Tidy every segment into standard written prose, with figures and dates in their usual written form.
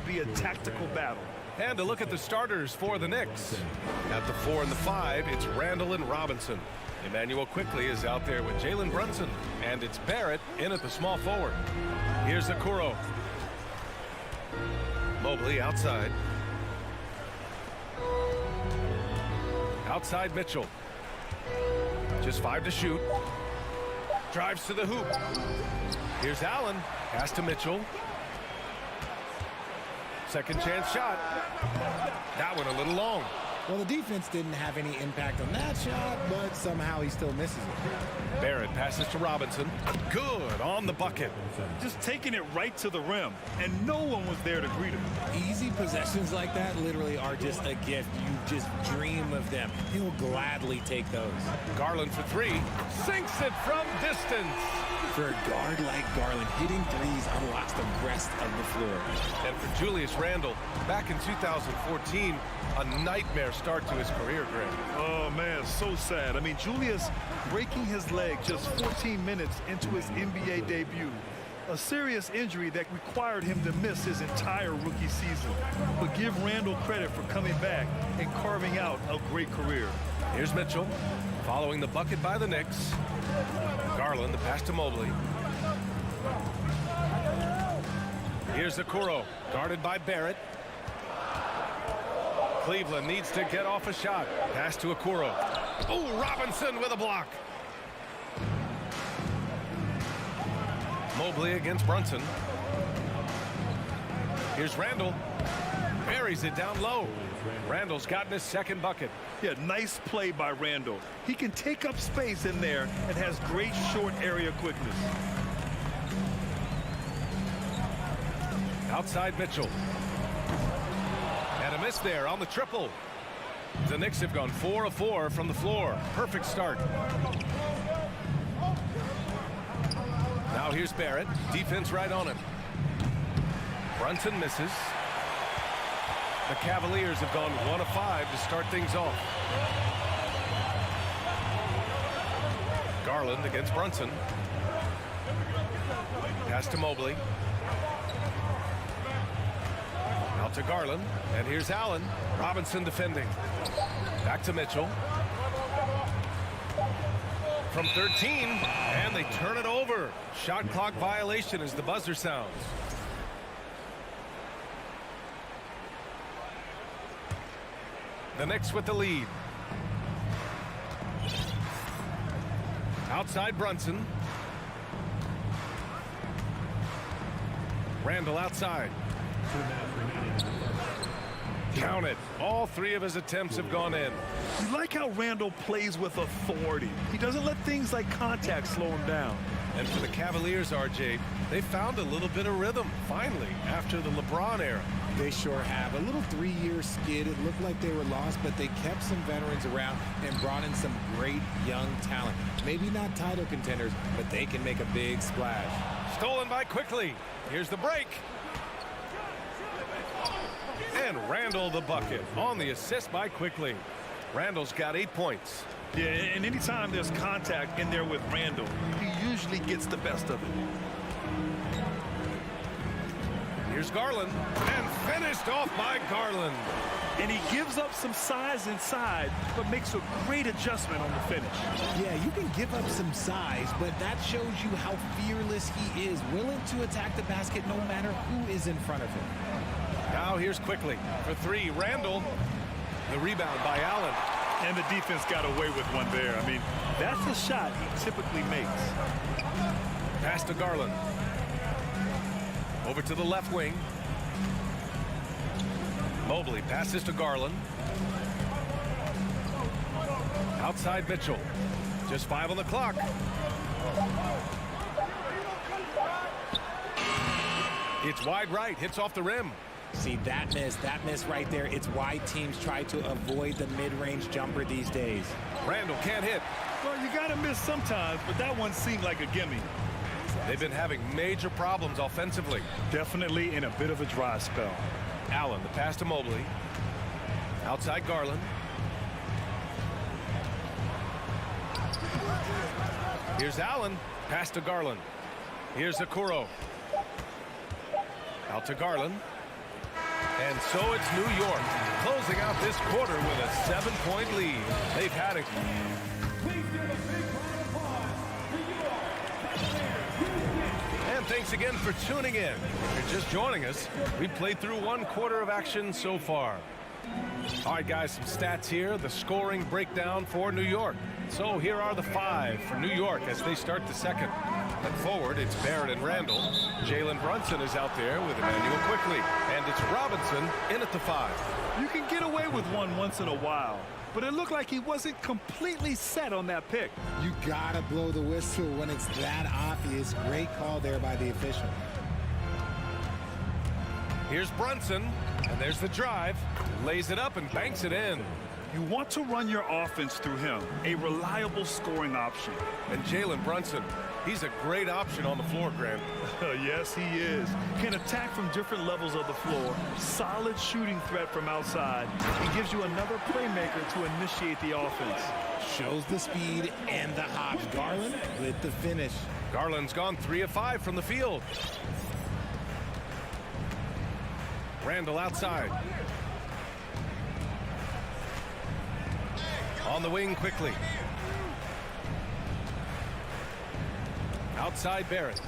be a tactical battle. And a look at the starters for the Knicks. At the 4 and the 5, it's Randall and Robinson. Emmanuel quickly is out there with Jalen Brunson. And it's Barrett in at the small forward. Here's Okoro. Mobley outside. Outside Mitchell. Just 5 to shoot. Drives to the hoop. Here's Allen. Pass to Mitchell. Second chance shot. That one a little long. Well, the defense didn't have any impact on that shot, but somehow he still misses it. Barrett passes to Robinson. Good on the bucket. Just taking it right to the rim, and no one was there to greet him. Easy possessions like that literally are just a gift. You just dream of them. He'll gladly take those. Garland for 3. Sinks it from distance. For a guard like Garland, hitting threes unlocks the rest of the floor. And for Julius Randle, back in 2014, a nightmare start to his career, Greg. Oh, man, so sad. I mean, Julius breaking his leg just 14 minutes into his NBA debut. A serious injury that required him to miss his entire rookie season. But give Randle credit for coming back and carving out a great career. Here's Mitchell, following the bucket by the Knicks. Garland, the pass to Mobley. Here's Okoro, guarded by Barrett. Cleveland needs to get off a shot. Pass to Okoro. Oh, Robinson with a block. Mobley against Brunson. Here's Randall. Buries it down low. Randall's gotten his second bucket. Yeah, nice play by Randall. He can take up space in there and has great short area quickness. Outside Mitchell. And a miss there on the triple. The Knicks have gone 4 of 4 from the floor. Perfect start. Now here's Barrett. Defense right on him. Brunson misses. The Cavaliers have gone 1 of 5 to start things off. Garland against Brunson. Pass to Mobley. Out to Garland, and here's Allen. Robinson defending. Back to Mitchell. From 13, and they turn it over. Shot clock violation as the buzzer sounds. The Knicks with the lead. Outside Brunson. Randall outside. Count it. All 3 of his attempts have gone in. You like how Randall plays with authority. He doesn't let things like contact slow him down. And for the Cavaliers, RJ, they found a little bit of rhythm, finally, after the LeBron era. They sure have. A little 3-year skid. It looked like they were lost, but they kept some veterans around and brought in some great young talent. Maybe not title contenders, but they can make a big splash. Stolen by Quickly. Here's the break. And Randall the bucket on the assist by Quickly. Randall's got 8 points. Yeah, and anytime there's contact in there with Randall, he usually gets the best of it. Here's Garland, and finished off by Garland. And he gives up some size inside, but makes a great adjustment on the finish. Yeah, you can give up some size, but that shows you how fearless he is, willing to attack the basket no matter who is in front of him. Now here's Quickly for 3. Randall. The rebound by Allen. And the defense got away with one there. I mean, that's a shot he typically makes. Pass to Garland. Over to the left wing. Mobley passes to Garland. Outside Mitchell. Just 5 on the clock. It's wide right. Hits off the rim. See, that miss right there, it's why teams try to avoid the mid-range jumper these days. Randall can't hit. Well, you got to miss sometimes, but that one seemed like a gimme. They've been having major problems offensively. Definitely in a bit of a dry spell. Allen, the pass to Mobley. Outside Garland. Here's Allen. Pass to Garland. Here's Okoro. Out to Garland. And so it's New York closing out this quarter with a 7-point lead. They've had it. And thanks again for tuning in. If you're just joining us, we played through one quarter of action so far. All right, guys, some stats here. The scoring breakdown for New York. So here are the 5 for New York as they start the second. At forward, it's Barrett and Randall. Jalen Brunson is out there with Emmanuel quickly. And it's Robinson in at the 5. You can get away with one once in a while, but it looked like he wasn't completely set on that pick. You gotta blow the whistle when it's that obvious. Great call there by the official. Here's Brunson, and there's the drive. Lays it up and banks it in. You want to run your offense through him, a reliable scoring option. And Jalen Brunson, he's a great option on the floor, Grant. Yes, he is. Can attack from different levels of the floor. Solid shooting threat from outside. He gives you another playmaker to initiate the offense. Shows the speed and the hops. Garland with the finish. Garland's gone 3 of 5 from the field. Randall outside. On the wing quickly. Outside Barrett.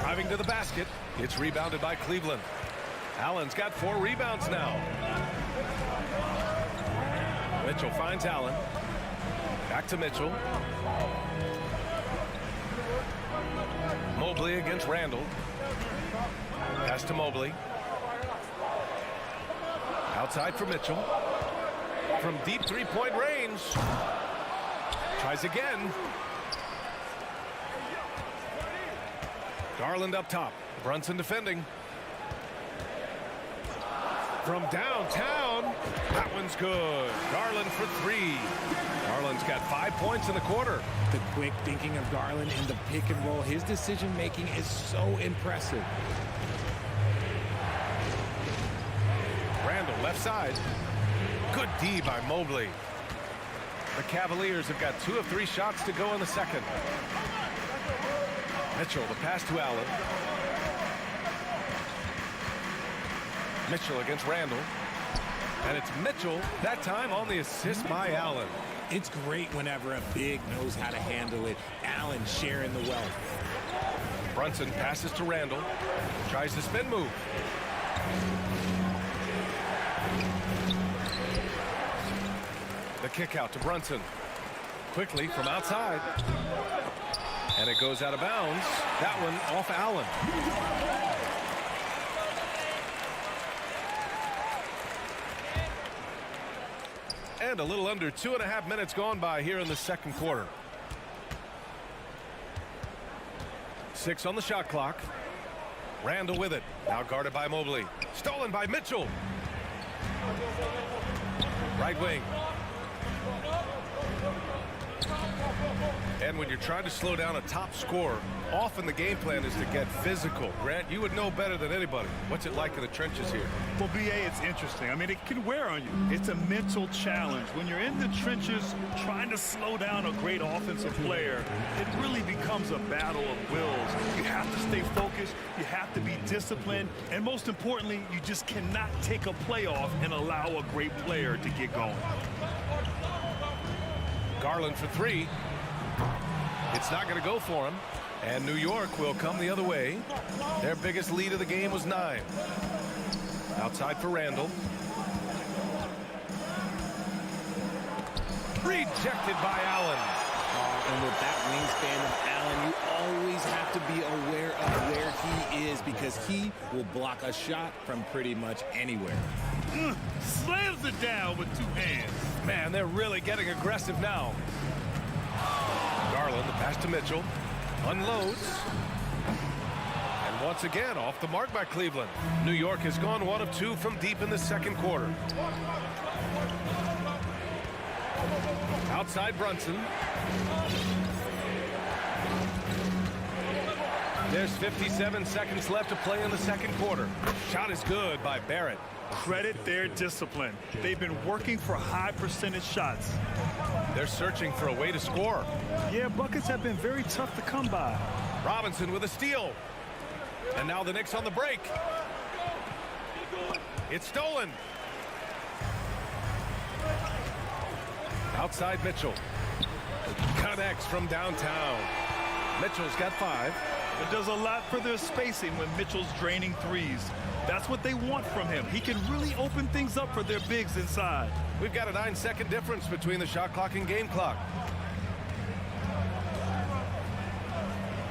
Driving to the basket. It's rebounded by Cleveland. Allen's got 4 rebounds now. Mitchell finds Allen. Back to Mitchell. Mobley against Randall. Pass to Mobley. Outside for Mitchell. From deep 3-point range. Tries again. Garland up top. Brunson defending. From downtown. That one's good. Garland for 3. Garland's got 5 points in the quarter. The quick thinking of Garland in the pick and roll. His decision making is so impressive. Randall left side. Good D by Mobley. The Cavaliers have got 2 of 3 shots to go in the second. Mitchell, the pass to Allen. Mitchell against Randall. And it's Mitchell, that time on the assist by Allen. It's great whenever a big knows how to handle it. Allen sharing the wealth. Brunson passes to Randall. Tries the spin move. The kick out to Brunson. Quickly from outside. And it goes out of bounds. That one off Allen. And a little under 2.5 minutes gone by here in the second quarter. 6 on the shot clock. Randall with it. Now guarded by Mobley. Stolen by Mitchell. Right wing. And when you're trying to slow down a top scorer, often the game plan is to get physical. Grant, you would know better than anybody. What's it like in the trenches here? Well, BA, it's interesting. I mean, it can wear on you. It's a mental challenge. When you're in the trenches trying to slow down a great offensive player, it really becomes a battle of wills. You have to stay focused. You have to be disciplined. And most importantly, you just cannot take a play off and allow a great player to get going. Garland for 3. It's not going to go for him. And New York will come the other way. Their biggest lead of the game was 9. Outside for Randall. Rejected by Allen. And with that wingspan of Allen, you always have to be aware of where he is because he will block a shot from pretty much anywhere. Slams it down with 2 hands. Man, they're really getting aggressive now. Garland, the pass to Mitchell. Unloads. And once again, off the mark by Cleveland. New York has gone 1 of 2 from deep in the second quarter. Outside Brunson. There's 57 seconds left to play in the second quarter. Shot is good by Barrett. Credit their discipline. They've been working for high percentage shots. They're searching for a way to score. Yeah, buckets have been very tough to come by. Robinson with a steal. And now the Knicks on the break. It's stolen. Outside Mitchell. Connects from downtown. Mitchell's got 5. It does a lot for their spacing when Mitchell's draining threes. That's what they want from him. He can really open things up for their bigs inside. We've got a 9-second difference between the shot clock and game clock.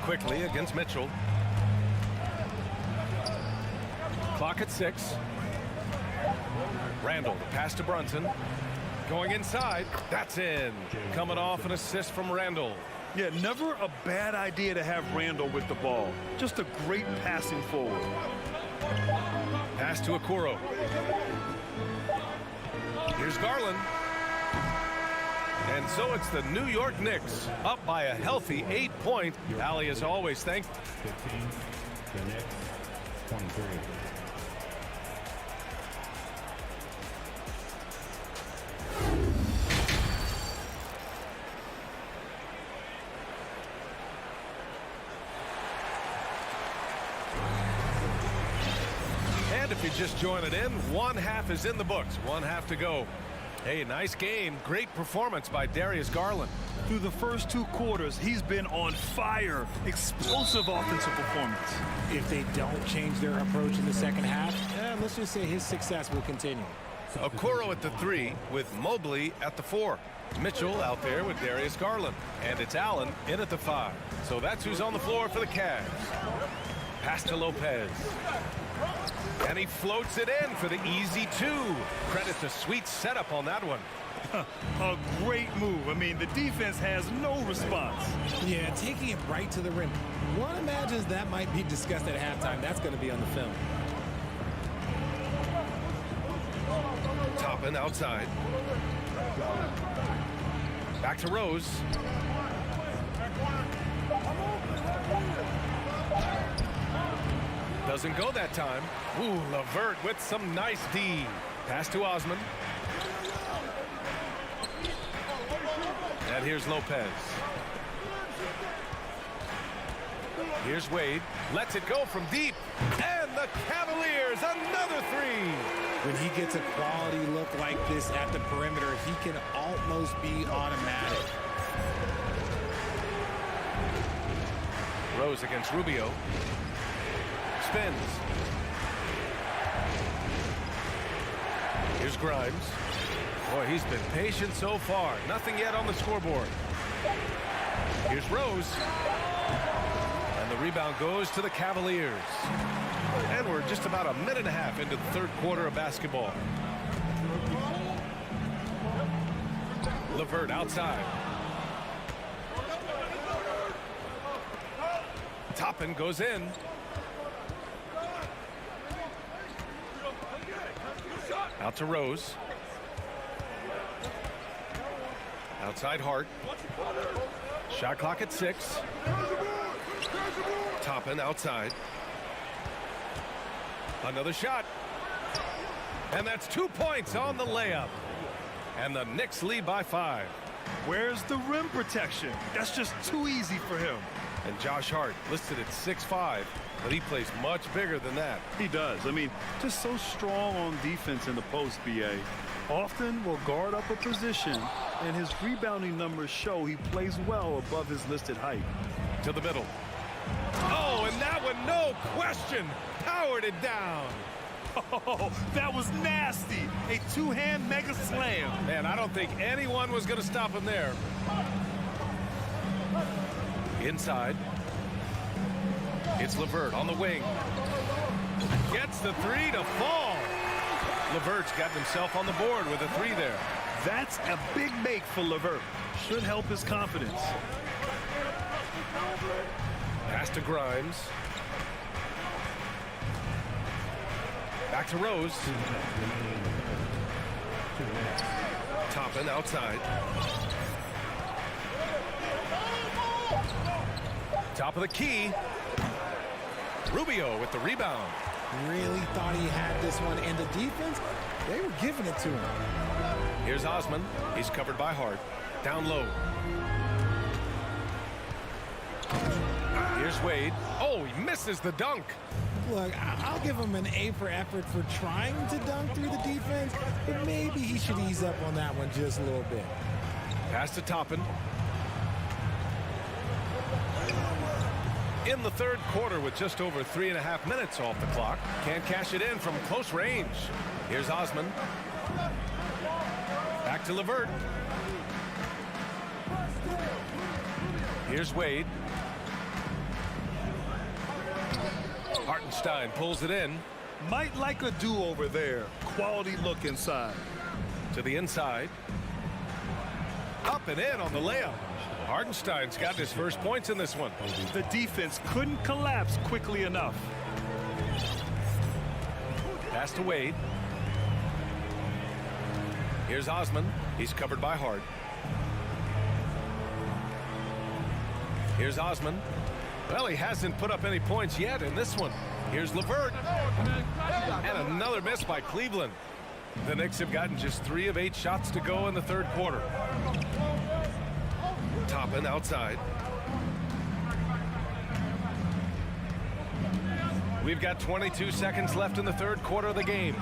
Quickly against Mitchell. Clock at 6. Randall, the pass to Brunson. Going inside. That's in. Coming off an assist from Randall. Yeah, never a bad idea to have Randall with the ball. Just a great passing forward. Pass to Okoro. Here's Garland. And so it's the New York Knicks up by a healthy 8 points. Allie, as always, thanks. 15, the Knicks, 23. And if you just join it in, 1/2 is in the books. 1/2 to go. Hey, nice game. Great performance by Darius Garland. Through the first 2 quarters, he's been on fire. Explosive offensive performance. If they don't change their approach in the second half, let's just say his success will continue. Okoro at the 3 with Mobley at the 4. Mitchell out there with Darius Garland. And it's Allen in at the 5. So that's who's on the floor for the Cavs. Pass to Lopez. And he floats it in for the easy 2. Credit the sweet setup on that one. A great move. I mean, the defense has no response. Yeah, taking it right to the rim. One imagines that might be discussed at halftime. That's going to be on the film. Toppin outside. Back to Rose. Doesn't go that time. Ooh, LeVert with some nice D. Pass to Osman. And here's Lopez. Here's Wade. Lets it go from deep. And the Cavaliers, another 3. When he gets a quality look like this at the perimeter, he can almost be automatic. Rose against Rubio. Spins. Here's Grimes. Boy, he's been patient so far. Nothing yet on the scoreboard. Here's Rose. And the rebound goes to the Cavaliers. And we're just about a minute and a half into the 3rd quarter of basketball. LeVert outside. Toppin goes in. Out to Rose. Outside Hart. Shot clock at 6. Toppin outside. Another shot. And that's 2 points on the layup. And the Knicks lead by 5. Where's the rim protection? That's just too easy for him. And Josh Hart listed at 6'5", but he plays much bigger than that. He does. I mean, just so strong on defense in the post, BA. Often will guard up a position, and his rebounding numbers show he plays well above his listed height. To the middle. Oh, and that one, no question, powered it down. Oh, that was nasty. A 2-hand mega slam. Man, I don't think anyone was going to stop him there. Inside. It's LeVert on the wing. Gets the 3 to fall. LeVert's got himself on the board with a 3 there. That's a big make for LeVert. Should help his confidence. Pass to Grimes. Back to Rose. Toppin outside. Top of the key. Rubio with the rebound. Really thought he had this one, and the defense, they were giving it to him. Here's Osman. He's covered by Hart. Down low. Here's Wade. Oh, he misses the dunk. Look, I'll give him an A for effort for trying to dunk through the defense, but maybe he should ease up on that one just a little bit. Pass to Toppin. In the third quarter with just over 3.5 minutes off the clock. Can't cash it in from close range. Here's Osman. Back to LeVert. Here's Wade. Hartenstein pulls it in. Might like a do-over there. Quality look inside. To the inside. Up and in on the layup. Hartenstein's got his first points in this one. The defense couldn't collapse quickly enough. Pass to Wade. Here's Osman. He's covered by Hart. Here's Osman. Well, he hasn't put up any points yet in this one. Here's LeVert. And another miss by Cleveland. The Knicks have gotten just 3 of 8 shots to go in the third quarter. Toppin outside. We've got 22 seconds left in the third quarter of the game.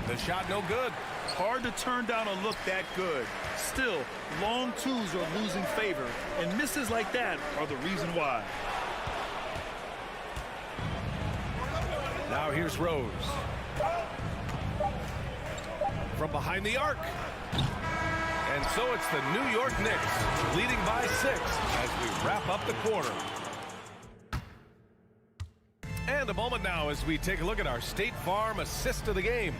The shot no good. Hard to turn down a look that good. Still, long twos are losing favor, and misses like that are the reason why. Now here's Rose. From behind the arc. And so it's the New York Knicks leading by 6 as we wrap up the quarter. And a moment now as we take a look at our State Farm assist of the game.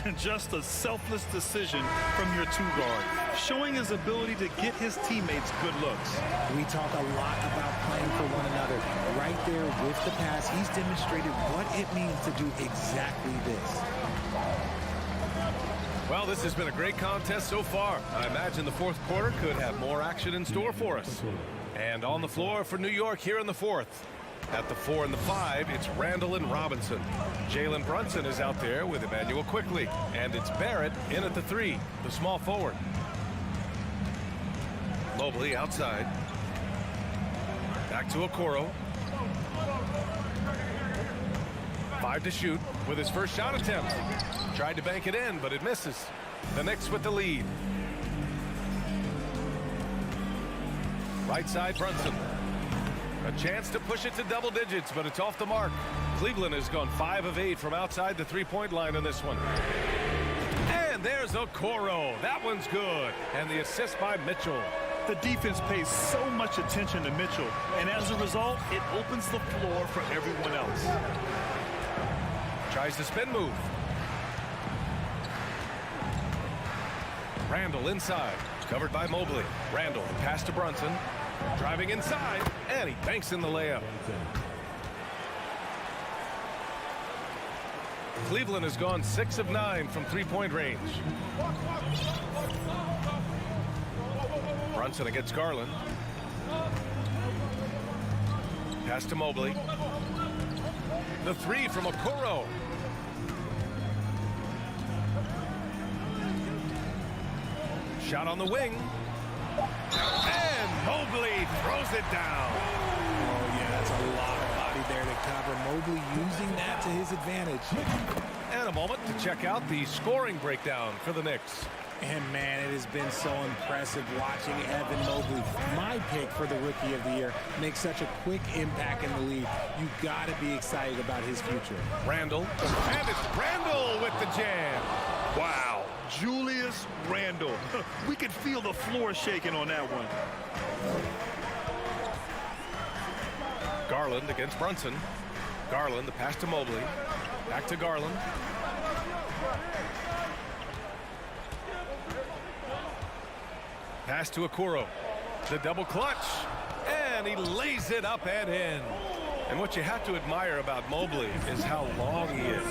And just a selfless decision from your two guard, showing his ability to get his teammates good looks. We talk a lot about playing for one another. Right there with the pass, he's demonstrated what it means to do exactly this. Well, this has been a great contest so far. I imagine the fourth quarter could have more action in store for us. And on the floor for New York here in the fourth. At the 4 and the 5, it's Randall and Robinson. Jalen Brunson is out there with Emmanuel Quickly. And it's Barrett in at the 3, the small forward. Mobley outside. Back to Okoro. 5 to shoot with his first shot attempt. Tried to bank it in, but it misses. The Knicks with the lead. Right side, Brunson. A chance to push it to double digits, but it's off the mark. Cleveland has gone 5 of 8 from outside the three-point line in this one. And there's Okoro. That one's good. And the assist by Mitchell. The defense pays so much attention to Mitchell, and as a result, it opens the floor for everyone else. Tries the spin move. Randall inside. Covered by Mobley. Randall, pass to Brunson. Driving inside, and he banks in the layup. Cleveland has gone 6 of 9 from three-point range. Brunson against Garland. Pass to Mobley. The 3 from Okoro. Shot on the wing. And Mobley throws it down. Oh, yeah, that's a lot of body there to cover. Mobley using that to his advantage. And a moment to check out the scoring breakdown for the Knicks. And, man, it has been so impressive watching Evan Mobley, my pick for the Rookie of the Year, make such a quick impact in the league. You got to be excited about his future. Randall. And it's Randall with the jam. Wow, Julius Randle. We could feel the floor shaking on that one. Garland against Brunson. Garland, the pass to Mobley. Back to Garland. Pass to Okoro. The double clutch. And he lays it up and in. And what you have to admire about Mobley is how long he is.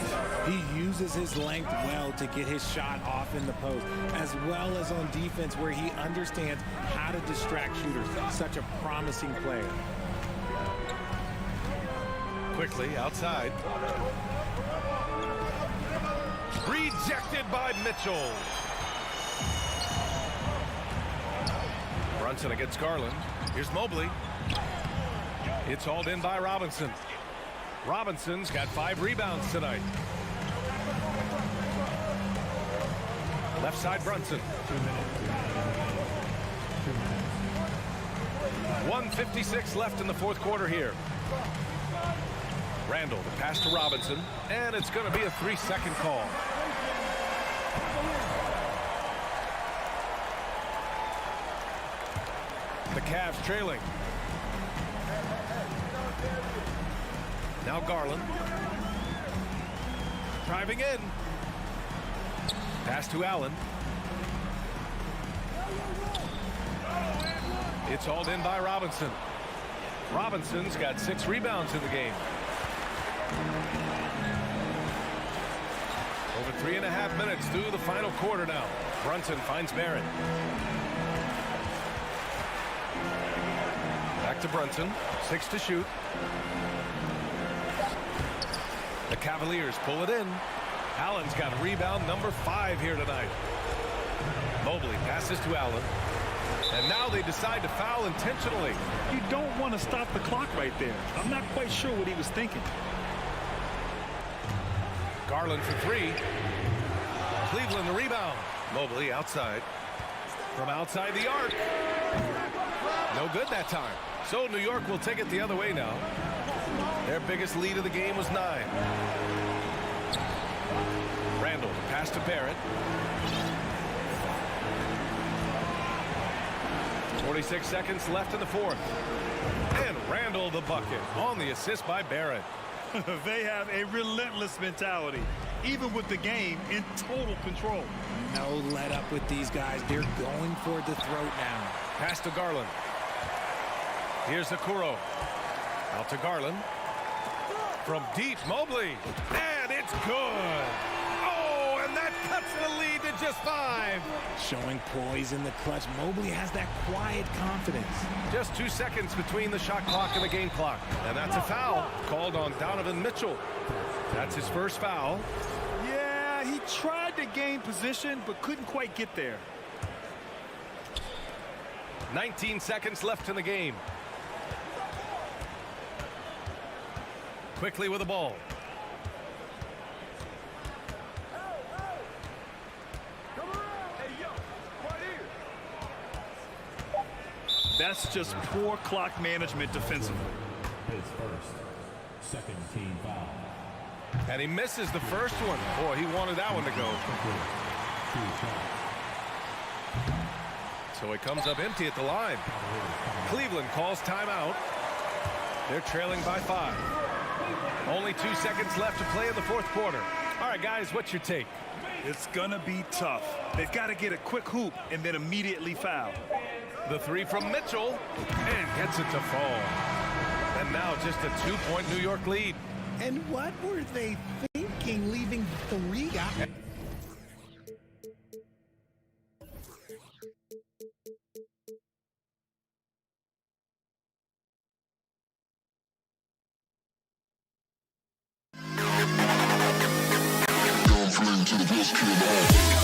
He uses his length well to get his shot off in the post, as well as on defense where he understands how to distract shooters. Such a promising player. Quickly outside. Rejected by Mitchell. Brunson against Garland. Here's Mobley. It's hauled in by Robinson. Robinson's got 5 rebounds tonight. Left side Brunson. 2 minutes. 2 minutes. 1:56 left in the fourth quarter here. Randall, the pass to Robinson, and it's going to be a 3-second call. The Cavs trailing. Now Garland. Driving in. Pass to Allen. It's hauled in by Robinson. Robinson's got 6 rebounds in the game. Over 3.5 minutes through the final quarter now. Brunson finds Barrett. Back to Brunson. 6 to shoot. The Cavaliers pull it in. Allen's got rebound number 5 here tonight. Mobley passes to Allen. And now they decide to foul intentionally. You don't want to stop the clock right there. I'm not quite sure what he was thinking. Garland for 3. Cleveland the rebound. Mobley outside. From outside the arc. No good that time. So New York will take it the other way now. Their biggest lead of the game was 9. Randall, pass to Barrett. 46 seconds left in the fourth. And Randall the bucket on the assist by Barrett. They have a relentless mentality, even with the game in total control. No let up with these guys. They're going for the throat now. Pass to Garland. Here's Okoro. Out to Garland. From deep, Mobley. And it's good. Oh, and that cuts the lead to just 5. Showing poise in the clutch. Mobley has that quiet confidence. Just 2 seconds between the shot clock and the game clock. And that's a foul called on Donovan Mitchell. That's his first foul. Yeah, he tried to gain position, but couldn't quite get there. 19 seconds left in the game. Quickly with the ball. That's just poor clock management defensively. His first. Second team foul. And he misses the first one. Boy, he wanted that one to go. 2 shots. So he comes up empty at the line. Cleveland calls timeout. They're trailing by 5. Only 2 seconds left to play in the fourth quarter. All right, guys, what's your take? It's going to be tough. They've got to get a quick hoop and then immediately foul. The 3 from Mitchell, and gets it to fall. And now just a 2-point New York lead. And what were they thinking leaving 3 guys? To the best kid of all.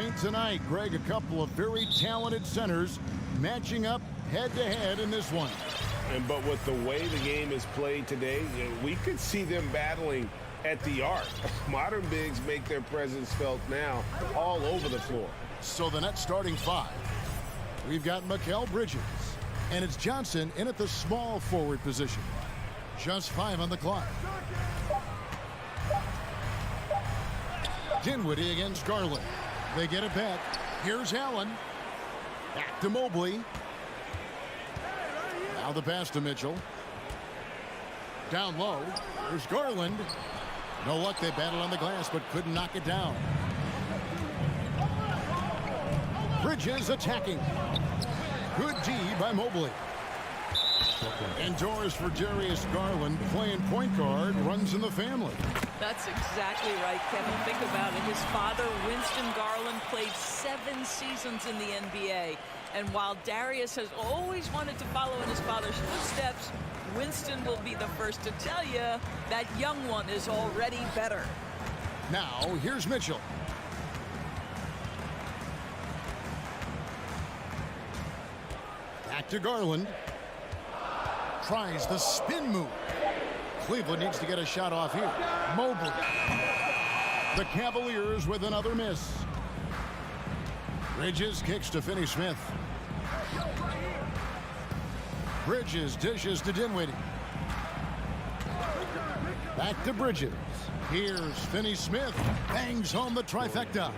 game tonight. Greg, a couple of very talented centers matching up head-to-head in this one. But with the way the game is played today, we could see them battling at the arc. Modern bigs make their presence felt now all over the floor. So the Nets starting five. We've got Mikal Bridges, and it's Johnson in at the small forward position. Just 5 on the clock. Dinwiddie against Garland. They get it back. Here's Allen. Back to Mobley. Now the pass to Mitchell. Down low. There's Garland. No luck. They battled on the glass, but couldn't knock it down. Bridges attacking. Good D by Mobley. Indoors for Darius Garland, playing point guard, runs in the family. That's exactly right, Kevin. Think about it. His father, Winston Garland, played 7 seasons in the NBA. And while Darius has always wanted to follow in his father's footsteps, Winston will be the first to tell you that young one is already better. Now, here's Mitchell. Back to Garland. Tries the spin move. Cleveland needs to get a shot off here. Mobley. The Cavaliers with another miss. Bridges kicks to Finney-Smith. Bridges dishes to Dinwiddie. Back to Bridges. Here's Finney-Smith. Bangs home the trifecta.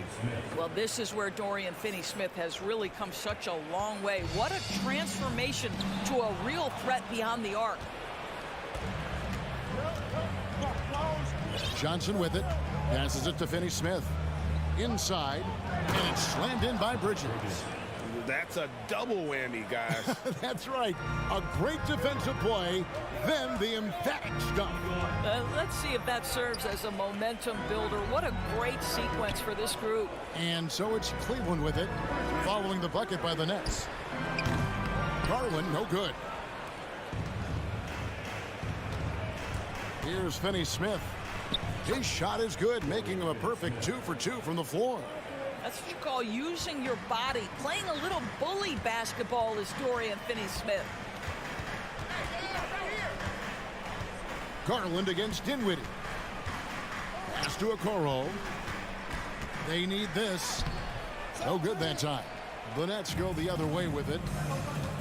Well, this is where Dorian Finney-Smith has really come such a long way. What a transformation to a real threat beyond the arc. Johnson with it. Passes it to Finney-Smith. Inside. And it's slammed in by Bridges. That's a double whammy, guys. That's right. A great defensive play, then the emphatic stuff. Let's see if that serves as a momentum builder. What a great sequence for this group. And so it's Cleveland with it, following the bucket by the Nets. Garland, no good. Here's Finney-Smith. His shot is good, making him a perfect 2 for 2 from the floor. That's what you call using your body. Playing a little bully basketball is Dorian Finney-Smith. Garland against Dinwiddie. Pass to Okoro. They need this. No good that time. The Nets go the other way with it.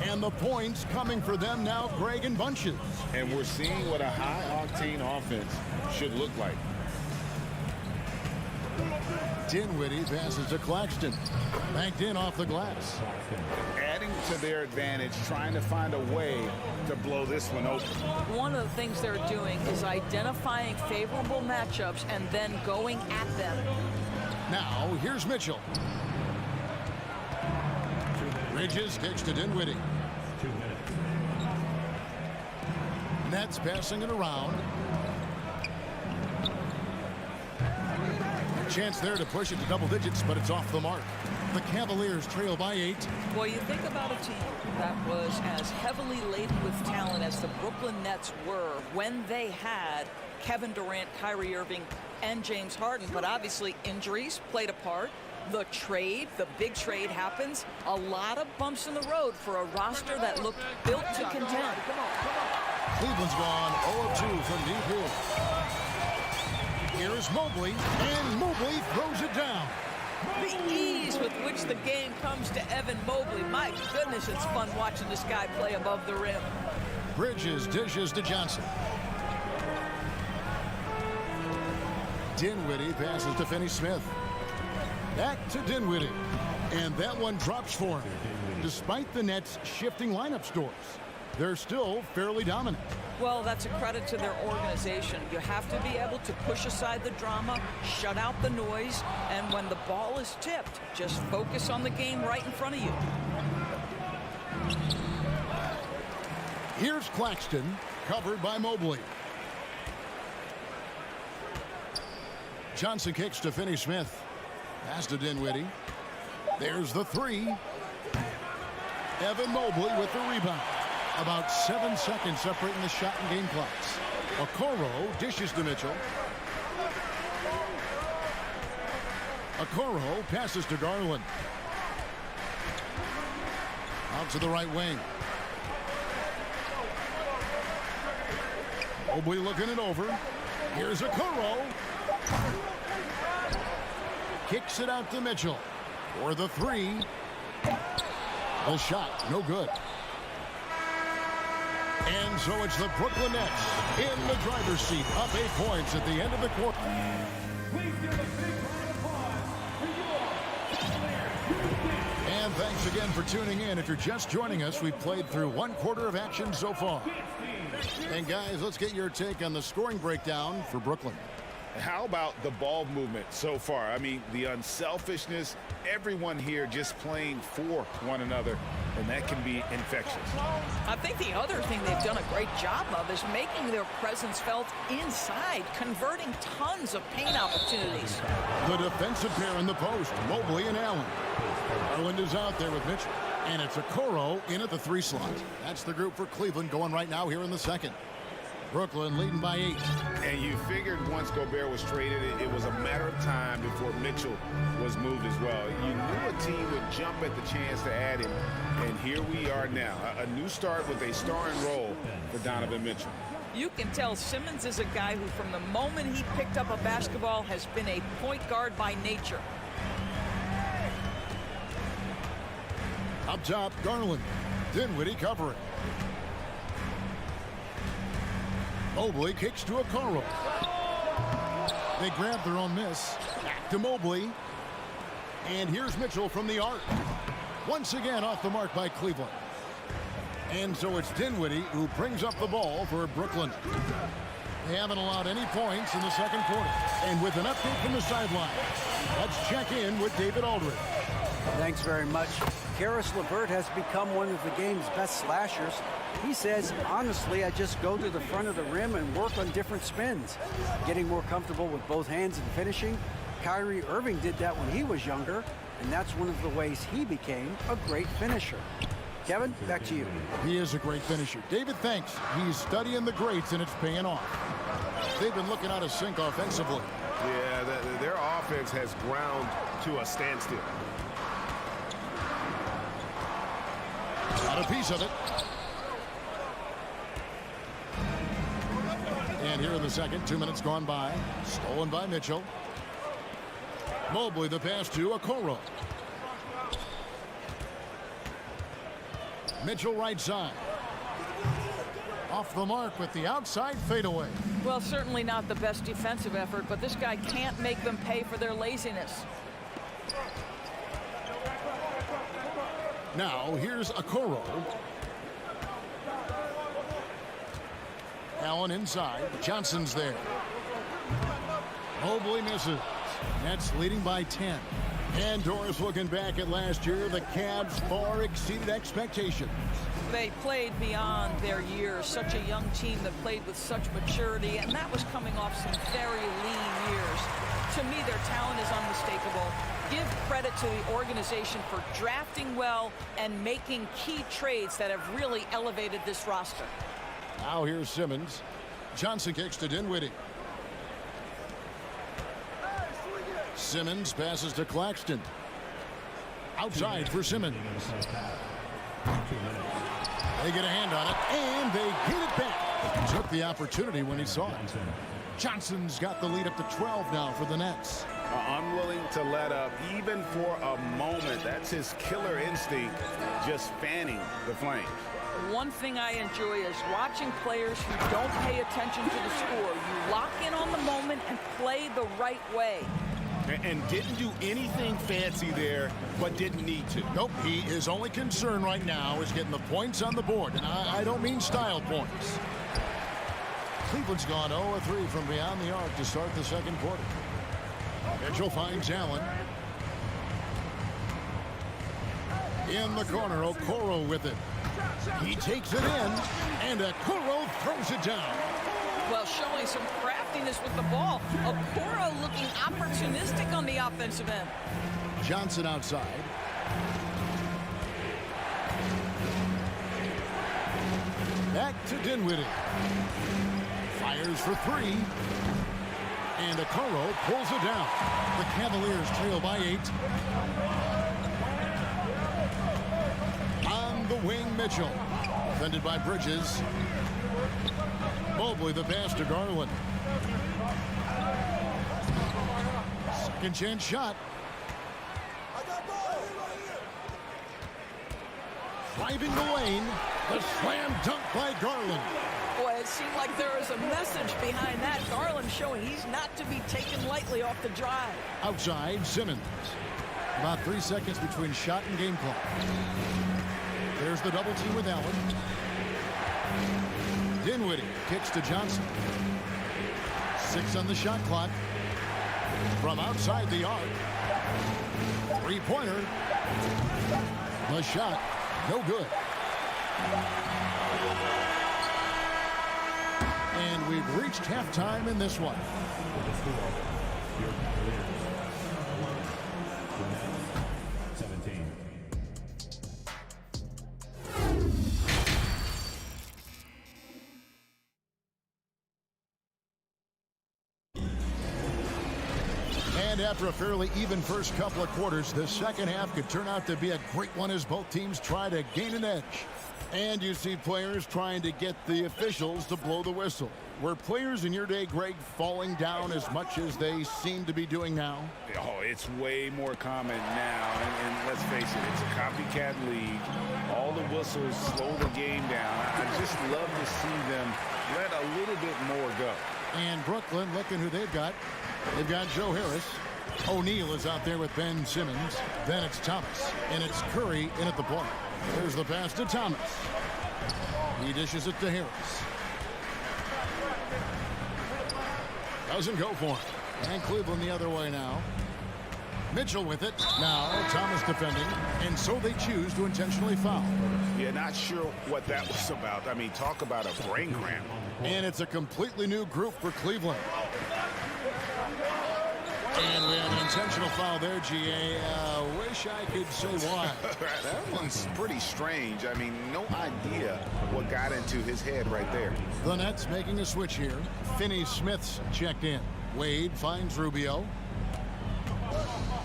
And the points coming for them now, Greg, in bunches. And we're seeing what a high-octane offense should look like. Dinwiddie passes to Claxton. Banked in off the glass. Adding to their advantage, trying to find a way to blow this one open. One of the things they're doing is identifying favorable matchups and then going at them. Now, here's Mitchell. Bridges kicks to Dinwiddie. 2 minutes. Nets passing it around. Chance there to push it to double digits, but it's off the mark. The Cavaliers trail by 8. Well, you think about a team that was as heavily laden with talent as the Brooklyn Nets were when they had Kevin Durant, Kyrie Irving, and James Harden. But obviously injuries played a part. The trade, the big trade happens. A lot of bumps in the road for a roster that looked built to contend. Cleveland's gone 0-2 from deep here. Here's Mobley, and Mobley throws it down. The ease with which the game comes to Evan Mobley. My goodness, it's fun watching this guy play above the rim. Bridges dishes to Johnson. Dinwiddie passes to Finney-Smith. Back to Dinwiddie. And that one drops for him. Despite the Nets shifting lineup scores, they're still fairly dominant. Well, that's a credit to their organization. You have to be able to push aside the drama, shut out the noise, and when the ball is tipped, just focus on the game right in front of you. Here's Claxton, covered by Mobley. Johnson kicks to Finney-Smith. Pass to Dinwiddie. There's the 3. Evan Mobley with the rebound. About 7 seconds separating the shot and game clocks. Okoro dishes to Mitchell. Okoro passes to Garland. Out to the right wing. Mobley looking it over. Here's Okoro. Kicks it out to Mitchell for the three. A shot, no good. And so it's the Brooklyn Nets in the driver's seat, up 8 points at the end of the quarter. And thanks again for tuning in. If you're just joining us, we've played through 1 quarter of action so far. And guys, let's get your take on the scoring breakdown for Brooklyn. How about the ball movement so far? I mean, the unselfishness, everyone here just playing for one another, and that can be infectious. I think the other thing they've done a great job of is making their presence felt inside, converting tons of paint opportunities. The defensive pair in the post, Mobley and Allen. Garland is out there with Mitchell, and it's Okoro in at the 3 slot. That's the group for Cleveland going right now here in the second. Brooklyn leading by 8. And you figured once Gobert was traded, it was a matter of time before Mitchell was moved as well. You knew a team would jump at the chance to add him, and here we are now. A new start with a starring role for Donovan Mitchell. You can tell Simmons is a guy who, from the moment he picked up a basketball, has been a point guard by nature. Up top, Garland. Dinwiddie covering. Mobley kicks to Okoro. They grab their own miss. Back to Mobley. And here's Mitchell from the arc. Once again off the mark by Cleveland. And so it's Dinwiddie who brings up the ball for Brooklyn. They haven't allowed any points in the second quarter. And with an update from the sideline, let's check in with David Aldridge. Thanks very much. Karis LeVert has become one of the game's best slashers. He says, honestly, I just go to the front of the rim and work on different spins. Getting more comfortable with both hands and finishing. Kyrie Irving did that when he was younger, and that's one of the ways he became a great finisher. Kevin, back to you. He is a great finisher. David, thanks. He's studying the greats, and it's paying off. They've been looking out of sync offensively. Yeah, their offense has ground to a standstill. Got a piece of it. And here in the second, 2 minutes gone by. Stolen by Mitchell. Mobley the pass to Okoro. Mitchell right side. Off the mark with the outside fadeaway. Well, certainly not the best defensive effort, but this guy can't make them pay for their laziness. Now, here's Okoro. Allen inside. Johnson's there. Mobley misses. Nets leading by 10. And Doris looking back at last year, the Cavs far exceeded expectations. They played beyond their years. Such a young team that played with such maturity, and that was coming off some very lean years. To me, their talent is unmistakable. Give credit to the organization for drafting well and making key trades that have really elevated this roster. Now here's Simmons. Johnson kicks to Dinwiddie. Simmons passes to Claxton. Outside for Simmons. They get a hand on it, and they get it back. Took the opportunity when he saw it. Johnson's got the lead up to 12 now for the Nets. Unwilling to let up even for a moment. That's his killer instinct, just fanning the flames. One thing I enjoy is watching players who don't pay attention to the score. You lock in on the moment and play the right way. And didn't do anything fancy there, but didn't need to. Nope, his only concern right now is getting the points on the board, and I don't mean style points. Cleveland's gone 0-3 from beyond the arc to start the second quarter. Mitchell finds Allen. In the corner, Okoro with it. He takes it in, and Okoro throws it down. Well, showing some craftiness with the ball. Okoro looking opportunistic on the offensive end. Johnson outside. Back to Dinwiddie. Fires for three. And Okoro pulls it down. The Cavaliers trail by 8. On the wing, Mitchell. Defended by Bridges. Mobley the pass to Garland. Second chance shot. Driving the lane. The slam dunk by Garland. Boy, it seemed like there was a message behind that. Garland showing he's not to be taken lightly off the drive. Outside, Simmons. About 3 seconds between shot and game clock. There's the double team with Allen. Dinwiddie kicks to Johnson. 6 on the shot clock. From outside the arc. Three-pointer. The shot, no good. And we've reached halftime in this one. 17. And after a fairly even first couple of quarters, the second half could turn out to be a great one as both teams try to gain an edge. And you see players trying to get the officials to blow the whistle. Were players in your day, Greg, falling down as much as they seem to be doing now? Oh, it's way more common now. And let's face it, it's a copycat league. All the whistles slow the game down. I just love to see them let a little bit more go. And Brooklyn, looking who they've got. They've got Joe Harris. O'Neal is out there with Ben Simmons. Then it's Thomas. And it's Curry in at the point. There's the pass to Thomas. He dishes it to Harris. Doesn't go for it. And Cleveland the other way now. Mitchell with it. Now Thomas defending. And so they choose to intentionally foul. Yeah, not sure what that was about. I mean, talk about a brain cramp. And it's a completely new group for Cleveland. And we have an intentional foul there, GA. Wish I could say why. That one's pretty strange. I mean, no idea what got into his head right there. The Nets making a switch here. Finney-Smith's checked in. Wade finds Rubio.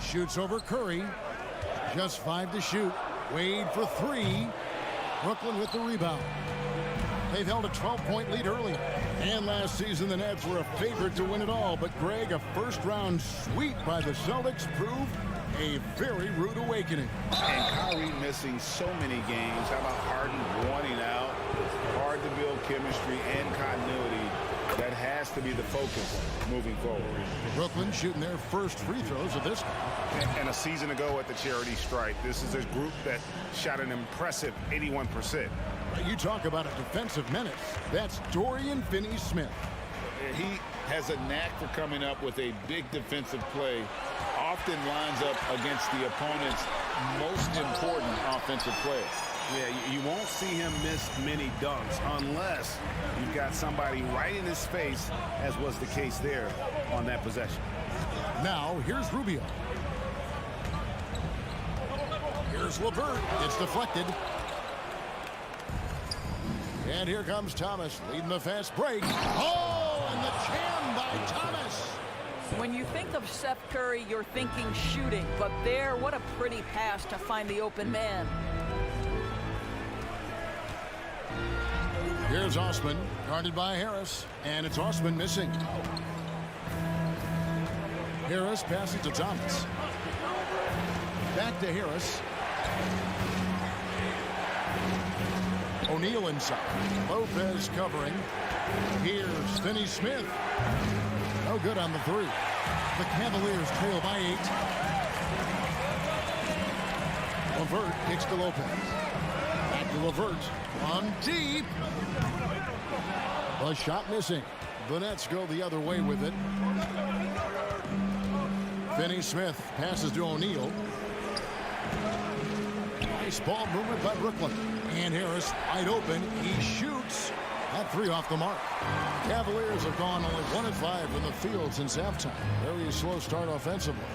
Shoots over Curry. Just 5 to shoot. Wade for 3. Brooklyn with the rebound. They've held a 12-point lead earlier. And last season, the Nets were a favorite to win it all. But, Greg, a first-round sweep by the Celtics proved a very rude awakening. And Kyrie missing so many games. How about Harden wanting out? Hard to build chemistry and continuity. That has to be the focus moving forward. Brooklyn shooting their first free throws of this game. And a season ago at the charity stripe, this is a group that shot an impressive 81%. You talk about a defensive menace. That's Dorian Finney-Smith. He has a knack for coming up with a big defensive play. Often lines up against the opponent's most important offensive players. Yeah, you won't see him miss many dunks unless you've got somebody right in his face, as was the case there on that possession. Now, here's Rubio. Here's LeVert. It's deflected. And here comes Thomas leading the fast break. Oh, and the jam by Thomas. When you think of Seth Curry, you're thinking shooting. But there, what a pretty pass to find the open man. Here's Osman, guarded by Harris. And it's Osman missing. Harris passes to Thomas. Back to Harris. O'Neal inside. Lopez covering. Here's Finney-Smith. No good on the 3. The Cavaliers trail by 8. LeVert kicks to Lopez. Back to LeVert. On deep. A shot missing. The Nets go the other way with it. Finney-Smith passes to O'Neal. Nice ball movement by Brooklyn. And Harris wide open. He shoots. That 3 off the mark. Cavaliers have gone only 1 of 5 from the field since halftime. Very slow start offensively.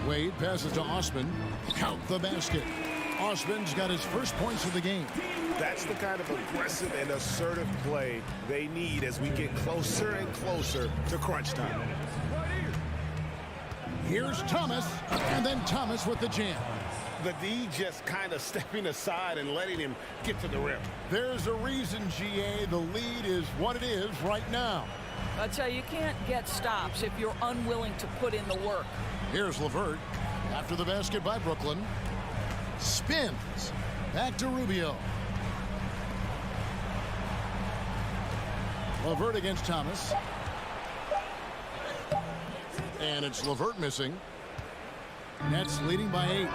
Wade passes to Osman. Count the basket. Osman's got his first points of the game. That's the kind of aggressive and assertive play they need as we get closer and closer to crunch time. Here's Thomas, and then Thomas with the jam. The D just kind of stepping aside and letting him get to the rim. There's a reason, GA, the lead is what it is right now. I tell you, you can't get stops if you're unwilling to put in the work. Here's LeVert after the basket by Brooklyn. Spins. Back to Rubio. LeVert against Thomas. And it's LeVert missing. Nets leading by 8.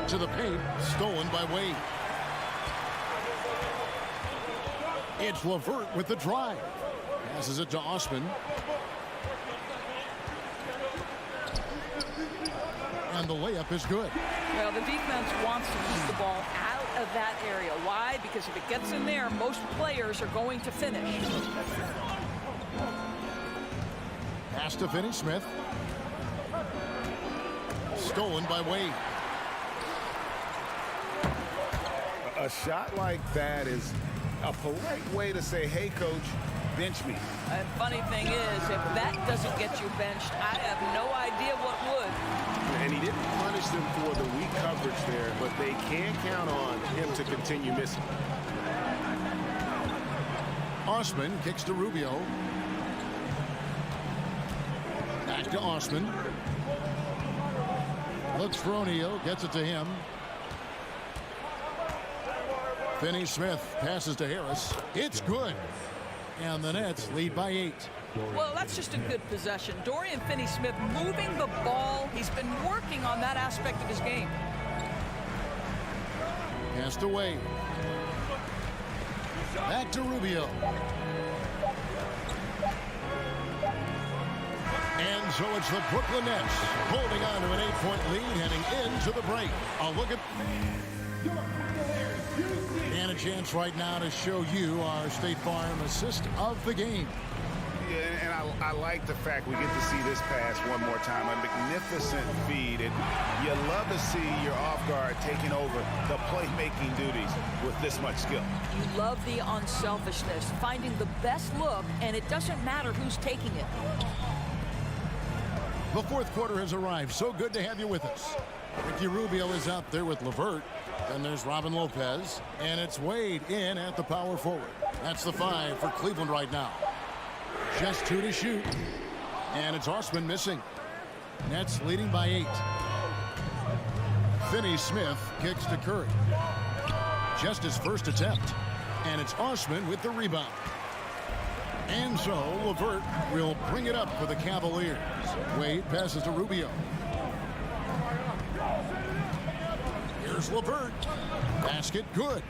To the paint, stolen by Wade. It's LeVert with the drive. Passes it to Osman. And the layup is good. Well, the defense wants to keep the ball out of that area. Why? Because if it gets in there, most players are going to finish. Pass to Finney-Smith. Stolen by Wade. A shot like that is a polite way to say, hey, coach, bench me. And funny thing is, if that doesn't get you benched, I have no idea what would. And he didn't punish them for the weak coverage there, but they can count on him to continue missing. Osman kicks to Rubio. Back to Osman. Looks for O'Neal, gets it to him. Finney-Smith passes to Harris. It's good. And the Nets lead by 8. Well, that's just a good possession. Dorian Finney-Smith moving the ball. He's been working on that aspect of his game. Passed away. Back to Rubio. And so it's the Brooklyn Nets holding on to an 8-point lead heading into the break. A look at... And a chance right now to show you our State Farm assist of the game. Yeah, and I like the fact we get to see this pass one more time. A magnificent feed. And you love to see your off guard taking over the playmaking duties with this much skill. You love the unselfishness, finding the best look, and it doesn't matter who's taking it. The fourth quarter has arrived. So good to have you with us. Ricky Rubio is out there with LeVert. Then there's Robin Lopez. And it's Wade in at the power forward. That's the 5 for Cleveland right now. Just 2 to shoot. And it's Osman missing. Nets leading by 8. Finney-Smith kicks to Curry. Just his first attempt. And it's Osman with the rebound. And so LeVert will bring it up for the Cavaliers. Wade passes to Rubio. Here's LeVert. Basket good.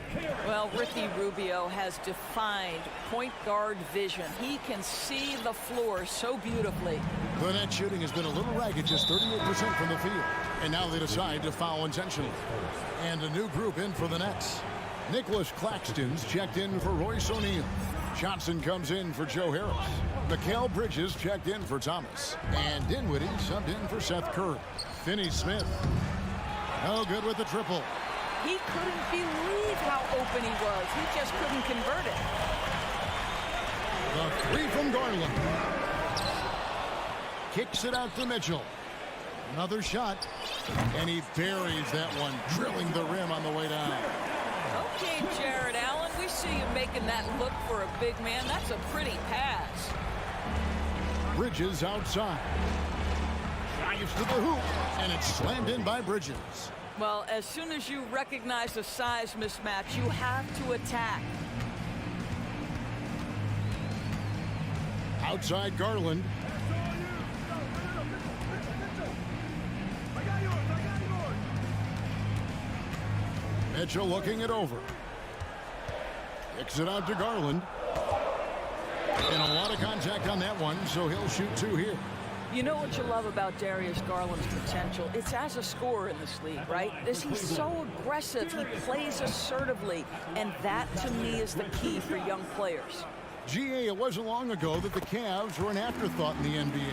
Well, Ricky Rubio has defined point guard vision. He can see the floor so beautifully. The net shooting has been a little ragged, just 38% from the field. And now they decide to foul intentionally. And a new group in for the Nets. Nicholas Claxton's checked in for Royce O'Neal. Johnson comes in for Joe Harris. Mikal Bridges checked in for Thomas. And Dinwiddie subbed in for Seth Curry. Finney-Smith. No good with the triple. He couldn't believe how open he was. He just couldn't convert it. The 3 from Garland. Kicks it out to Mitchell. Another shot. And he buries that one, drilling the rim on the way down. Okay, Jared Allen, we see you making that look for a big man. That's a pretty pass. Bridges outside. Drives to the hoop. And it's slammed in by Bridges. Well, as soon as you recognize a size mismatch, you have to attack. Outside Garland. Mitchell looking it over. Kicks it out to Garland. And a lot of contact on that one, so he'll shoot 2 here. You know what you love about Darius Garland's potential? It's as a scorer in this league, right? He's so aggressive. He plays assertively. And that, to me, is the key for young players. GA, it wasn't long ago that the Cavs were an afterthought in the NBA.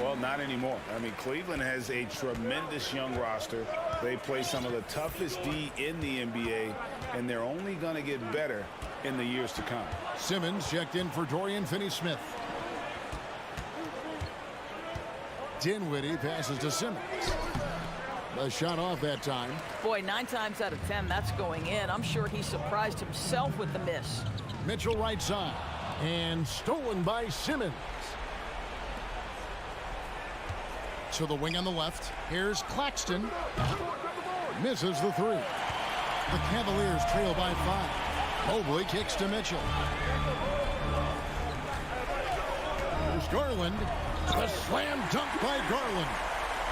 Well, not anymore. I mean, Cleveland has a tremendous young roster. They play some of the toughest D in the NBA, and they're only going to get better in the years to come. Simmons checked in for Dorian Finney-Smith. Dinwiddie passes to Simmons. The shot off that time. Boy, 9 times out of 10, that's going in. I'm sure he surprised himself with the miss. Mitchell right side. And stolen by Simmons. To the wing on the left. Here's Claxton. Misses the three. The Cavaliers trail by 5. Mobley kicks to Mitchell. Here's Garland. The slam dunk by Garland.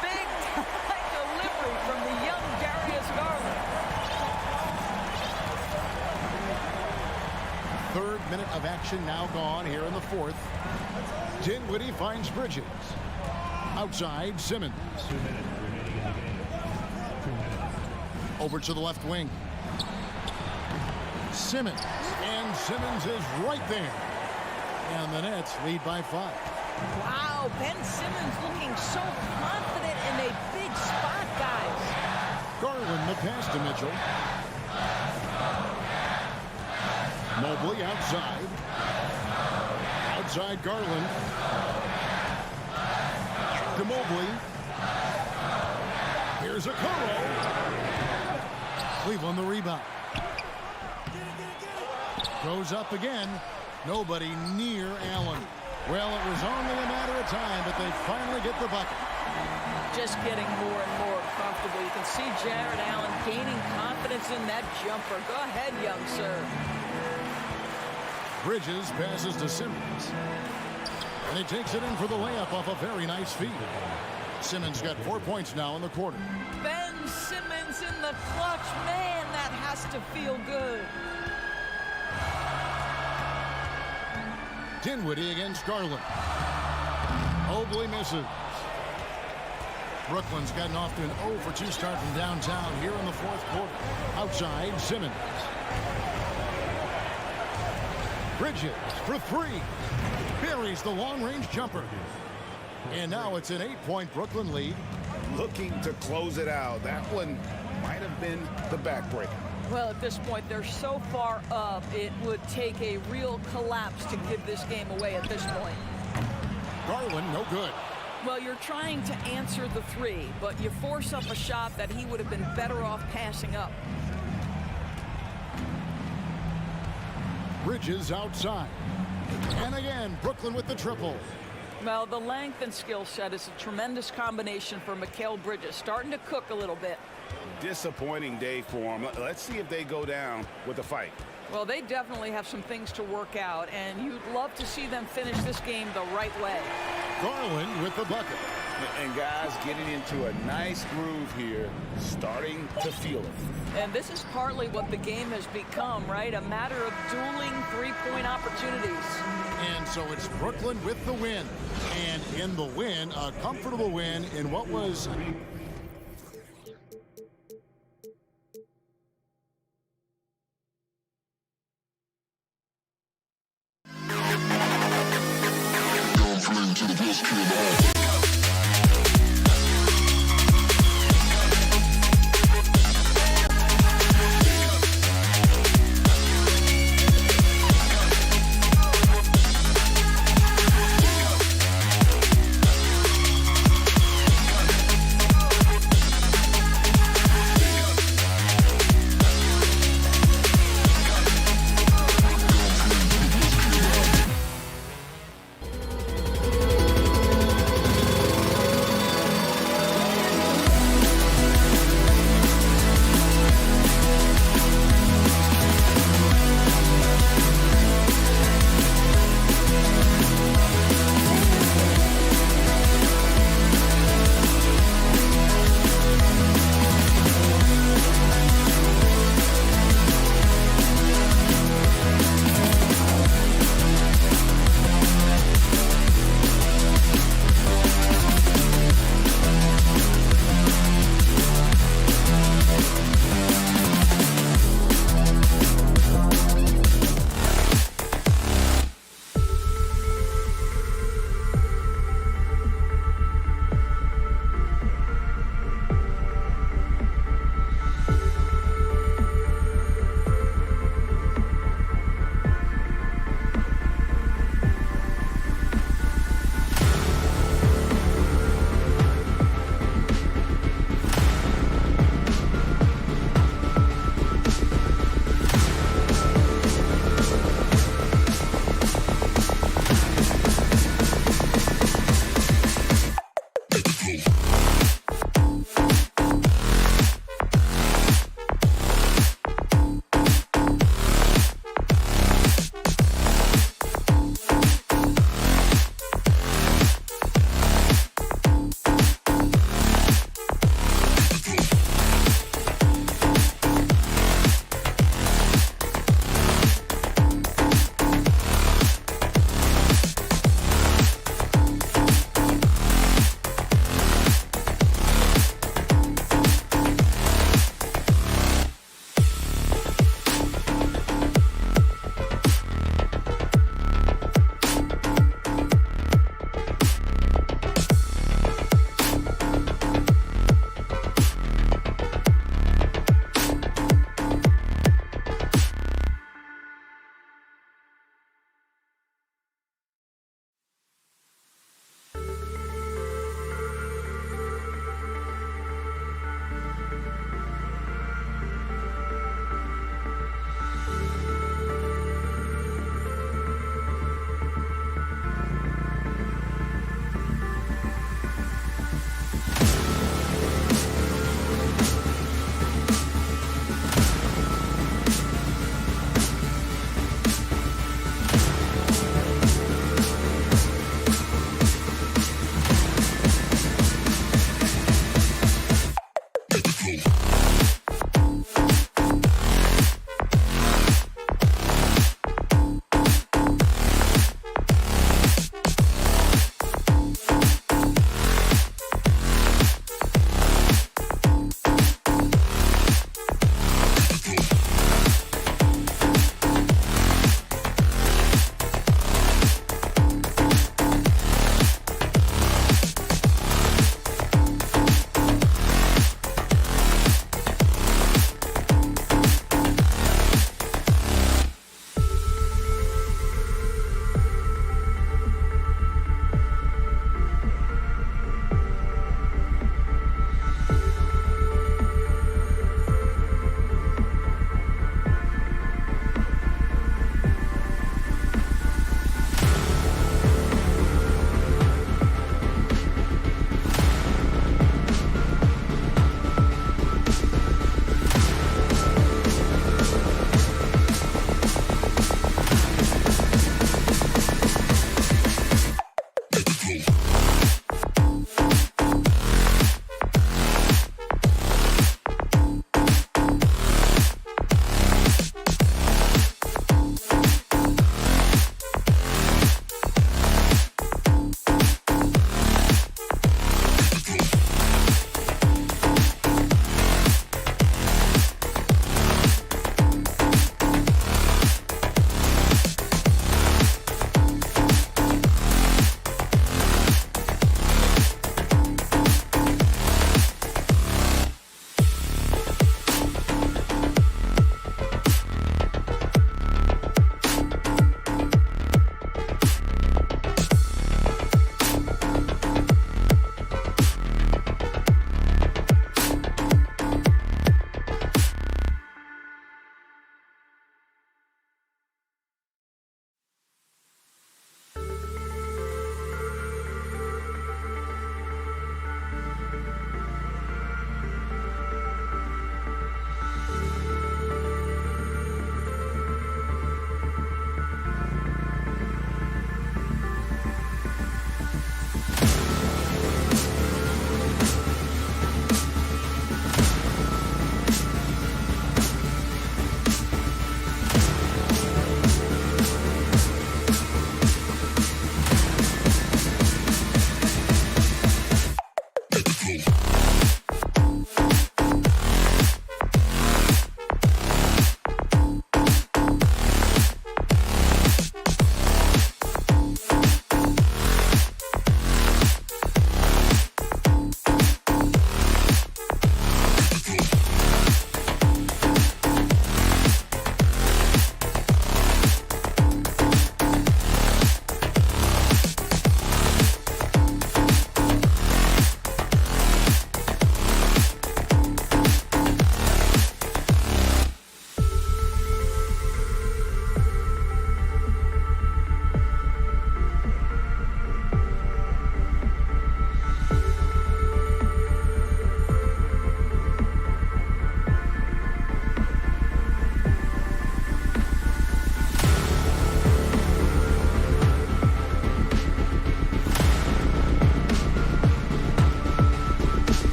Big time delivery from the young Darius Garland. 3rd minute of action now gone here in the 4th. Dinwiddie finds Bridges. Outside, Simmons. 2 minutes remaining in the game. 2 minutes. Over to the left wing. Simmons. And Simmons is right there. And the Nets lead by 5. Wow, Ben Simmons looking so confident in a big spot, guys. Garland the pass to Mitchell. Mobley outside. Outside Garland. To Mobley. Here's a Cleveland the rebound. Goes up again. Nobody near Allen. Well, it was only a matter of time, but they finally get the bucket. Just getting more and more comfortable. You can see Jared Allen gaining confidence in that jumper. Go ahead, young sir. Bridges passes to Simmons. And he takes it in for the layup off a very nice feed. Simmons got 4 points now in the quarter. Ben Simmons in the clutch. Man, that has to feel good. Dinwiddie against Garland. Mobley misses. Brooklyn's gotten off to an 0 for 2 start from downtown here in the 4th quarter. Outside, Simmons. Bridges for 3. Buries the long-range jumper. And now it's an 8-point Brooklyn lead. Looking to close it out. That one might have been the backbreaker. Well, at this point, they're so far up, it would take a real collapse to give this game away at this point. Garland, no good. Well, you're trying to answer the 3, but you force up a shot that he would have been better off passing up. Bridges outside. And again, Brooklyn with the triple. Well, the length and skill set is a tremendous combination for Mikal Bridges. Starting to cook a little bit. Disappointing day for him. Let's see if they go down with a fight. Well, they definitely have some things to work out, and you'd love to see them finish this game the right way. Garland with the bucket. And guys getting into a nice groove here, starting to feel it. And this is partly what the game has become, right? A matter of dueling three-point opportunities. And so it's Brooklyn with the win. And in the win, a comfortable win in what was... To the best kid in the hall.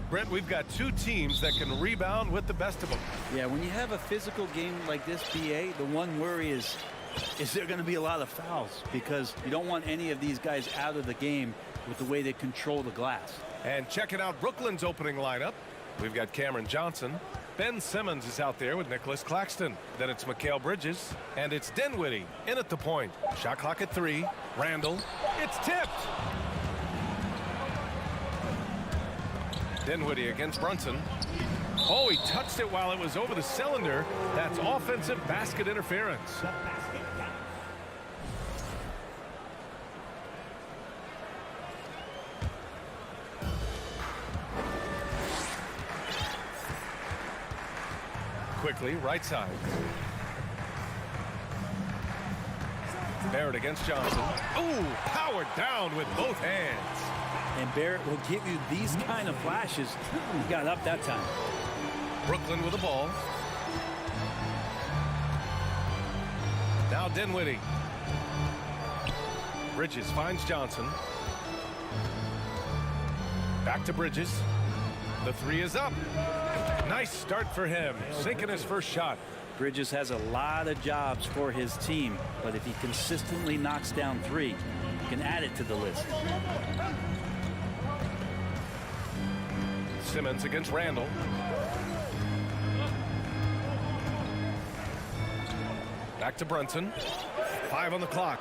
Brent, we've got two teams that can rebound with the best of them. Yeah, when you have a physical game like this, BA, the one worry is there going to be a lot of fouls? Because you don't want any of these guys out of the game with the way they control the glass. And checking out Brooklyn's opening lineup, we've got Cameron Johnson. Ben Simmons is out there with Nicholas Claxton. Then it's Mikal Bridges. And it's Dinwiddie in at the point. Shot clock at 3. Randall. It's tipped. Dinwiddie against Brunson. Oh, he touched it while it was over the cylinder. That's offensive basket interference. Quickly, right side. Barrett against Johnson. Ooh, powered down with both hands. And Barrett will give you these kind of flashes. He got up that time. Brooklyn with the ball. Now Dinwiddie. Bridges finds Johnson. Back to Bridges. The 3 is up. Nice start for him, sinking his first shot. Bridges has a lot of jobs for his team, but if he consistently knocks down 3, he can add it to the list. Simmons against Randall. Back to Brunson. 5 on the clock.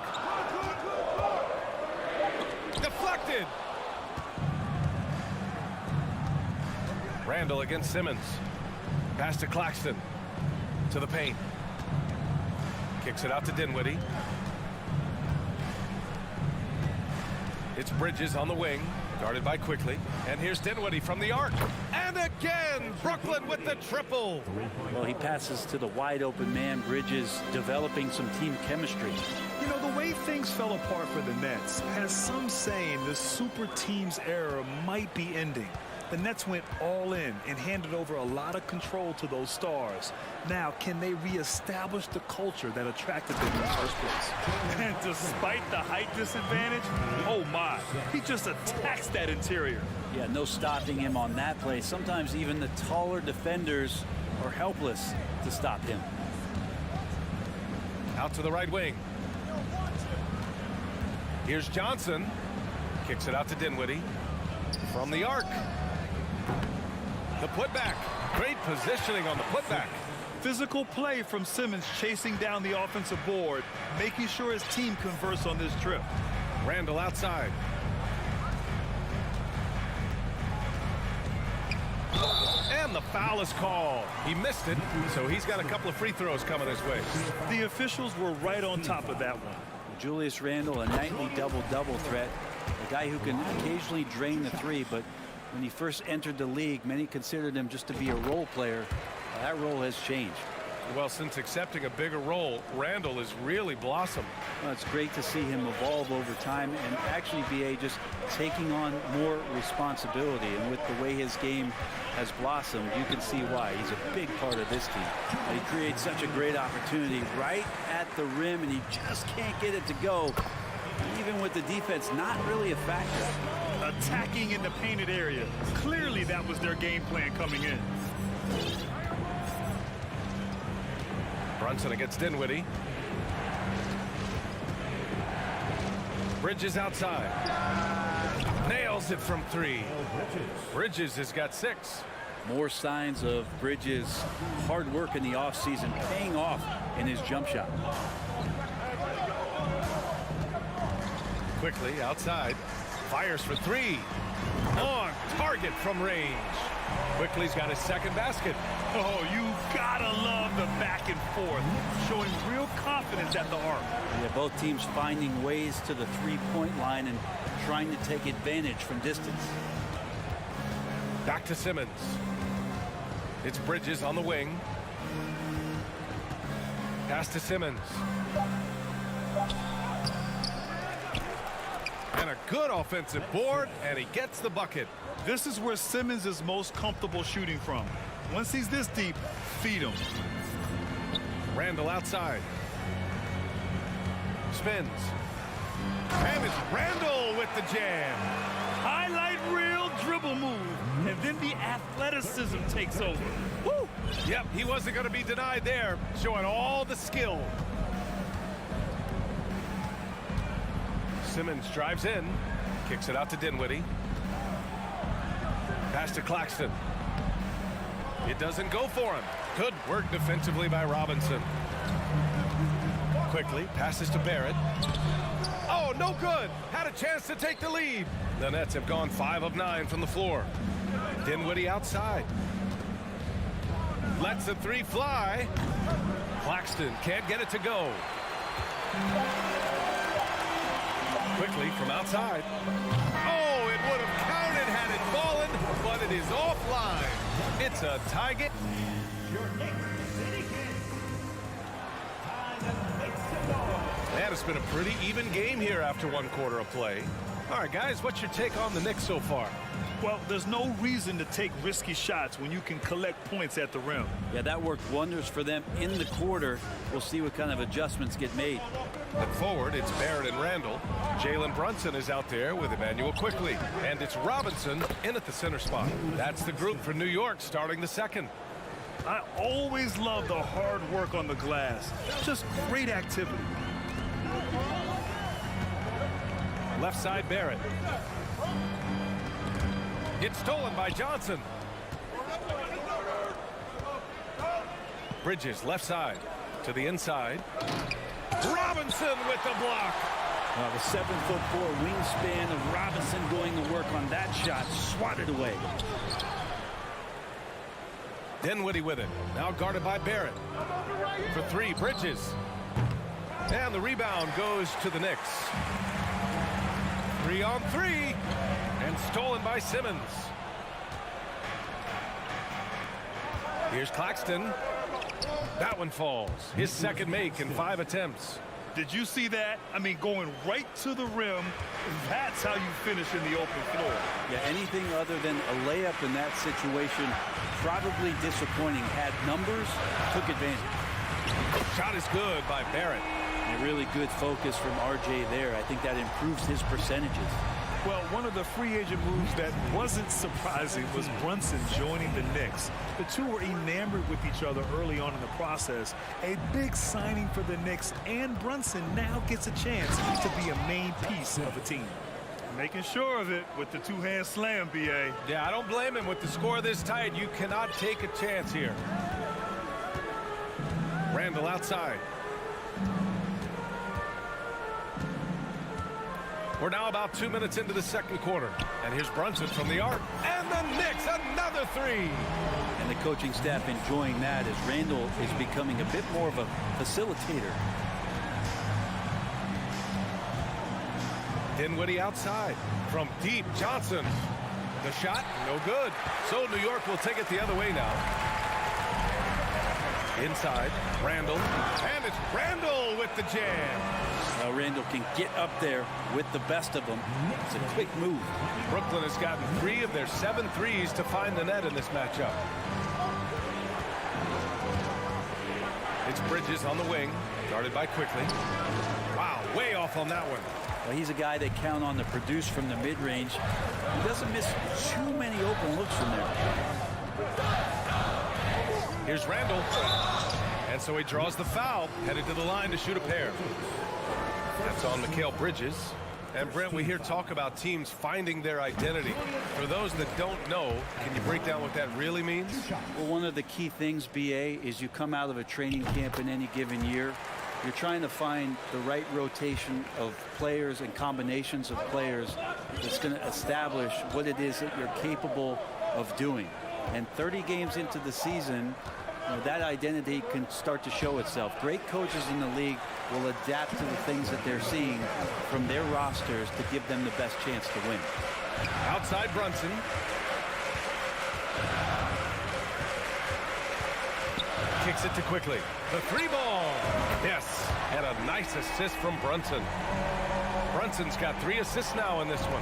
Deflected. Randall against Simmons. Pass to Claxton. To the paint. Kicks it out to Dinwiddie. It's Bridges on the wing. Guarded by Quickly. And here's Dinwiddie from the arc. And again, Brooklyn with the triple. Well, he passes to the wide open man. Bridges developing some team chemistry. You know, the way things fell apart for the Nets has some saying the super team's era might be ending. The Nets went all in and handed over a lot of control to those stars. Now, can they reestablish the culture that attracted them in the first place? And despite the height disadvantage, oh my, he just attacks that interior. Yeah, no stopping him on that play. Sometimes even the taller defenders are helpless to stop him. Out to the right wing. Here's Johnson. Kicks it out to Dinwiddie. From the arc. The putback. Great positioning on the putback. Physical play from Simmons chasing down the offensive board, making sure his team converts on this trip. Randall outside. And the foul is called. He missed it, so he's got a couple of free throws coming his way. The officials were right on top of that one. Julius Randle, a nightly double-double threat. A guy who can occasionally drain the 3, but when he first entered the league, many considered him just to be a role player. That role has changed. Well, since accepting a bigger role, Randall has really blossomed. Well, it's great to see him evolve over time and actually BA just taking on more responsibility. And with the way his game has blossomed, you can see why. He's a big part of this team. He creates such a great opportunity right at the rim, and he just can't get it to go. Even with the defense not really a factor. Attacking in the painted area. Clearly that was their game plan coming in. Brunson against Dinwiddie. Bridges outside. Nails it from 3. Bridges has got 6. More signs of Bridges' hard work in the offseason paying off in his jump shot. Quickly outside. Fires for 3. On target from range. Quickly's got his second basket. Oh, you gotta love the back and forth, showing real confidence at the arc. Yeah, both teams finding ways to the three-point line and trying to take advantage from distance. Back to Simmons. It's Bridges on the wing. Pass to Simmons. And a good offensive board, and he gets the bucket. This is where Simmons is most comfortable shooting from. Once he's this deep, feed him. Randall outside. Spins. And it's Randall with the jam. Highlight reel dribble move, and then the athleticism takes over. Woo! Yep, he wasn't going to be denied there, showing all the skill. Simmons drives in, kicks it out to Dinwiddie. Pass to Claxton. It doesn't go for him. Good work defensively by Robinson. Quickly, passes to Barrett. Oh, no good. Had a chance to take the lead. The Nets have gone 5 of 9 from the floor. Dinwiddie outside. Lets the three fly. Claxton can't get it to go. Quickly from outside. Oh, it would have counted had it fallen, but it is offline. It's a tie game. Man, it's been a pretty even game here after 1 quarter of play. All right, guys, what's your take on the Knicks so far? Well, there's no reason to take risky shots when you can collect points at the rim. Yeah, that worked wonders for them in the quarter. We'll see what kind of adjustments get made. At forward, it's Barrett and Randall. Jalen Brunson is out there with Emmanuel Quickly. And it's Robinson in at the center spot. That's the group for New York starting the second. I always love the hard work on the glass. Just great activity. Left side, Barrett. It's stolen by Johnson. Bridges, left side, to the inside. Robinson with the block. The 7'4" wingspan of Robinson going to work on that shot. Swatted away. Dinwiddie with it. Now guarded by Barrett. For 3, Bridges. And the rebound goes to the Knicks. 3 on 3. And stolen by Simmons. Here's Claxton. That one falls. His second make in 5 attempts. Did you see that? I mean, going right to the rim, that's how you finish in the open floor. Yeah, anything other than a layup in that situation, probably disappointing. Had numbers, took advantage. Shot is good by Barrett. And a really good focus from RJ there. I think that improves his percentages. Well, one of the free agent moves that wasn't surprising was Brunson joining the Knicks. The two were enamored with each other early on in the process. A big signing for the Knicks, and Brunson now gets a chance to be a main piece of the team. Making sure of it with the two-hand slam, B.A. Yeah, I don't blame him. With the score this tight, you cannot take a chance here. Randall outside. We're now about 2 minutes into the second quarter. And here's Brunson from the arc. And the Knicks, another 3. And the coaching staff enjoying that as Randall is becoming a bit more of a facilitator. Dinwiddie outside. From deep, Johnson. The shot, no good. So New York will take it the other way now. Inside, Randall. And it's Randall with the jam. Now Randall can get up there with the best of them. It's a quick move. Brooklyn has gotten 3 of their 7 threes to find the net in this matchup. It's Bridges on the wing, guarded by Quickly. Wow, way off on that one. Well, he's a guy they count on to produce from the mid-range. He doesn't miss too many open looks from there. Here's Randall. And so he draws the foul, headed to the line to shoot a pair. That's on Mikal Bridges. And Brent, we hear talk about teams finding their identity. For those that don't know, can you break down what that really means? Well, one of the key things, BA, is you come out of a training camp in any given year. You're trying to find the right rotation of players and combinations of players that's going to establish what it is that you're capable of doing. And 30 games into the season, that identity can start to show itself. Great coaches in the league will adapt to the things that they're seeing from their rosters to give them the best chance to win. Outside Brunson. Kicks it to Quickly. The 3 ball. Yes. And a nice assist from Brunson. Brunson's got 3 assists now in this one.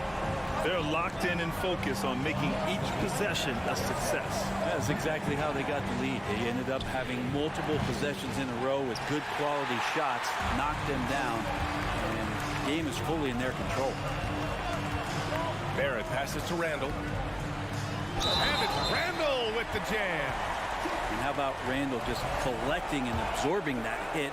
They're locked in and focused on making each possession a success. That's exactly how they got the lead. They ended up having multiple possessions in a row with good quality shots, knocked them down, and the game is fully in their control. Barrett passes to Randall. And it's Randall with the jam. And how about Randall just collecting and absorbing that hit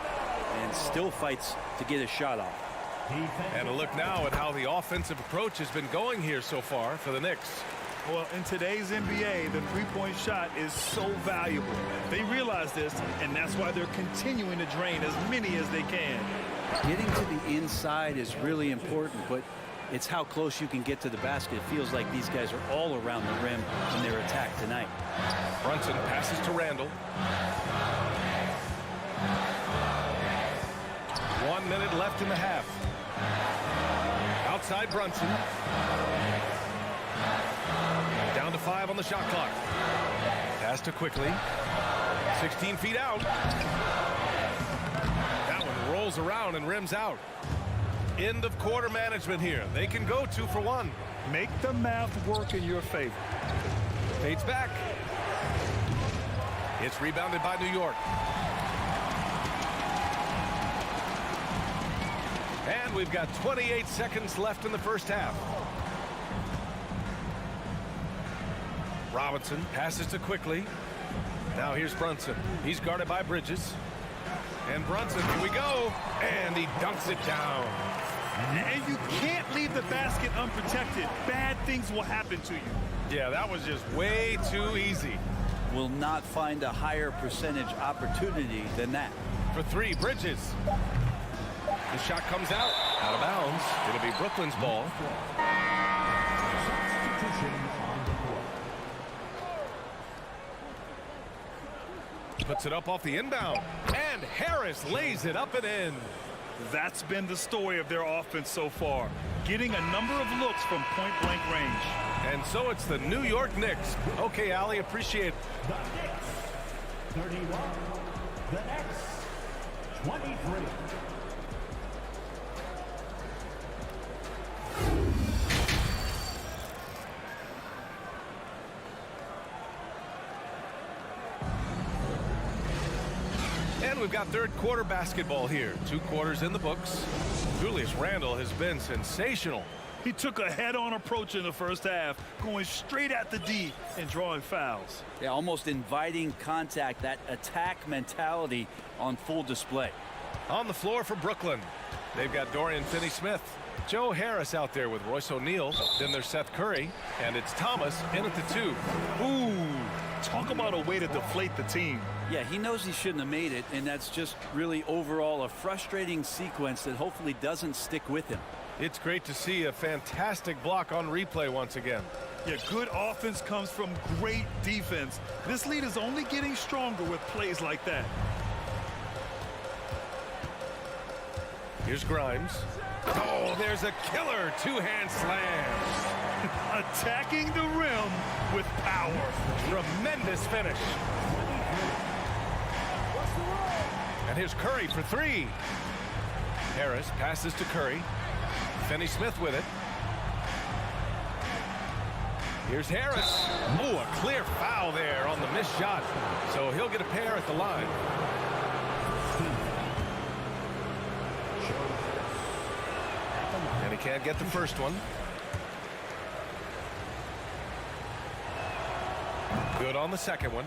and still fights to get a shot off. And a look now at how the offensive approach has been going here so far for the Knicks. Well, in today's NBA, the three-point shot is so valuable. They realize this, and that's why they're continuing to drain as many as they can. Getting to the inside is really important, but it's how close you can get to the basket. It feels like these guys are all around the rim in their attack tonight. Brunson passes to Randall. 1 minute left in the half. Outside Brunson. Down to 5 on the shot clock. Pass to quickly. 16 feet out. That one rolls around and rims out. End of quarter management here. They can go 2 for 1. Make the math work in your favor. Fades back. It's rebounded by New York. And we've got 28 seconds left in the first half. Robinson passes to quickly. Now here's Brunson. He's guarded by Bridges. And Brunson, here we go. And he dunks it down. And you can't leave the basket unprotected. Bad things will happen to you. Yeah, that was just way too easy. Will not find a higher percentage opportunity than that. For 3, Bridges. The shot comes out of bounds. It'll be Brooklyn's ball. Puts it up off the inbound. And Harris lays it up and in. That's been the story of their offense so far. Getting a number of looks from point-blank range. And so it's the New York Knicks. Okay, Allie, appreciate it. The Knicks, 31. The Knicks, 23. And we've got third quarter basketball here. 2 quarters in the books. Julius Randle has been sensational. He took a head-on approach in the first half, going straight at the D and drawing fouls. Yeah, almost inviting contact, that attack mentality on full display. On the floor for Brooklyn, they've got Dorian Finney-Smith. Joe Harris out there with Royce O'Neal. Then there's Seth Curry. And it's Thomas in at the 2. Ooh, talk about a way to deflate the team. Yeah, he knows he shouldn't have made it, and that's just really overall a frustrating sequence that hopefully doesn't stick with him. It's great to see a fantastic block on replay once again. Yeah, good offense comes from great defense. This lead is only getting stronger with plays like that. Here's Grimes. Oh, there's a killer 2-hand slam. Attacking the rim with power. Tremendous finish. And here's Curry for 3. Harris passes to Curry. Finney-Smith with it. Here's Harris. Oh, a clear foul there on the missed shot. So he'll get a pair at the line. And he can't get the first one. Good on the second one.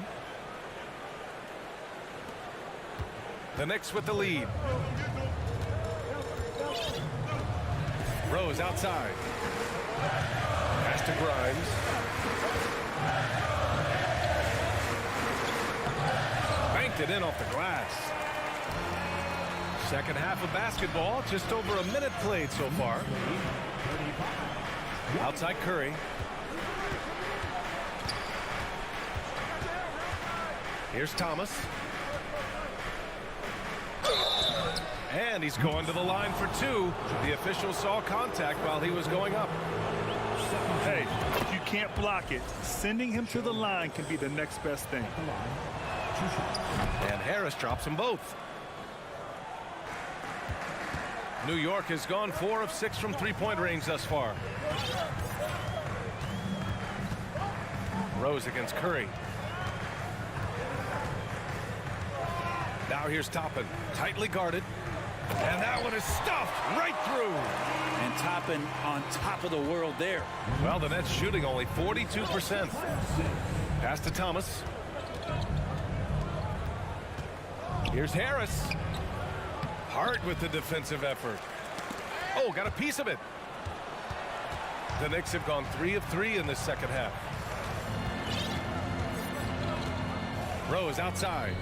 The Knicks with the lead. Rose outside. Pass to Grimes. Banked it in off the glass. Second half of basketball, just over a minute played so far. Outside Curry. Here's Thomas. And he's going to the line for 2. The official saw contact while he was going up. Hey, if you can't block it, sending him to the line can be the next best thing. And Harris drops them both. New York has gone 4 of 6 from 3-point range thus far. Rose against Curry. Now here's Toppin, tightly guarded. And that one is stuffed right through. And Toppin on top of the world there. Well, the Nets shooting only 42%. Pass to Thomas. Here's Harris. Hart with the defensive effort. Oh, got a piece of it. The Knicks have gone 3 of 3 in this second half. Rose outside.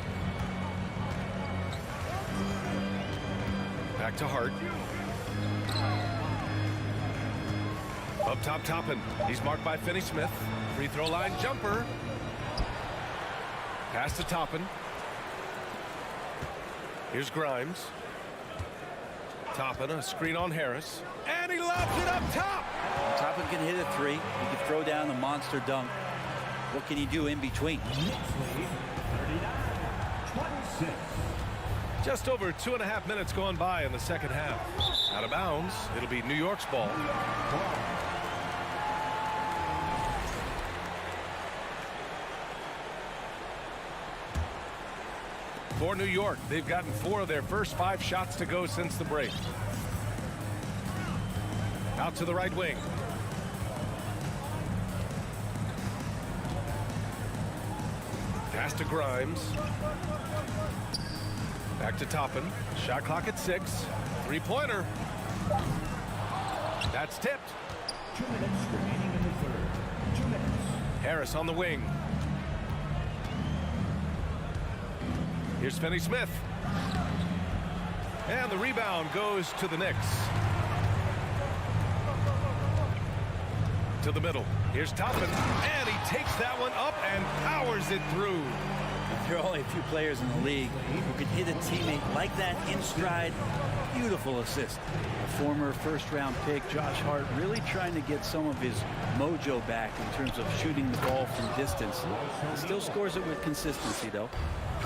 Back to Hart. Up top, Toppin. He's marked by Finney Smith. Free throw line jumper. Pass to Toppin. Here's Grimes. Toppin, a screen on Harris. And he lobs it up top. Toppin can hit a 3. He can throw down a monster dunk. What can he do in between? Just over 2.5 minutes going by in the second half. Out of bounds. It'll be New York's ball. For New York, they've gotten 4 of their first 5 shots to go since the break. Out to the right wing. Pass to Grimes. Back to Toppin. Shot clock at 6. 3-pointer. That's tipped. 2 minutes remaining in the third. 2 minutes. Harris on the wing. Here's Finney Smith. And the rebound goes to the Knicks. To the middle. Here's Toppin. And he takes that one up and powers it through. There are only a few players in the league who can hit a teammate like that in stride. Beautiful assist. A former first-round pick, Josh Hart, really trying to get some of his mojo back in terms of shooting the ball from distance. He still scores it with consistency, though.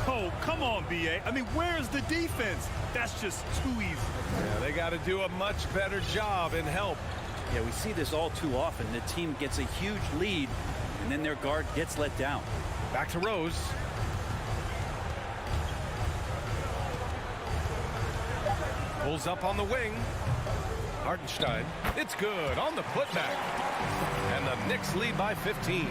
Oh, come on, B.A. I mean, where's the defense? That's just too easy. Yeah, they got to do a much better job in help. Yeah, we see this all too often. The team gets a huge lead, and then their guard gets let down. Back to Rose. Pulls up on the wing. Hartenstein. It's good on the putback. And the Knicks lead by 15.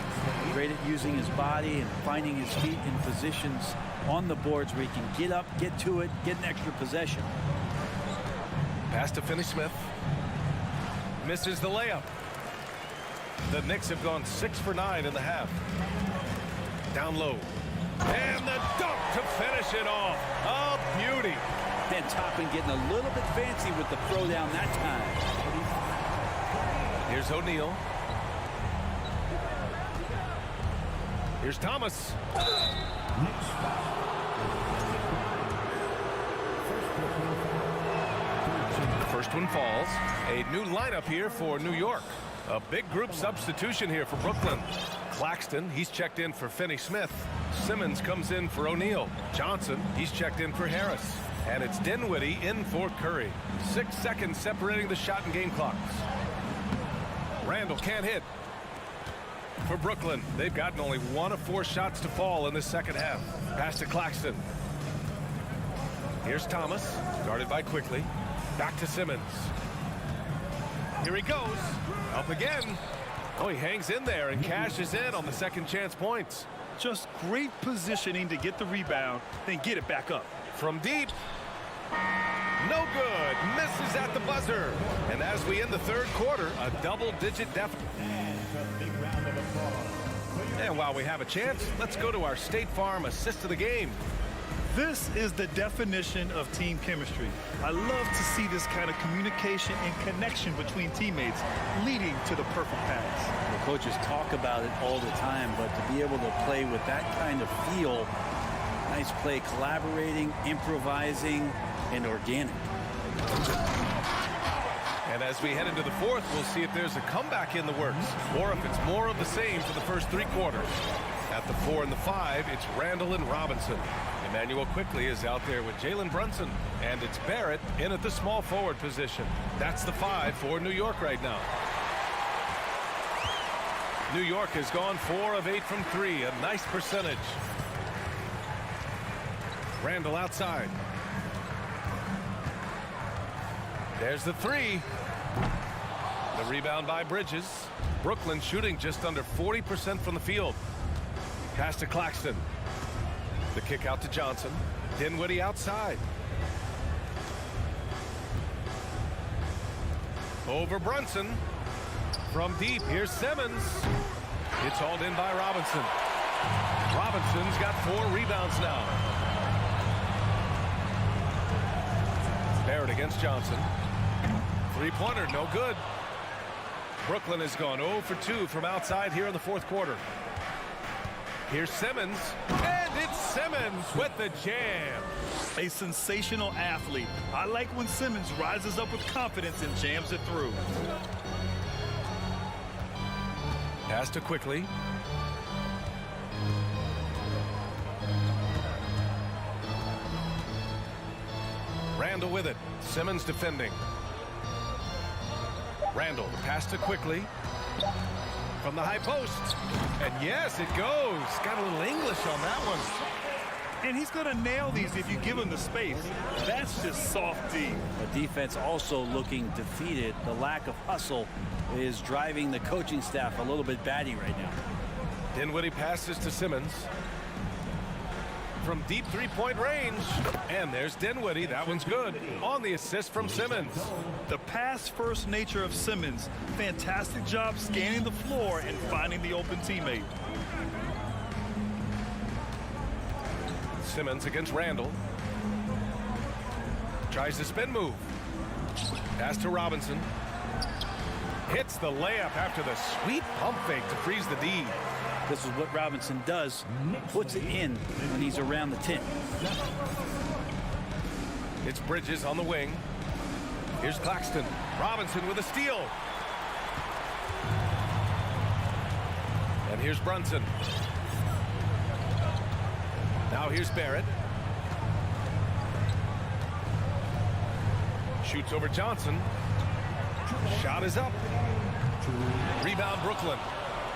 Great at using his body and finding his feet in positions on the boards where he can get up, get to it, get an extra possession. Pass to Finney Smith. Misses the layup. The Knicks have gone 6 for 9 in the half. Down low. And the dunk to finish it off. A beauty. And Toppin getting a little bit fancy with the throwdown that time. Here's O'Neal. Here's Thomas. First one falls. A new lineup here for New York. A big group substitution here for Brooklyn. Claxton, he's checked in for Finney Smith. Simmons comes in for O'Neal. Johnson, he's checked in for Harris. And it's Dinwiddie in for Curry. 6 seconds separating the shot and game clocks. Randall can't hit. For Brooklyn, they've gotten only 1 of 4 shots to fall in the second half. Pass to Claxton. Here's Thomas, guarded by Quickly. Back to Simmons. Here he goes. Up again. Oh, he hangs in there and cashes in on the second chance points. Just great positioning to get the rebound, then get it back up. From deep. No good. Misses at the buzzer. And as we end the third quarter, a double-digit deficit. And while we have a chance, let's go to our State Farm assist of the game. This is the definition of team chemistry. I love to see this kind of communication and connection between teammates leading to the perfect pass. The coaches talk about it all the time, but to be able to play with that kind of feel, nice play, collaborating, improvising, and organic. And as we head into the fourth, we'll see if there's a comeback in the works or if it's more of the same for the first 3 quarters. At the 4 and the 5, it's Randall and Robinson. Emmanuel Quickly is out there with Jalen Brunson, and it's Barrett in at the small forward position. That's the 5 for New York right now. New York has gone 4 of 8 from 3, a nice percentage. Randall outside. There's the three. The rebound by Bridges. Brooklyn shooting just under 40% from the field. Pass to Claxton. The kick out to Johnson. Dinwiddie outside. Over Brunson. From deep, here's Simmons. It's hauled in by Robinson. Robinson's got 4 rebounds now. Barrett against Johnson. Three-pointer, no good. Brooklyn has gone 0 for 2 from outside here in the fourth quarter. Here's Simmons, and it's Simmons with the jam. A sensational athlete. I like when Simmons rises up with confidence and jams it through. Pass to Quickly. Randall with it. Simmons defending. Randall, the pass to Quickly. From the high post. And yes, it goes. Got a little English on that one. And he's going to nail these if you give him the space. That's just soft D. The defense also looking defeated. The lack of hustle is driving the coaching staff a little bit batty right now. Dinwiddie passes to Simmons. From deep three-point range. And there's Dinwiddie. That one's good. On the assist from Simmons. The pass-first nature of Simmons. Fantastic job scanning the floor and finding the open teammate. Simmons against Randall. Tries the spin move. Pass to Robinson. Hits the layup after the sweet pump fake to freeze the D. This is what Robinson does. Puts it in when he's around the 10. It's Bridges on the wing. Here's Claxton. Robinson with a steal. And here's Brunson. Now here's Barrett. Shoots over Johnson. Shot is up. Rebound Brooklyn.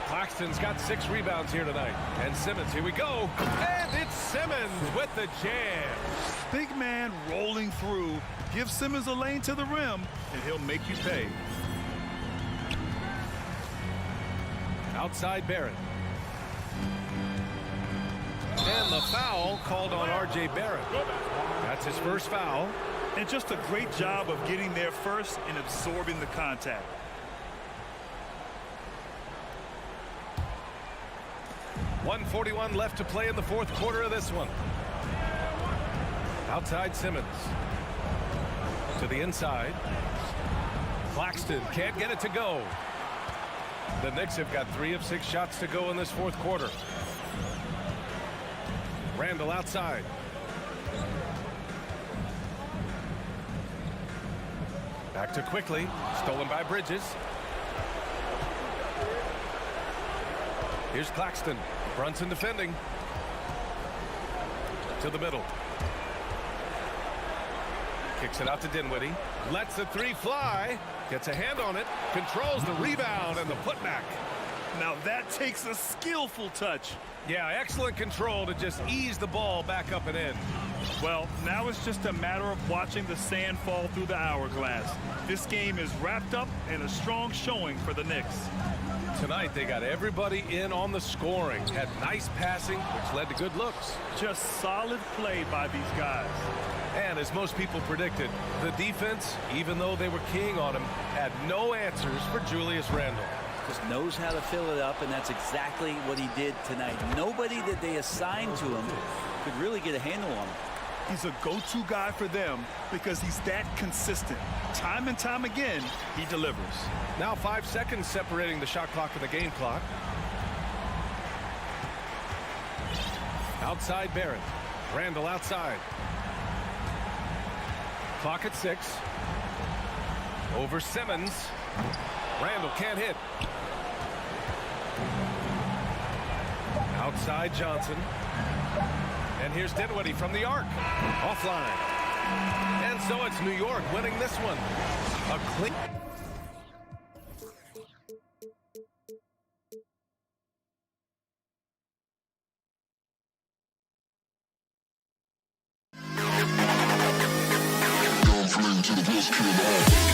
Claxton's got 6 rebounds here tonight. And Simmons, here we go. And it's Simmons with the jam. Big man rolling through. Give Simmons a lane to the rim, and he'll make you pay. Outside Barrett. And the foul called on R.J. Barrett. That's his first foul. And just a great job of getting there first and absorbing the contact. .141 left to play in the fourth quarter of this one. Outside Simmons. To the inside. Claxton can't get it to go. The Knicks have got 3 of 6 shots to go in this fourth quarter. Randall outside. Back to Quickly. Stolen by Bridges. Here's Claxton. Brunson defending. To the middle. Kicks it out to Dinwiddie. Lets the 3 fly. Gets a hand on it. Controls the rebound and the putback. Now that takes a skillful touch. Yeah, excellent control to just ease the ball back up and in. Well, now it's just a matter of watching the sand fall through the hourglass. This game is wrapped up in a strong showing for the Knicks. Tonight, they got everybody in on the scoring. Had nice passing, which led to good looks. Just solid play by these guys. And as most people predicted, the defense, even though they were keying on him, had no answers for Julius Randle. Just knows how to fill it up, and that's exactly what he did tonight. Nobody that they assigned to him could really get a handle on him. He's a go-to guy for them because he's that consistent. Time and time again, he delivers. Now 5 seconds separating the shot clock and the game clock. Outside Barrett. Randall outside. Clock at 6. Over Simmons. Randall can't hit. Outside Johnson. And here's Dinwiddie from the arc. Offline. And so it's New York winning this one. A clean. Don't fling to the best kid in the hall.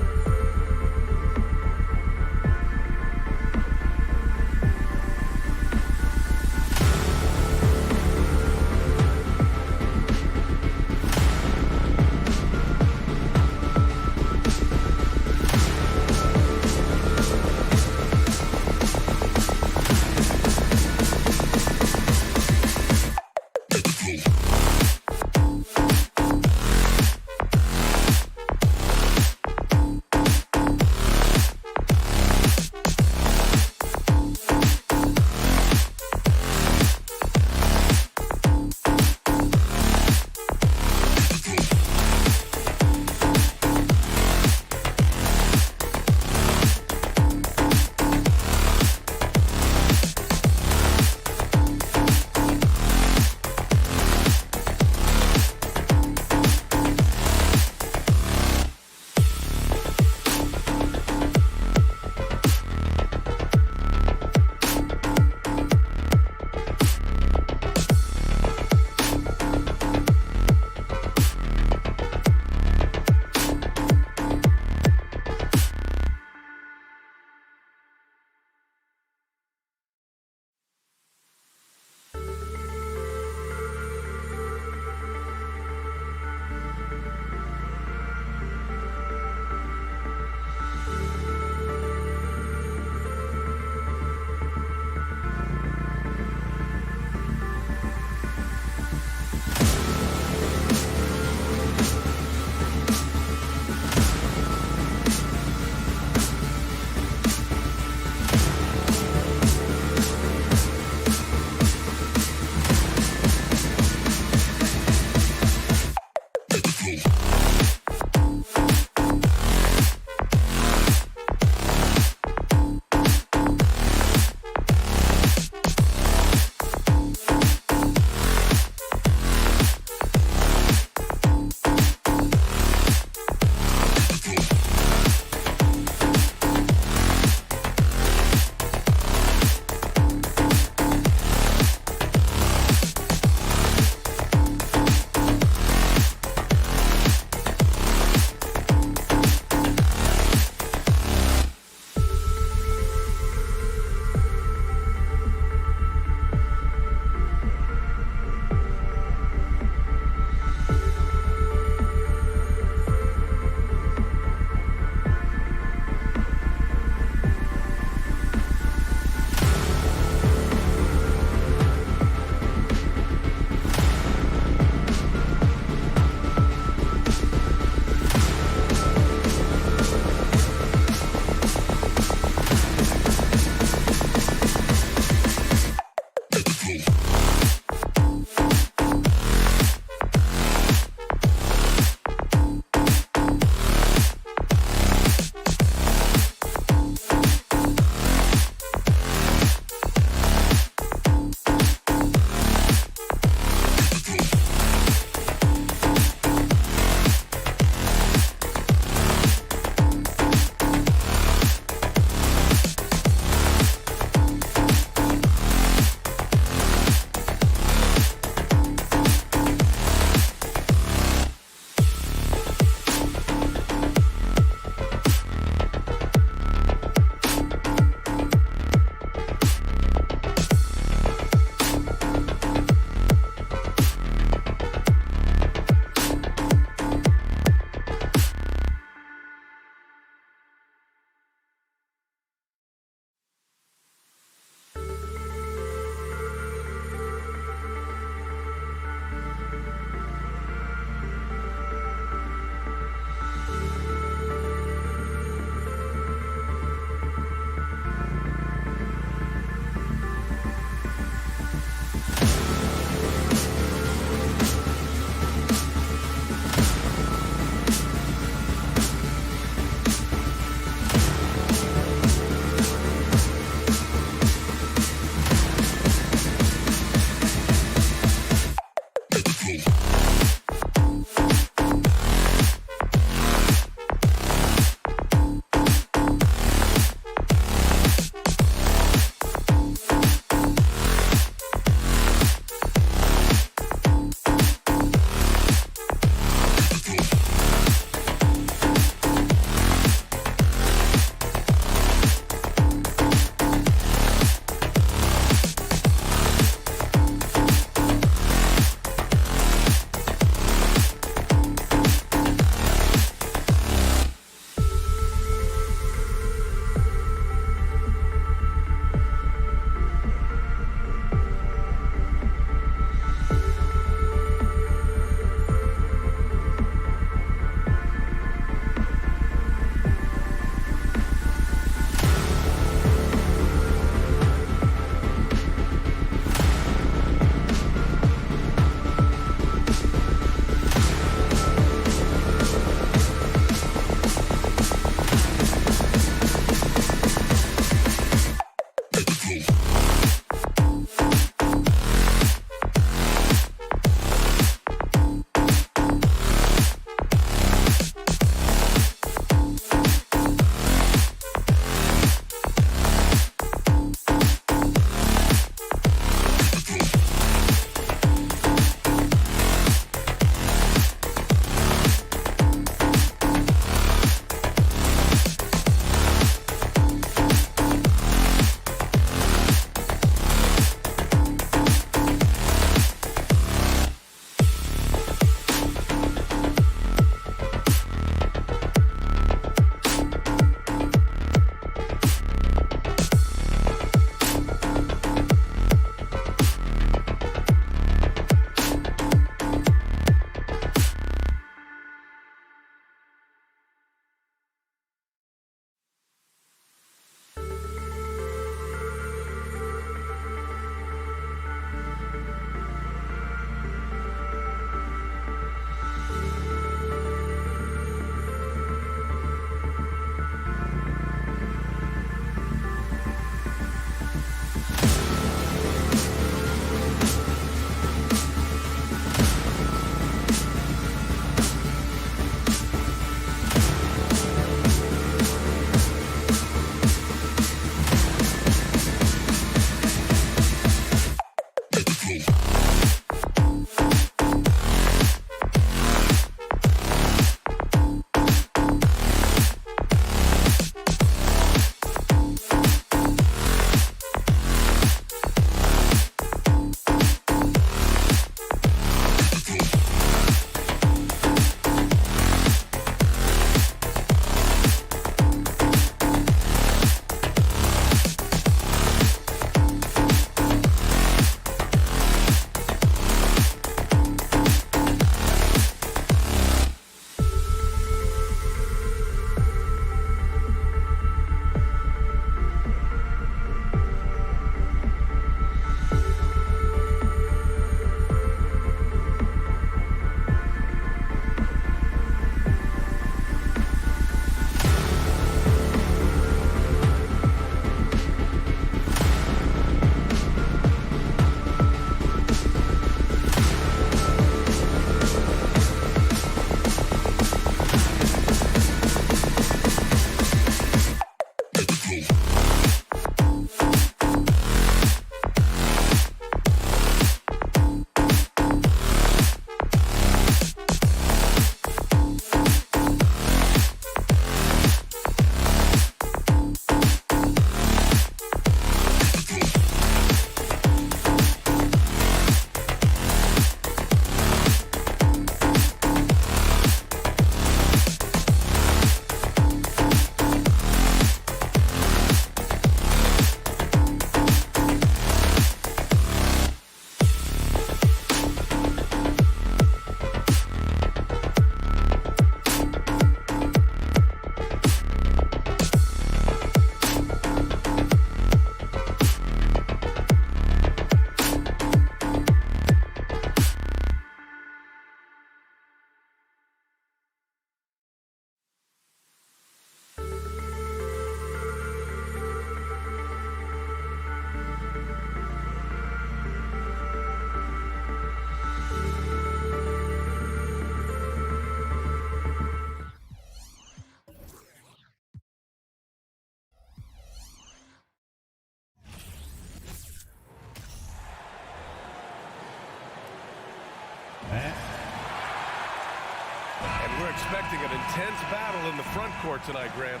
expecting an intense battle in the front court tonight, Grant.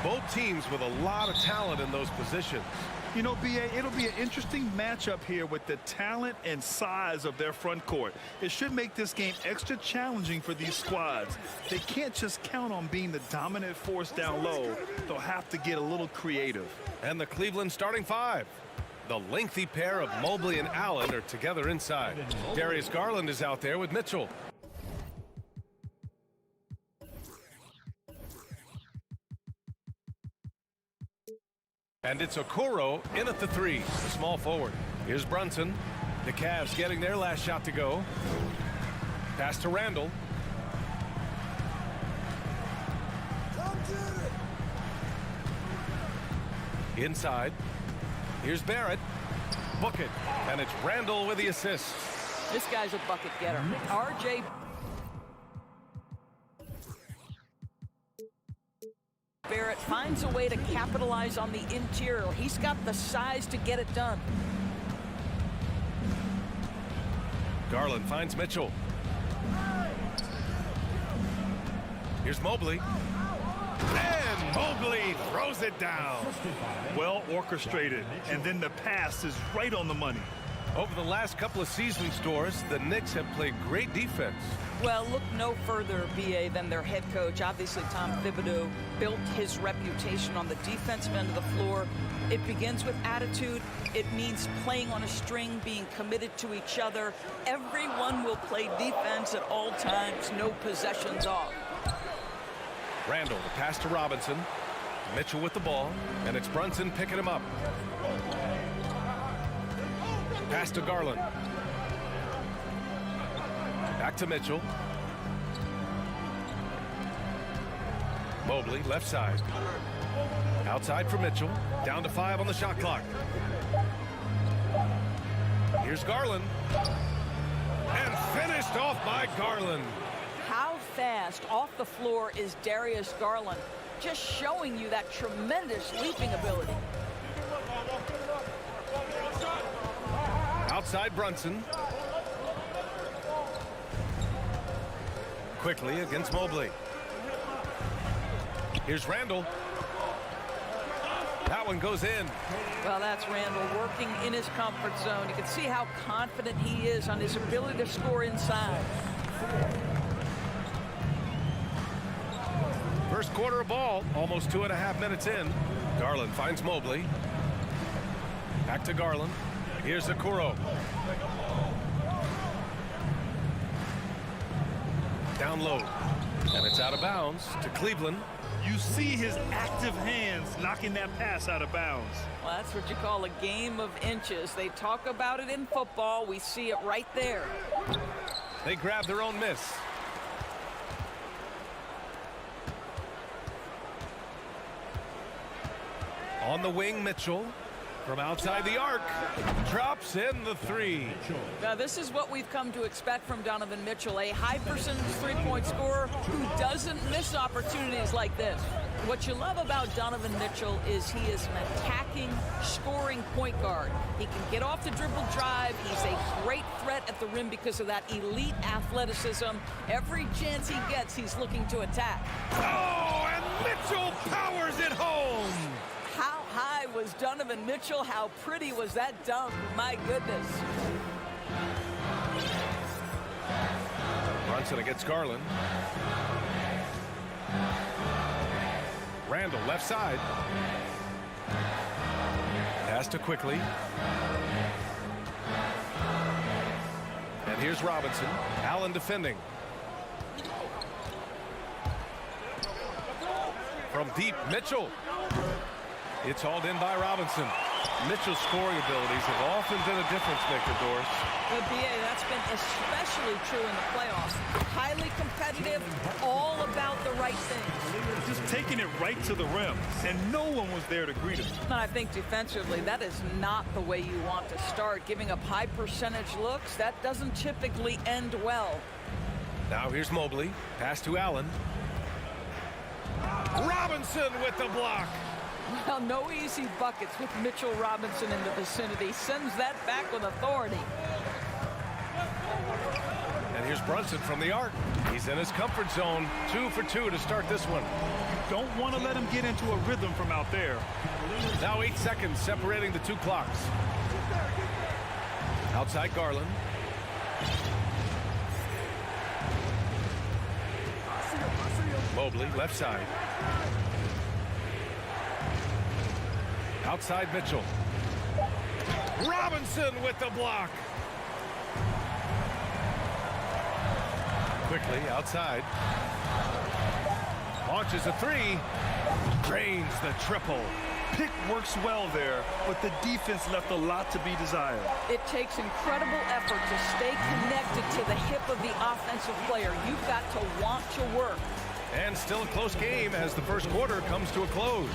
Both teams with a lot of talent in those positions. You know, B.A., it'll be an interesting matchup here with the talent and size of their front court. It should make this game extra challenging for these squads. They can't just count on being the dominant force down low. They'll have to get a little creative. And the Cleveland starting five. The lengthy pair of Mobley and Allen are together inside. Darius Garland is out there with Mitchell. And it's Okoro in at the three, the small forward. Here's Brunson. The Cavs getting their last shot to go. Pass to Randall. Inside. Here's Barrett. Book it. And it's Randall with the assist. This guy's a bucket getter. RJ Barrett finds a way to capitalize on the interior. He's got the size to get it done. Garland finds Mitchell. Here's Mobley. And Mobley throws it down. Well orchestrated, and then the pass is right on the money. Over the last couple of season scores, the Knicks have played great defense. Well, look no further, B.A., than their head coach. Obviously, Tom Thibodeau built his reputation on the defensive end of the floor. It begins with attitude. It means playing on a string, being committed to each other. Everyone will play defense at all times, no possessions off. Randall, the pass to Robinson. Mitchell with the ball, and it's Brunson picking him up. Pass to Garland. Back to Mitchell. Mobley, left side. Outside for Mitchell. Down to 5 on the shot clock. Here's Garland. And finished off by Garland. How fast off the floor is Darius Garland? Just showing you that tremendous leaping ability. Outside Brunson. Quickly against Mobley. Here's Randall. That one goes in. Well, that's Randall working in his comfort zone. You can see how confident he is on his ability to score inside. First quarter of ball, almost 2.5 minutes in. Garland finds Mobley. Back to Garland. Here's Okoro. Down low. And it's out of bounds to Cleveland. You see his active hands knocking that pass out of bounds. Well, that's what you call a game of inches. They talk about it in football. We see it right there. They grab their own miss. On the wing, Mitchell. From outside the arc, drops in the three. Now, this is what we've come to expect from Donovan Mitchell, a high percentage three-point scorer who doesn't miss opportunities like this. What you love about Donovan Mitchell is he is an attacking, scoring point guard. He can get off the dribble drive. He's a great threat at the rim because of that elite athleticism. Every chance he gets, he's looking to attack. Oh, and Mitchell powers it home. How high was Donovan Mitchell? How pretty was that dunk? My goodness. Brunson against Garland. Randall, left side. Pass to Quickly. And here's Robinson. Allen defending. From deep, Mitchell. It's hauled in by Robinson. Mitchell's scoring abilities have often been a difference maker, Doris. The BA, that's been especially true in the playoffs. Highly competitive, all about the right things. Just taking it right to the rim, and no one was there to greet him. And I think defensively, that is not the way you want to start. Giving up high percentage looks, that doesn't typically end well. Now here's Mobley. Pass to Allen. Robinson with the block. Well, no easy buckets with Mitchell Robinson in the vicinity. Sends that back with authority. And here's Brunson from the arc. He's in his comfort zone. 2 for 2 to start this one. Don't want to let him get into a rhythm from out there. Now 8 seconds separating the two clocks. Outside Garland. Mobley, left side. Outside Mitchell. Robinson with the block. Quickly outside. Launches a three. Drains the triple. Pick works well there, but the defense left a lot to be desired. It takes incredible effort to stay connected to the hip of the offensive player. You've got to want to work. And still a close game as the first quarter comes to a close.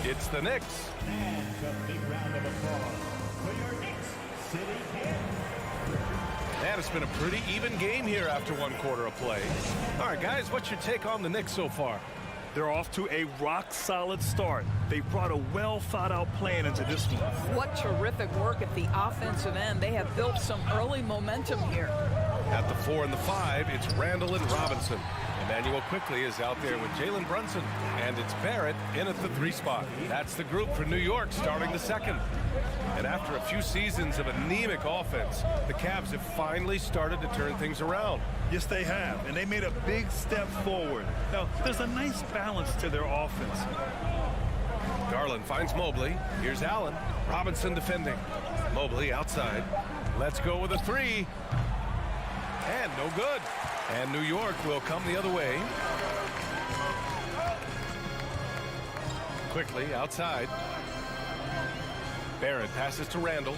It's the Knicks. And a big round of applause for your Knicks City Knicks. And it's been a pretty even game here after one quarter of play. All right, guys, what's your take on the Knicks so far? They're off to a rock-solid start. They brought a well-thought-out plan into this one. What terrific work at the offensive end. They have built some early momentum here. At the 4 and the 5, it's Randall and Robinson. Emmanuel quickly is out there with Jalen Brunson. And it's Barrett in at the 3 spot. That's the group for New York starting the second. And after a few seasons of anemic offense, the Cavs have finally started to turn things around. Yes, they have, and they made a big step forward. Now, there's a nice balance to their offense. Garland finds Mobley. Here's Allen. Robinson defending. Mobley outside. Let's go with a 3. And no good. And New York will come the other way. Quickly outside. Barrett passes to Randall.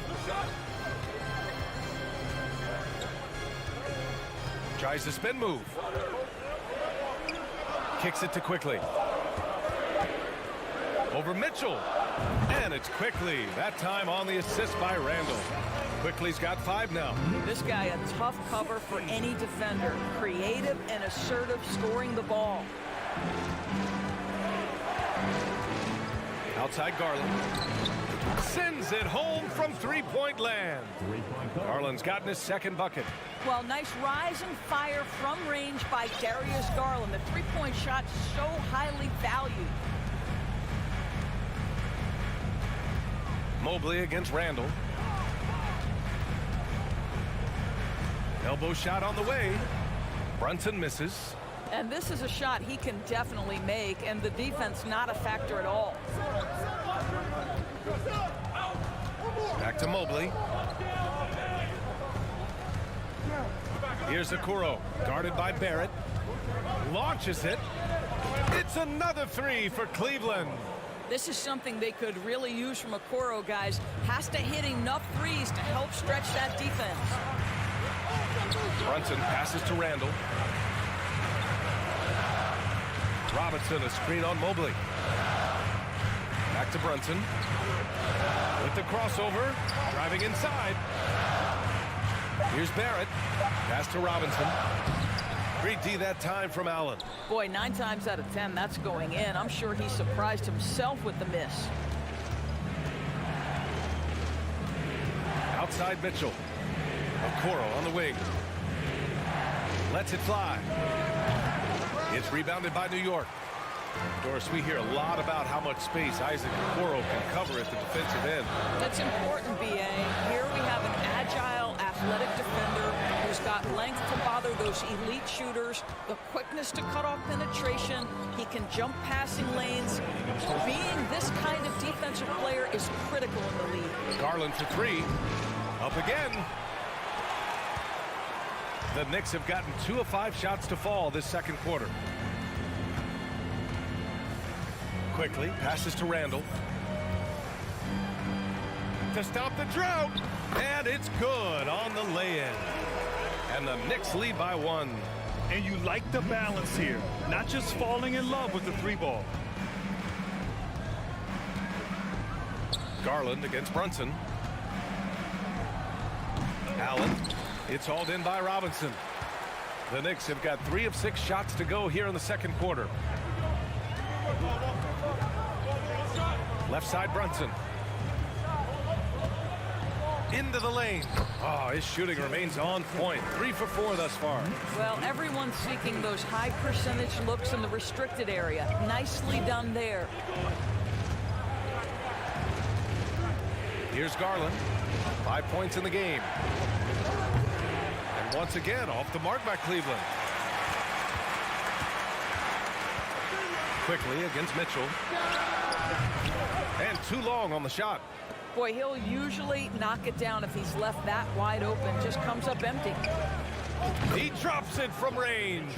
Tries the spin move. Kicks it to Quickly. Over Mitchell. And it's Quickly. That time on the assist by Randall. Quickly's got 5 now. This guy a tough cover for any defender. Creative and assertive scoring the ball. Outside Garland. Sends it home from three-point land. Garland's gotten his second bucket. Well, nice rise and fire from range by Darius Garland. The three-point shot so highly valued. Mobley against Randall. Elbow shot on the way. Brunson misses. And this is a shot he can definitely make, and the defense not a factor at all. Back to Mobley. Here's Okoro, guarded by Barrett. Launches it. It's another 3 for Cleveland. This is something they could really use from Okoro, guys. Has to hit enough threes to help stretch that defense. Brunson passes to Randall. Robinson, a screen on Mobley. Back to Brunson. With the crossover, driving inside. Here's Barrett. Pass to Robinson. Great D that time from Allen. Boy, 9 times out of 10, that's going in. I'm sure he surprised himself with the miss. Outside Mitchell. Okoro on the wing. Lets it fly. It's rebounded by New York. Doris, we hear a lot about how much space Isaac Okoro can cover at the defensive end. That's important, B.A. Here we have an agile, athletic defender who's got length to bother those elite shooters, the quickness to cut off penetration. He can jump passing lanes. Being this kind of defensive player is critical in the league. Garland for 3. Up again. The Knicks have gotten 2 of 5 shots to fall this second quarter. Quickly passes to Randall. To stop the drought. And it's good on the lay-in. And the Knicks lead by 1. And you like the balance here. Not just falling in love with the 3 ball. Garland against Brunson. Allen. It's hauled in by Robinson. The Knicks have got 3 of 6 shots to go here in the second quarter. Left side Brunson. into the lane. Oh, his shooting remains on point. 3 for 4 thus far. Well, everyone's seeking those high percentage looks in the restricted area. Nicely done there. Here's Garland. 5 points in the game. And once again, off the mark by Cleveland. Quickly against Mitchell. And too long on the shot. Boy, he'll usually knock it down if he's left that wide open. Just comes up empty. He drops it from range.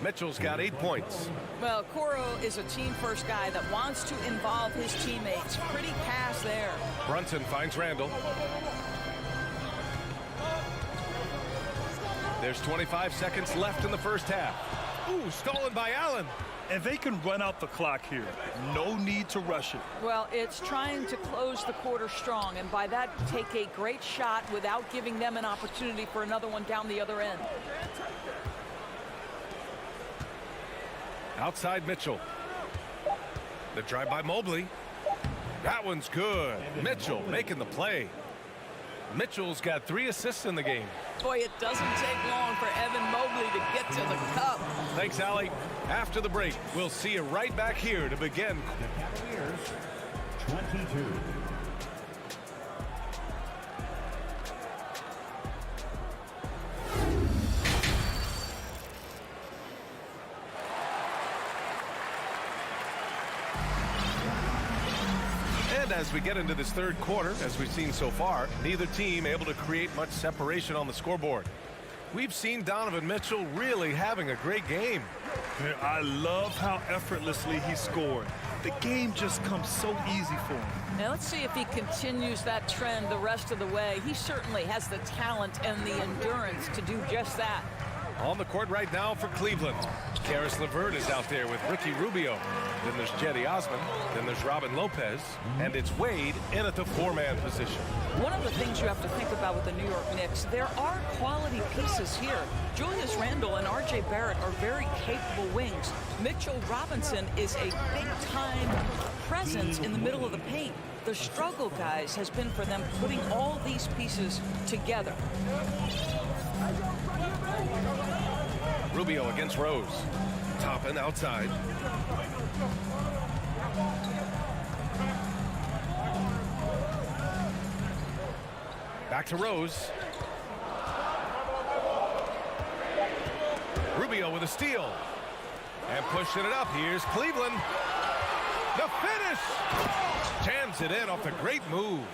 Mitchell's got 8 points. Well, Coro is a team-first guy that wants to involve his teammates. Pretty pass there. Brunson finds Randall. There's 25 seconds left in the first half. Ooh, stolen by Allen. And they can run out the clock here. No need to rush it. Well, it's trying to close the quarter strong, and by that, take a great shot without giving them an opportunity for another one down the other end. Outside Mitchell. The drive by Mobley. That one's good. Mitchell making the play. Mitchell's got 3 assists in the game. Boy, it doesn't take long for Evan Mobley to get to the cup. Thanks, Allie. After the break, we'll see you right back here to begin. The Cavaliers, 22. And as we get into this third quarter, as we've seen so far, neither team able to create much separation on the scoreboard. We've seen Donovan Mitchell really having a great game. I love how effortlessly he scored. The game just comes so easy for him. Now let's see if he continues that trend the rest of the way. He certainly has the talent and the endurance to do just that. On the court right now for Cleveland. Caris LeVert is out there with Ricky Rubio. Then there's Cedi Osman. Then there's Robin Lopez. And it's Wade in at the 4-man position. One of the things you have to think about with the New York Knicks, there are quality pieces here. Julius Randle and R.J. Barrett are very capable wings. Mitchell Robinson is a big-time presence in the middle of the paint. The struggle, guys, has been for them putting all these pieces together. Rubio against Rose. Toppin outside. Back to Rose. Rubio with a steal. And pushing it up. Here's Cleveland. The finish! Jams it in off the great move.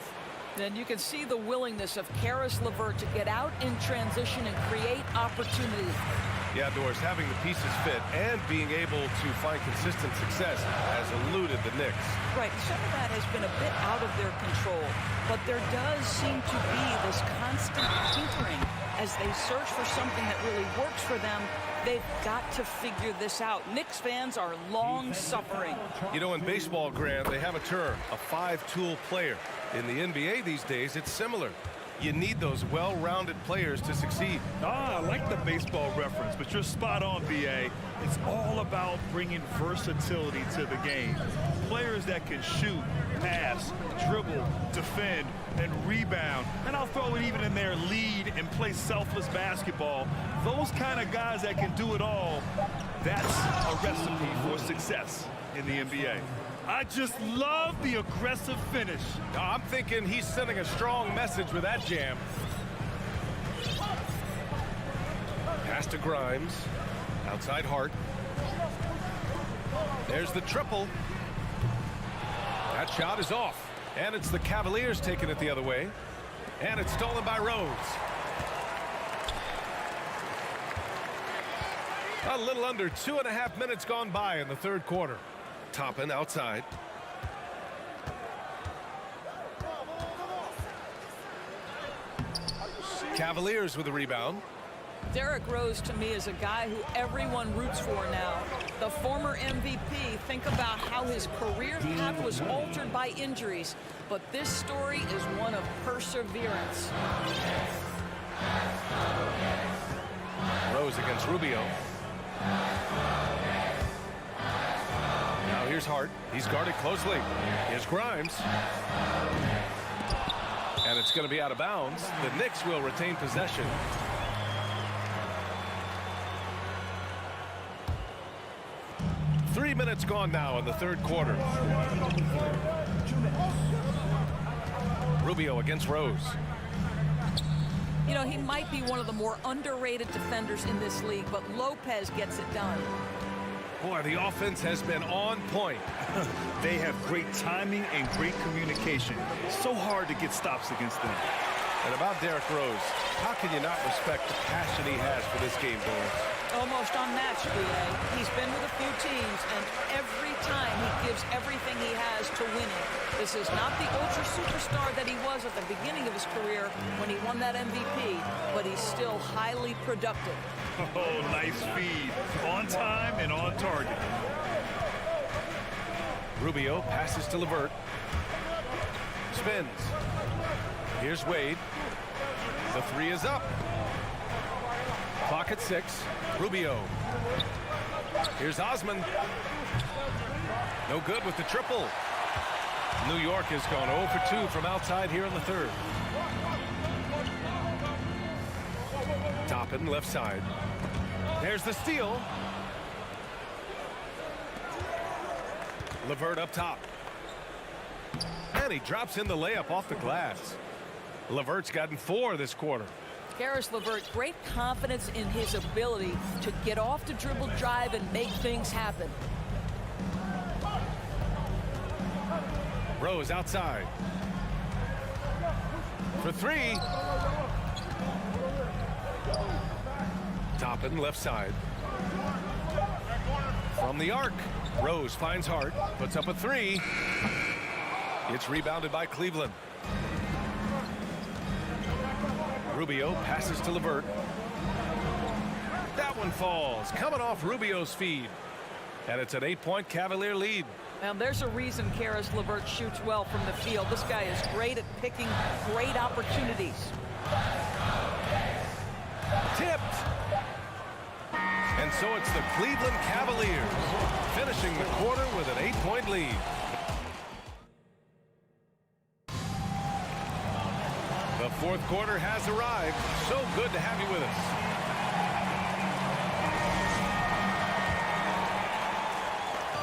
Then you can see the willingness of Caris LeVert to get out in transition and create opportunity. Yeah, Doris, having the pieces fit and being able to find consistent success has eluded the Knicks. Right, some of that has been a bit out of their control, but there does seem to be this constant tinkering as they search for something that really works for them. They've got to figure this out. Knicks fans are long suffering. You know, in baseball, Grant, they have a term, a 5-tool player. In the NBA these days, it's similar. You need those well-rounded players to succeed. I like the baseball reference, but you're spot on, BA. It's all about bringing versatility to the game. Players that can shoot, pass, dribble, defend, and rebound. And I'll throw it even in there, lead and play selfless basketball. Those kind of guys that can do it all, that's a recipe for success in the NBA. I just love the aggressive finish. I'm thinking he's sending a strong message with that jam. Pass to Grimes. Outside Hart. There's the triple. That shot is off. And it's the Cavaliers taking it the other way. And it's stolen by Rose. A little under 2.5 minutes gone by in the third quarter. Toppin outside. Cavaliers with the rebound. Derrick Rose, to me, is a guy who everyone roots for now. The former MVP, think about how his career path was altered by injuries. But this story is one of perseverance. Rose against Rubio. Now here's Hart. He's guarded closely. Here's Grimes. And it's going to be out of bounds. The Knicks will retain possession. Three minutes gone now in the third quarter. Rubio against Rose. You know, he might be one of the more underrated defenders in this league, but Lopez gets it done. Boy, the offense has been on point. They have great timing and great communication. So hard to get stops against them. And about Derrick Rose, how can you not respect the passion he has for this game, Doris? Almost unmatched, B.A. He's been with a few teams, and every time he gives everything he has to winning. This is not the ultra superstar that he was at the beginning of his career when he won that MVP, but he's still highly productive. Oh, nice feed. On time and on target. Rubio passes to LeVert. Spins. Here's Wade. The three is up. Clock at 6. Rubio. Here's Osman. No good with the triple. New York has gone 0 for 2 from outside here in the third. Toppin left side. There's the steal. LeVert up top. And he drops in the layup off the glass. LeVert's gotten 4 this quarter. Caris LeVert, great confidence in his ability to get off the dribble drive and make things happen. Rose outside. For 3. Toppin left side. From the arc. Rose finds Hart. Puts up a 3. It's rebounded by Cleveland. Rubio passes to LeVert. That one falls. Coming off Rubio's feed. And it's an 8-point Cavalier lead. Now, there's a reason Caris LeVert shoots well from the field. This guy is great at picking great opportunities. Tipped. And so it's the Cleveland Cavaliers finishing the quarter with an 8-point lead. The fourth quarter has arrived. So good to have you with us.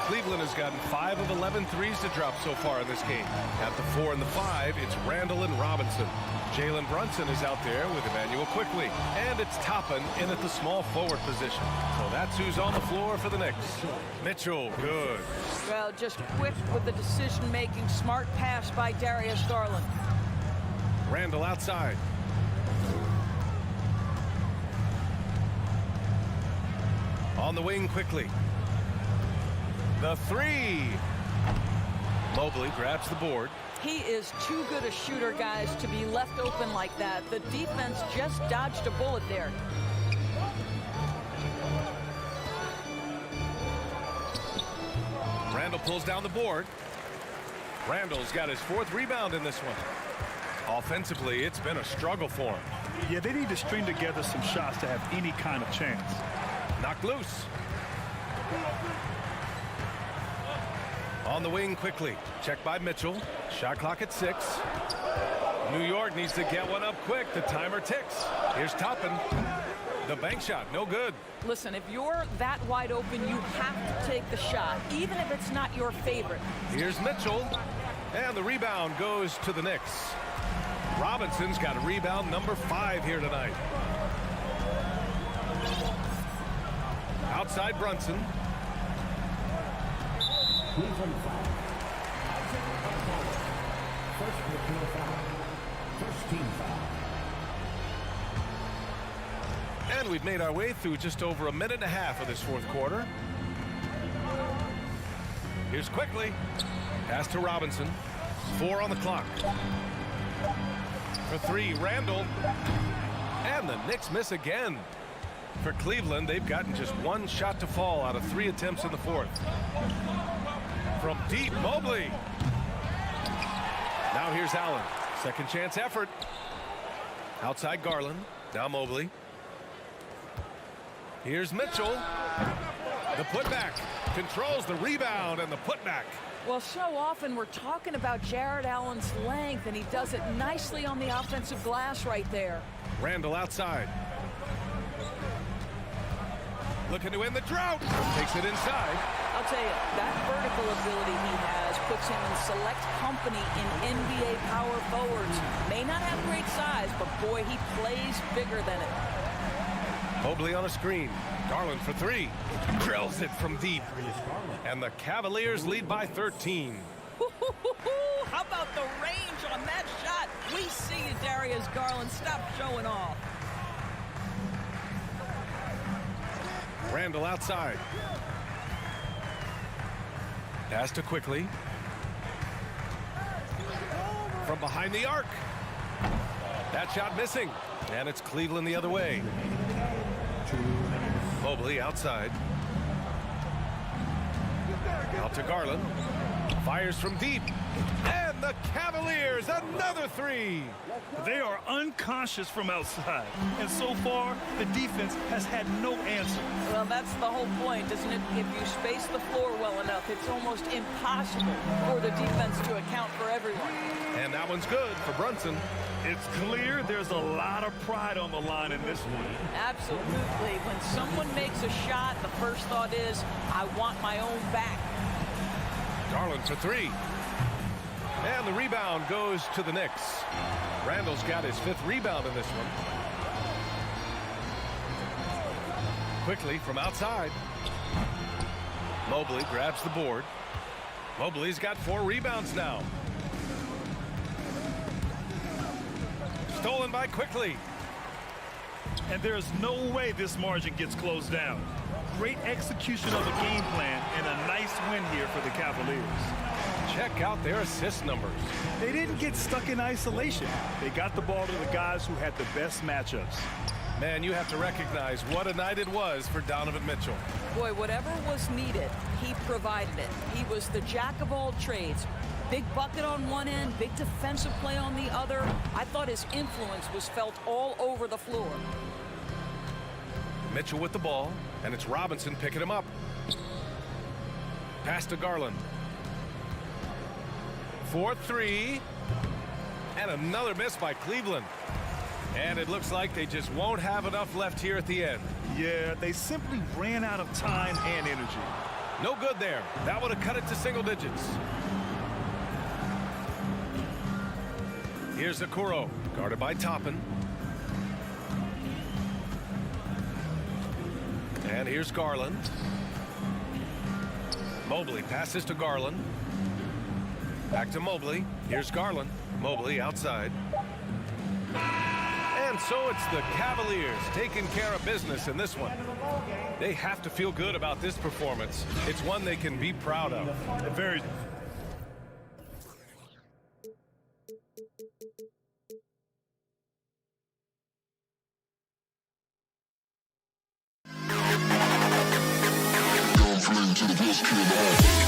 Cleveland has gotten 5 of 11 threes to drop so far in this game. At the 4 and the 5, it's Randall and Robinson. Jalen Brunson is out there with Emmanuel Quickly. And it's Toppin in at the small forward position. So that's who's on the floor for the Knicks. Mitchell, good. Well, just quick with the decision-making. Smart pass by Darius Garland. Randall outside. On the wing quickly. The 3. Mobley grabs the board. He is too good a shooter, guys, to be left open like that. The defense just dodged a bullet there. Randall pulls down the board. Randall's got his 4th rebound in this one. Offensively, it's been a struggle for him. Yeah, they need to string together some shots to have any kind of chance. Knocked loose. On the wing quickly. Checked by Mitchell. Shot clock at 6. New York needs to get one up quick. The timer ticks. Here's Toppin. The bank shot, no good. Listen, if you're that wide open, you have to take the shot, even if it's not your favorite. Here's Mitchell. And the rebound goes to the Knicks. Robinson's got a rebound number 5 here tonight. Outside Brunson. Cleveland foul. First personal foul. First team foul. And we've made our way through just over a minute and a half of this fourth quarter. Here's Quickly. Pass to Robinson. 4 on the clock. For 3, Randall. And the Knicks miss again. For Cleveland, they've gotten just 1 shot to fall out of 3 attempts in the fourth. From deep, Mobley. Now here's Allen. Second chance effort. Outside Garland. Now Mobley. Here's Mitchell. The putback. Controls the rebound and the putback. Well, so often we're talking about Jared Allen's length, and he does it nicely on the offensive glass right there. Randall outside. Looking to win the drought. Takes it inside. I'll tell you, that vertical ability he has puts him in select company in NBA power forwards. May not have great size, but boy, he plays bigger than it. Mobley on a screen. Garland for three. Drills it from deep. And the Cavaliers lead by 13. How about the range on that shot? We see you, Darius Garland. Stop showing off. Randall outside. Pass to quickly. From behind the arc. That shot missing. And it's Cleveland the other way. Mobley outside. Out to Garland. Fires from deep. And the Cavaliers, another three. They are unconscious from outside. And so far, the defense has had no answer. Well, that's the whole point, isn't it? If you space the floor well enough, it's almost impossible for the defense to account for everyone. And that one's good for Brunson. It's clear there's a lot of pride on the line in this one. Absolutely. When someone makes a shot, the first thought is, I want my own back. Garland for three. And the rebound goes to the Knicks. Randall's got his 5th rebound in this one. Quickly from outside. Mobley grabs the board. Mobley's got 4 rebounds now. Stolen by Quickly. And there's no way this margin gets closed down. Great execution of a game plan and a nice win here for the Cavaliers. Check out their assist numbers. They didn't get stuck in isolation. They got the ball to the guys who had the best matchups. Man, you have to recognize what a night it was for Donovan Mitchell. Boy, whatever was needed, he provided it. He was the jack of all trades. Big bucket on one end, big defensive play on the other. I thought his influence was felt all over the floor. Mitchell with the ball, and it's Robinson picking him up. Pass to Garland. 4-3. And another miss by Cleveland. And it looks like they just won't have enough left here at the end. Yeah, they simply ran out of time and energy. No good there. That would have cut it to single digits. Here's Okoro, guarded by Toppin. And here's Garland. Mobley passes to Garland. Back to Mobley. Here's Garland. Mobley outside. And so it's the Cavaliers taking care of business in this one. They have to feel good about this performance. It's one they can be proud of. Very. To the best kid alive.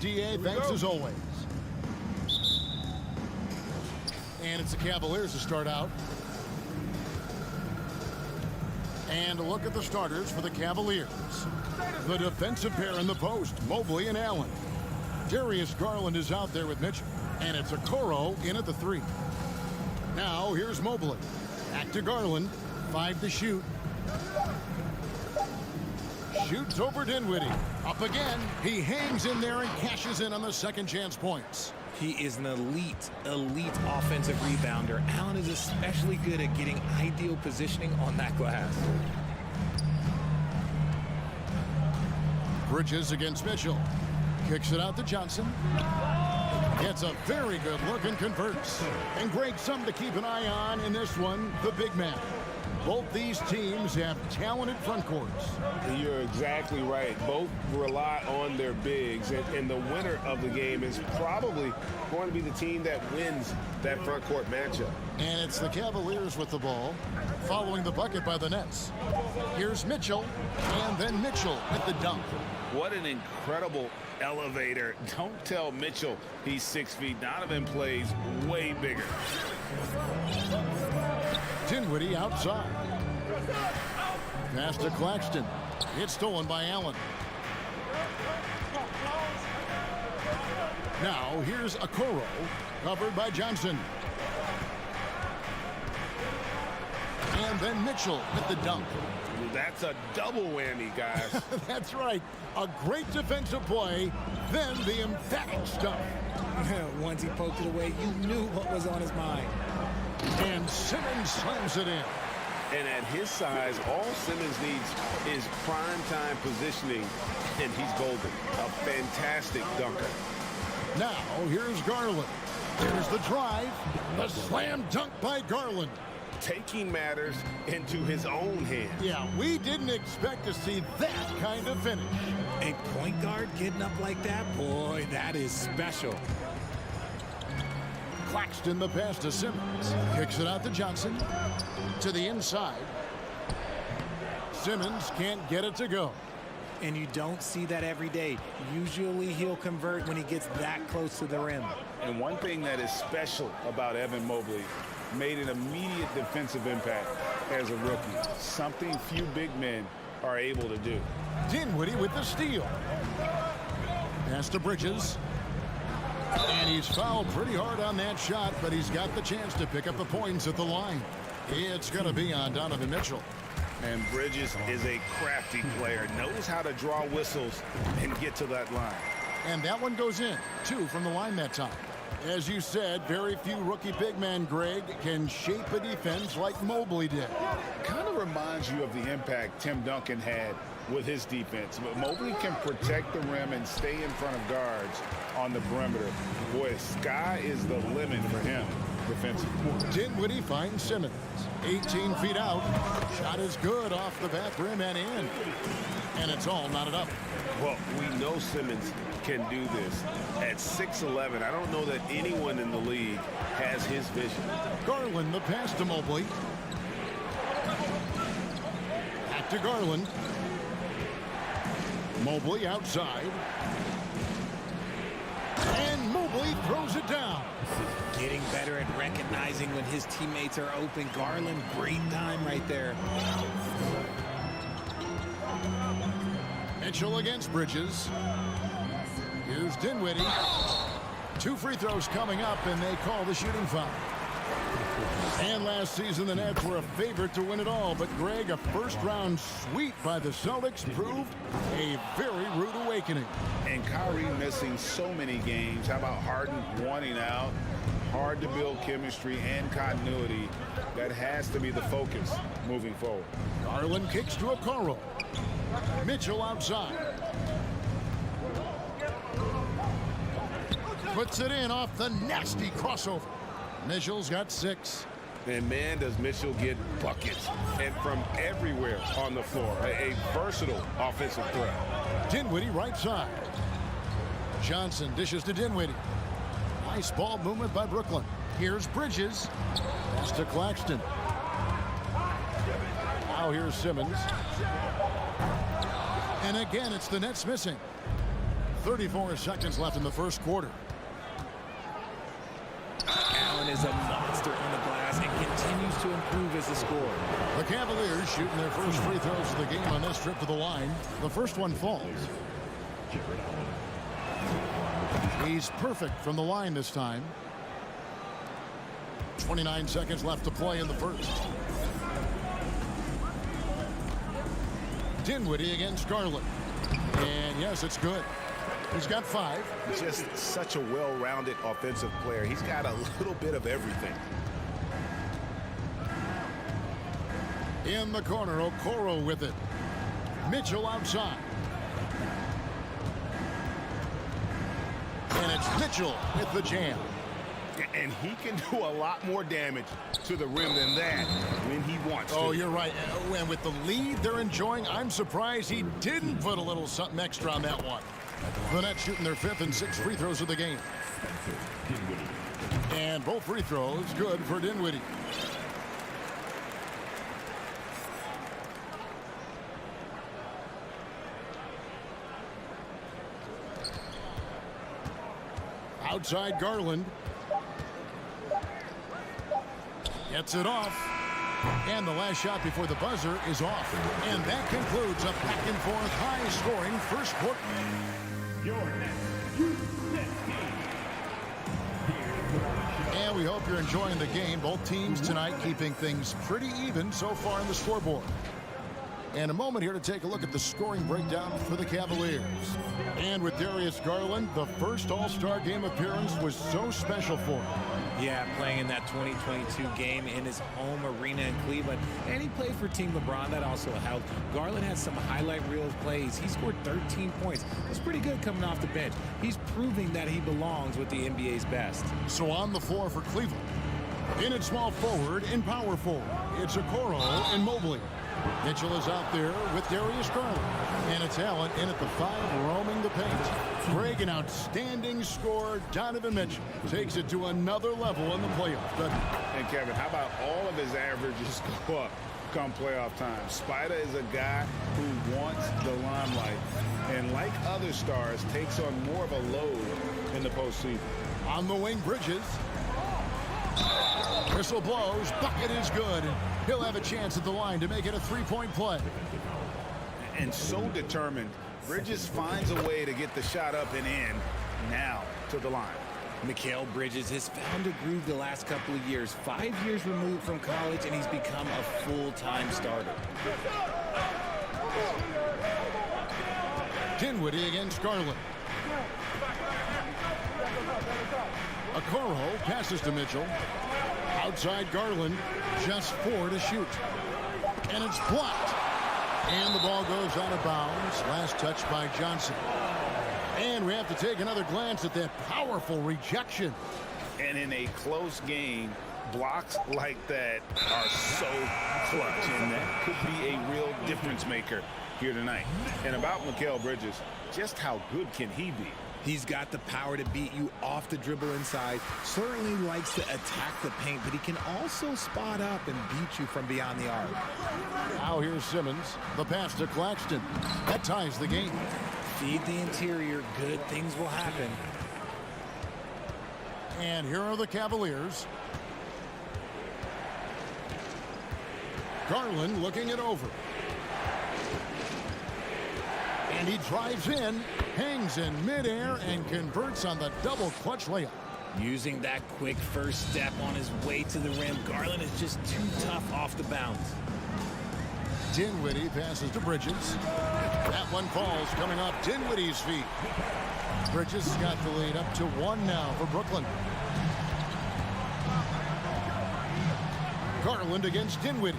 DA, thanks as always. And it's the Cavaliers to start out. And a look at the starters for the Cavaliers. The defensive pair in the post, Mobley and Allen. Darius Garland is out there with Mitchell. And it's Okoro in at the 3. Now here's Mobley. Back to Garland. 5 to shoot. Shoots over Dinwiddie. Up again. He hangs in there and cashes in on the second chance points. He is an elite offensive rebounder. Allen is especially good at getting ideal positioning on that glass. Bridges against Mitchell. Kicks it out to Johnson. Gets a very good look and converts. And Greg, something to keep an eye on in this one, the big man. Both these teams have talented front courts. You're exactly right. Both rely on their bigs, and the winner of the game is probably going to be the team that wins that front court matchup. And it's the Cavaliers with the ball, following the bucket by the Nets. Here's Mitchell, and then Mitchell with the dunk. What an incredible elevator. Don't tell Mitchell he's 6 feet. Donovan plays way bigger. Dinwiddie outside. Pass to Claxton. It's stolen by Allen. Now here's Okoro, covered by Johnson. And then Mitchell with the dunk. That's a double whammy, guys. That's right. A great defensive play, then the emphatic stuff. Once he poked it away, you knew what was on his mind. And Simmons slams it in. And at his size, all Simmons needs is prime-time positioning, and he's golden. A fantastic dunker. Now, here's Garland. Here's the drive. The slam dunk by Garland. Taking matters into his own hands. Yeah, we didn't expect to see that kind of finish. A point guard getting up like that? Boy, that is special. Claxton the pass to Simmons. Kicks it out to Johnson. To the inside. Simmons can't get it to go. And you don't see that every day. Usually he'll convert when he gets that close to the rim. And one thing that is special about Evan Mobley, made an immediate defensive impact as a rookie. Something few big men are able to do. Dinwiddie with the steal. Pass to Bridges. And he's fouled pretty hard on that shot, but he's got the chance to pick up the points at the line. It's going to be on Donovan Mitchell. And Bridges is a crafty player, knows how to draw whistles and get to that line. And that one goes in. 2 from the line that time. As you said, very few rookie big men, Greg, can shape a defense like Mobley did. Kind of reminds you of the impact Tim Duncan had with his defense. But Mobley can protect the rim and stay in front of guards on the perimeter. Boy, sky is the limit for him defensively. Dinwiddie finds Simmons. 18 feet out. Shot is good off the back rim and in. And it's all knotted up. Well, we know Simmons can do this. At 6'11", I don't know that anyone in the league has his vision. Garland the pass to Mobley. Back to Garland. Mobley outside. And Mobley throws it down. Getting better at recognizing when his teammates are open. Garland, great time right there. Mitchell against Bridges. Here's Dinwiddie. 2 free throws coming up, and they call the shooting foul. And last season, the Nets were a favorite to win it all. But, Greg, a first-round sweep by the Celtics proved a very rude awakening. And Kyrie missing so many games. How about Harden wanting out? Hard to build chemistry and continuity. That has to be the focus moving forward. Garland kicks to Okoro. Mitchell outside. Puts it in off the nasty crossover. Mitchell's got 6. And man, does Mitchell get buckets, and from everywhere on the floor. A versatile offensive threat. Dinwiddie right side. Johnson dishes to Dinwiddie. Nice ball movement by Brooklyn. Here's Bridges. Pass to Claxton. Now here's Simmons. And again, it's the Nets missing. 34 seconds left in the first quarter. Allen is a monster on the glass and continues to improve as a scorer. The Cavaliers shooting their first free throws of the game on this trip to the line. The first one falls. He's perfect from the line this time. 29 seconds left to play in the first. Dinwiddie against Garland. And yes, it's good. He's got 5. Just such a well-rounded offensive player. He's got a little bit of everything. In the corner, Okoro with it. Mitchell outside. And it's Mitchell with the jam. And he can do a lot more damage to the rim than that when he wants to. Oh, you're right. And with the lead they're enjoying, I'm surprised he didn't put a little something extra on that one. The Nets shooting their 5th and 6th free throws of the game. And both free throws good for Dinwiddie. Outside Garland. Gets it off. And the last shot before the buzzer is off. And that concludes a back-and-forth high-scoring first quarter. And we hope you're enjoying the game. Both teams tonight keeping things pretty even so far on the scoreboard. And a moment here to take a look at the scoring breakdown for the Cavaliers. And with Darius Garland, the first All-Star game appearance was so special for him. Yeah, playing in that 2022 game in his home arena in Cleveland. And he played for Team LeBron. That also helped. Garland had some highlight reel plays. He scored 13 points. That's pretty good coming off the bench. He's proving that he belongs with the NBA's best. So on the floor for Cleveland. In at small forward and power forward, it's Okoro and Mobley. Mitchell is out there with Darius Garland. And it's Allen in at the 5, roaming the paint. Greg, an outstanding scorer. Donovan Mitchell takes it to another level in the playoffs. And Kevin, how about all of his averages go up come playoff time? Spider is a guy who wants the limelight. And like other stars, takes on more of a load in the postseason. On the wing, Bridges. Whistle blows. Bucket is good. And he'll have a chance at the line to make it a 3-point play. And so determined. Bridges finds a way to get the shot up and in. Now to the line. Mikal Bridges has found a groove the last couple of years. 5 years removed from college, and he's become a full-time starter. Dinwiddie against Garland. Okoro passes to Mitchell. Outside Garland, just 4 to shoot. And it's blocked. And the ball goes out of bounds. Last touch by Johnson. And we have to take another glance at that powerful rejection. And in a close game, blocks like that are so clutch. And that could be a real difference maker here tonight. And about Mikal Bridges, just how good can he be? He's got the power to beat you off the dribble inside. Certainly likes to attack the paint, but he can also spot up and beat you from beyond the arc. Now here's Simmons. The pass to Claxton. That ties the game. Feed the interior. Good things will happen. And here are the Cavaliers. Garland looking it over. And he drives in, hangs in midair, and converts on the double clutch layup. Using that quick first step on his way to the rim, Garland is just too tough off the bounce. Dinwiddie passes to Bridges. That one falls coming off Dinwiddie's feet. Bridges got the lead up to 1 now for Brooklyn. Garland against Dinwiddie.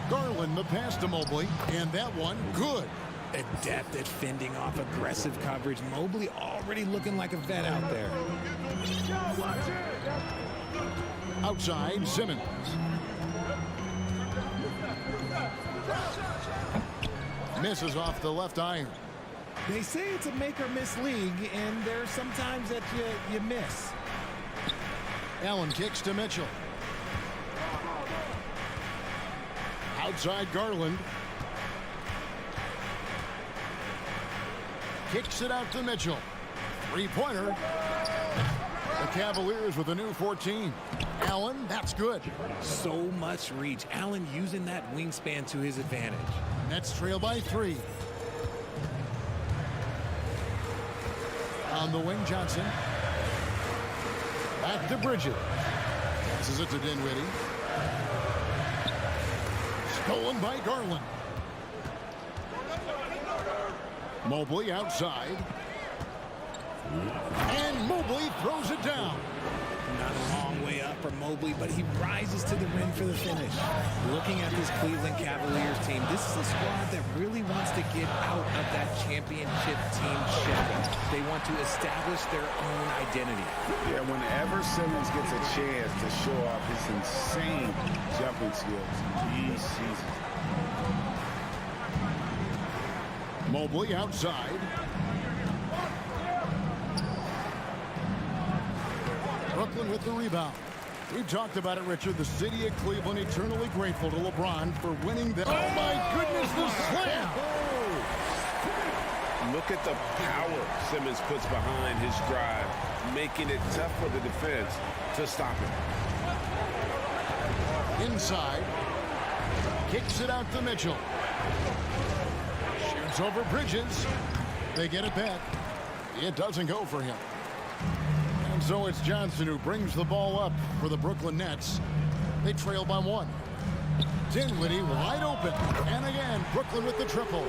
Garland the pass to Mobley, and that one good. Adept at fending off aggressive coverage. Mobley already looking like a vet out there. Outside, Simmons. Misses off the left iron. They say it's a make or miss league, and there's sometimes that you miss. Allen kicks to Mitchell. Outside Garland. Kicks it out to Mitchell. Three-pointer. The Cavaliers with a new 14. Allen, that's good. So much reach. Allen using that wingspan to his advantage. Nets trail by 3. On the wing, Johnson. Back to Bridges. Passes it to Dinwiddie. Stolen by Garland. Mobley outside. And Mobley throws it down. Not a long way up for Mobley, but he rises to the rim for the finish. Looking at this Cleveland Cavaliers team, this is a squad that really wants to get out of that championship team shadow. They want to establish their own identity. Yeah, whenever Simmons gets a chance to show off his insane jumping skills, he sees it. Mobley outside. Brooklyn with the rebound. We've talked about it, Richard. The city of Cleveland eternally grateful to LeBron for winning the... Oh, my goodness, the slam! Look at the power Simmons puts behind his drive, making it tough for the defense to stop him. Inside. Kicks it out to Mitchell. Shoots over Bridges. They get it back. It doesn't go for him. And so it's Johnson who brings the ball up for the Brooklyn Nets. They trail by 1. Dinwiddie wide open. And again, Brooklyn with the triple.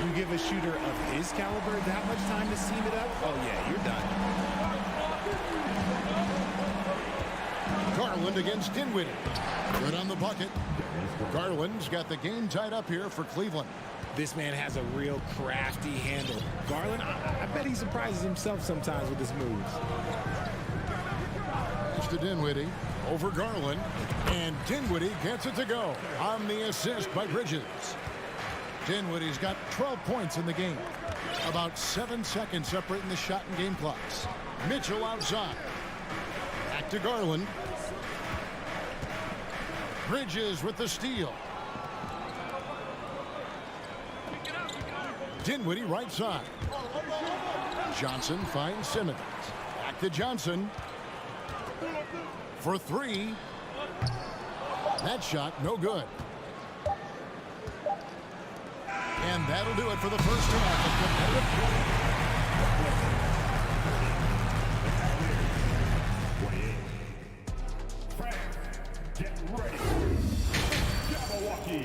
You give a shooter of his caliber that much time to seam it up? Oh, yeah, you're done. Garland against Dinwiddie. Good on the bucket. Garland's got the game tied up here for Cleveland. This man has a real crafty handle. Garland, I bet he surprises himself sometimes with his moves. It's to Dinwiddie. Over Garland. And Dinwiddie gets it to go on the assist by Bridges. Dinwiddie's got 12 points in the game. About 7 seconds separating the shot and game clocks. Mitchell outside. Back to Garland. Bridges with the steal. Dinwiddie right side. Johnson finds Simmons. Back to Johnson. For 3. That shot no good. And that'll do it for the first half of competitive. Get ready. Jabberwocky.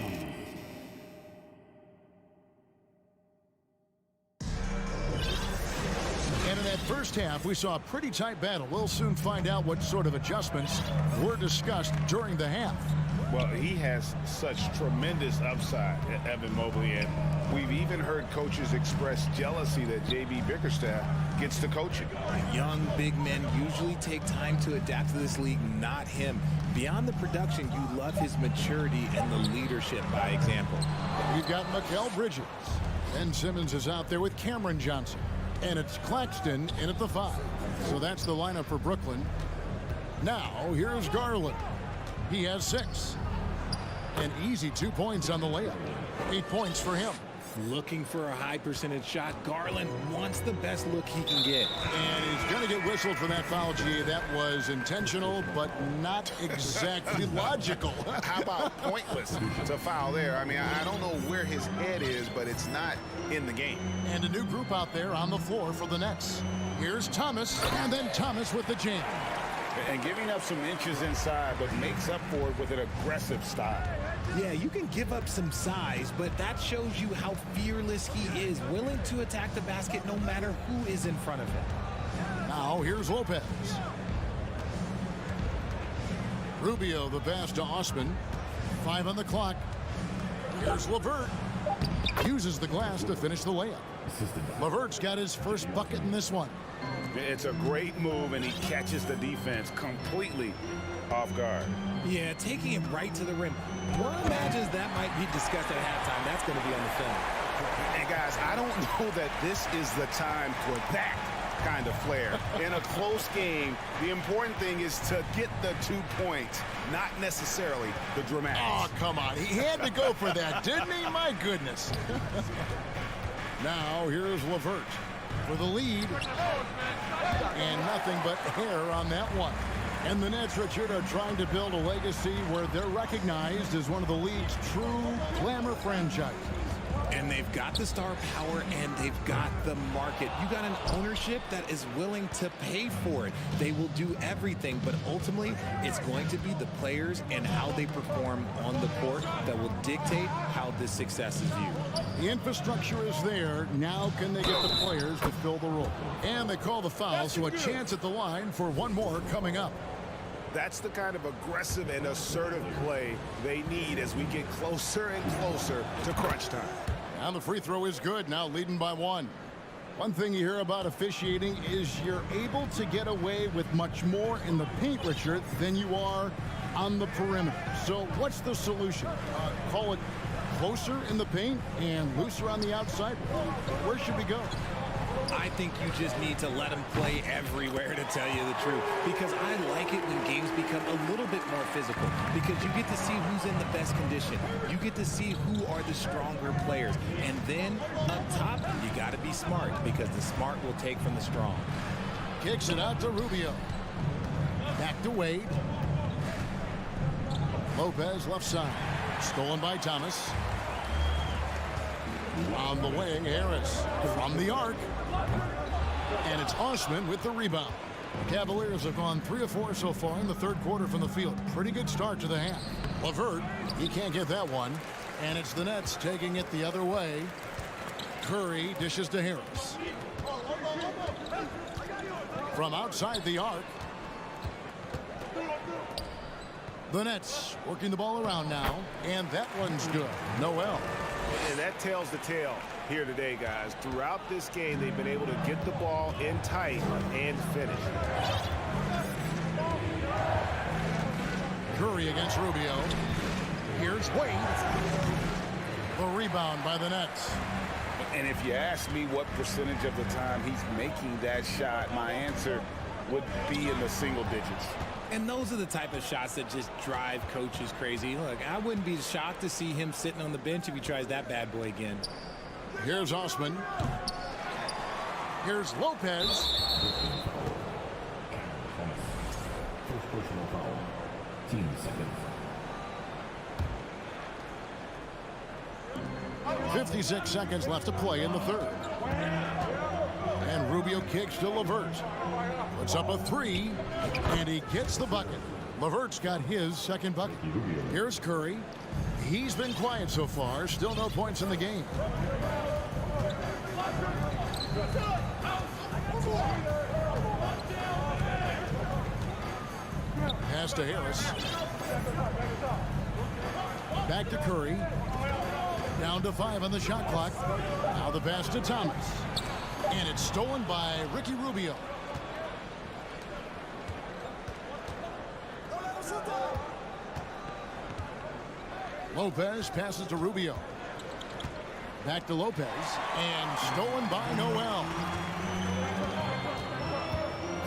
And in that first half, we saw a pretty tight battle. We'll soon find out what sort of adjustments were discussed during the half. Well, he has such tremendous upside, Evan Mobley, and we've even heard coaches express jealousy that J.B. Bickerstaff gets to coaching. Young big men usually take time to adapt to this league, not him. Beyond the production, you love his maturity and the leadership by example. You've got Mikal Bridges. Ben Simmons is out there with Cameron Johnson. And it's Claxton in at the 5. So that's the lineup for Brooklyn. Now, here's Garland. He has 6. An easy 2 points on the layup. 8 points for him. Looking for a high percentage shot. Garland wants the best look he can get. And he's going to get whistled for that foul, G. That was intentional, but not exactly logical. How about pointless to foul there? I mean, I don't know where his head is, but it's not in the game. And a new group out there on the floor for the Nets. Here's Thomas, and then Thomas with the jam. And giving up some inches inside, but makes up for it with an aggressive style. Yeah, you can give up some size, but that shows you how fearless he is, willing to attack the basket no matter who is in front of him. Now, here's Lopez. Rubio, the pass to Osman. 5 on the clock. Here's LeVert. Uses the glass to finish the layup. LeVert's got his first bucket in this one. It's a great move, and he catches the defense completely off guard. Yeah, taking it right to the rim. One imagines that might be discussed at halftime. That's going to be on the film. And guys, I don't know that this is the time for that kind of flair. In a close game, the important thing is to get the 2 points, not necessarily the dramatics. Oh, come on. He had to go for that, didn't he? My goodness. Now, here's LeVert. for the lead. And nothing but air on that one. And the Nets, Richard, are trying to build a legacy where they're recognized as one of the league's true glamour franchises. And they've got the star power and they've got the market. You got an ownership that is willing to pay for it. They will do everything, but ultimately it's going to be the players and how they perform on the court that will dictate how this success is viewed. The infrastructure is there. Now can they get the players to fill the role? And they call the foul, so a chance at the line for one more coming up. That's the kind of aggressive and assertive play they need as we get closer and closer to crunch time. And the free throw is good, now leading by one. One thing you hear about officiating is you're able to get away with much more in the paint, Richard, than you are on the perimeter. So what's the solution? Call it closer in the paint and looser on the outside? Where should we go? I think you just need to let them play everywhere, to tell you the truth, because I like it when games become a little bit more physical, because you get to see who's in the best condition. You get to see who are the stronger players. And then up top, you got to be smart, because the smart will take from the strong. Kicks it out to Rubio. Back to Wade. Lopez left side. Stolen by Thomas. On the wing, Harris from the arc. And it's Osman with the rebound. The Cavaliers have gone 3 of 4 so far in the third quarter from the field. Pretty good start to the half. LeVert, he can't get that one. And it's the Nets taking it the other way. Curry dishes to Harris. From outside the arc. The Nets working the ball around now. And that one's good. Noel. And that tells the tale here today, guys. Throughout this game, they've been able to get the ball in tight and finish. Curry against Rubio. Here's Wade. The rebound by the Nets. And if you ask me what percentage of the time he's making that shot, my answer would be in the single digits. And those are the type of shots that just drive coaches crazy. Look, I wouldn't be shocked to see him sitting on the bench if he tries that bad boy again. Here's Osman. Here's Lopez. First personal foul. Team seconds. 56 seconds left to play in the third. And Rubio kicks to LeVert. Puts up a 3, and he gets the bucket. LeVert's got his second bucket. Here's Curry. He's been quiet so far. Still no points in the game. Pass to Harris. Back to Curry. Down to 5 on the shot clock. Now the pass to Thomas. And it's stolen by Ricky Rubio. Lopez passes to Rubio. Back to Lopez. And stolen by Noel.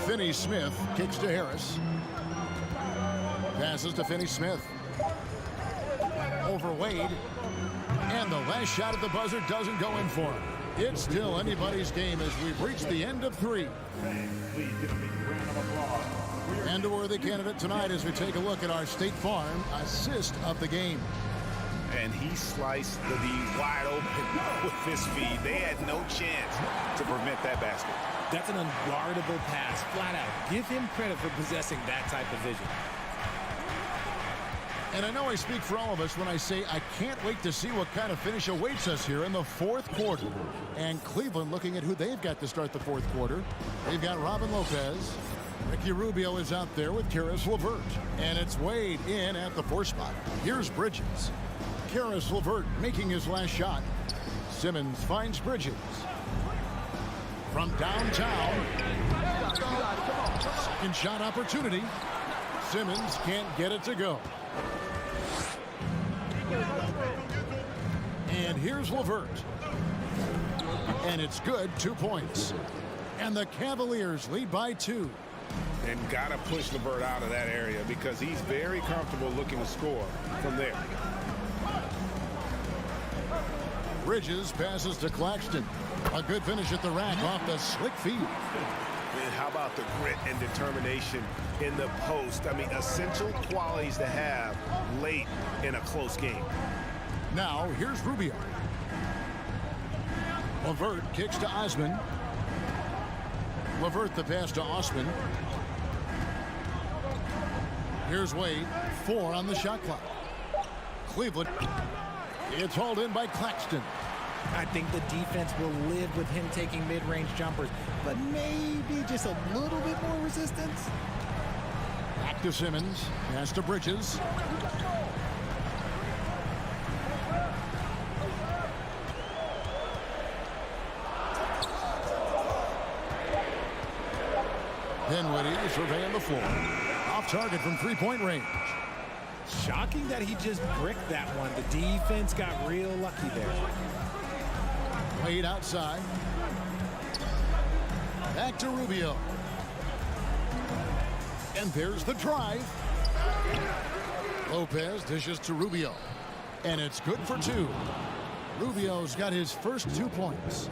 Finney-Smith kicks to Harris. Passes to Finney-Smith. Over Wade. And the last shot at the buzzer doesn't go in for him. It's still anybody's game as we've reached the end of 3. And a worthy candidate tonight as we take a look at our State Farm assist of the game. And he sliced the D wide open with his feed. They had no chance to prevent that basket. That's an unguardable pass, flat out. Give him credit for possessing that type of vision. And I know I speak for all of us when I say I can't wait to see what kind of finish awaits us here in the fourth quarter. And Cleveland looking at who they've got to start the fourth quarter. They've got Robin Lopez. Ricky Rubio is out there with Karis LeVert. And it's Wade in at the 4 spot. Here's Bridges. Karis LeVert making his last shot. Simmons finds Bridges. From downtown. Second shot opportunity. Simmons can't get it to go. And here's LeVert. And it's good, 2 points. And the Cavaliers lead by 2. And got to push LeVert out of that area because he's very comfortable looking to score from there. Bridges passes to Claxton. A good finish at the rack off the slick feed. And how about the grit and determination in the post? I mean, essential qualities to have late in a close game. Now, here's Rubio. LeVert kicks to Osman. LeVert the pass to Osman. Here's Wade. 4 on the shot clock. Cleveland. It's hauled in by Claxton. I think the defense will live with him taking mid-range jumpers, but maybe just a little bit more resistance. Back to Simmons. Pass to Bridges. Dinwiddie surveying the floor. Off target from three-point range. Shocking that he just bricked that one. The defense got real lucky there. Wade outside. Back to Rubio. And there's the drive. Lopez dishes to Rubio. And it's good for 2. Rubio's got his first 2 points.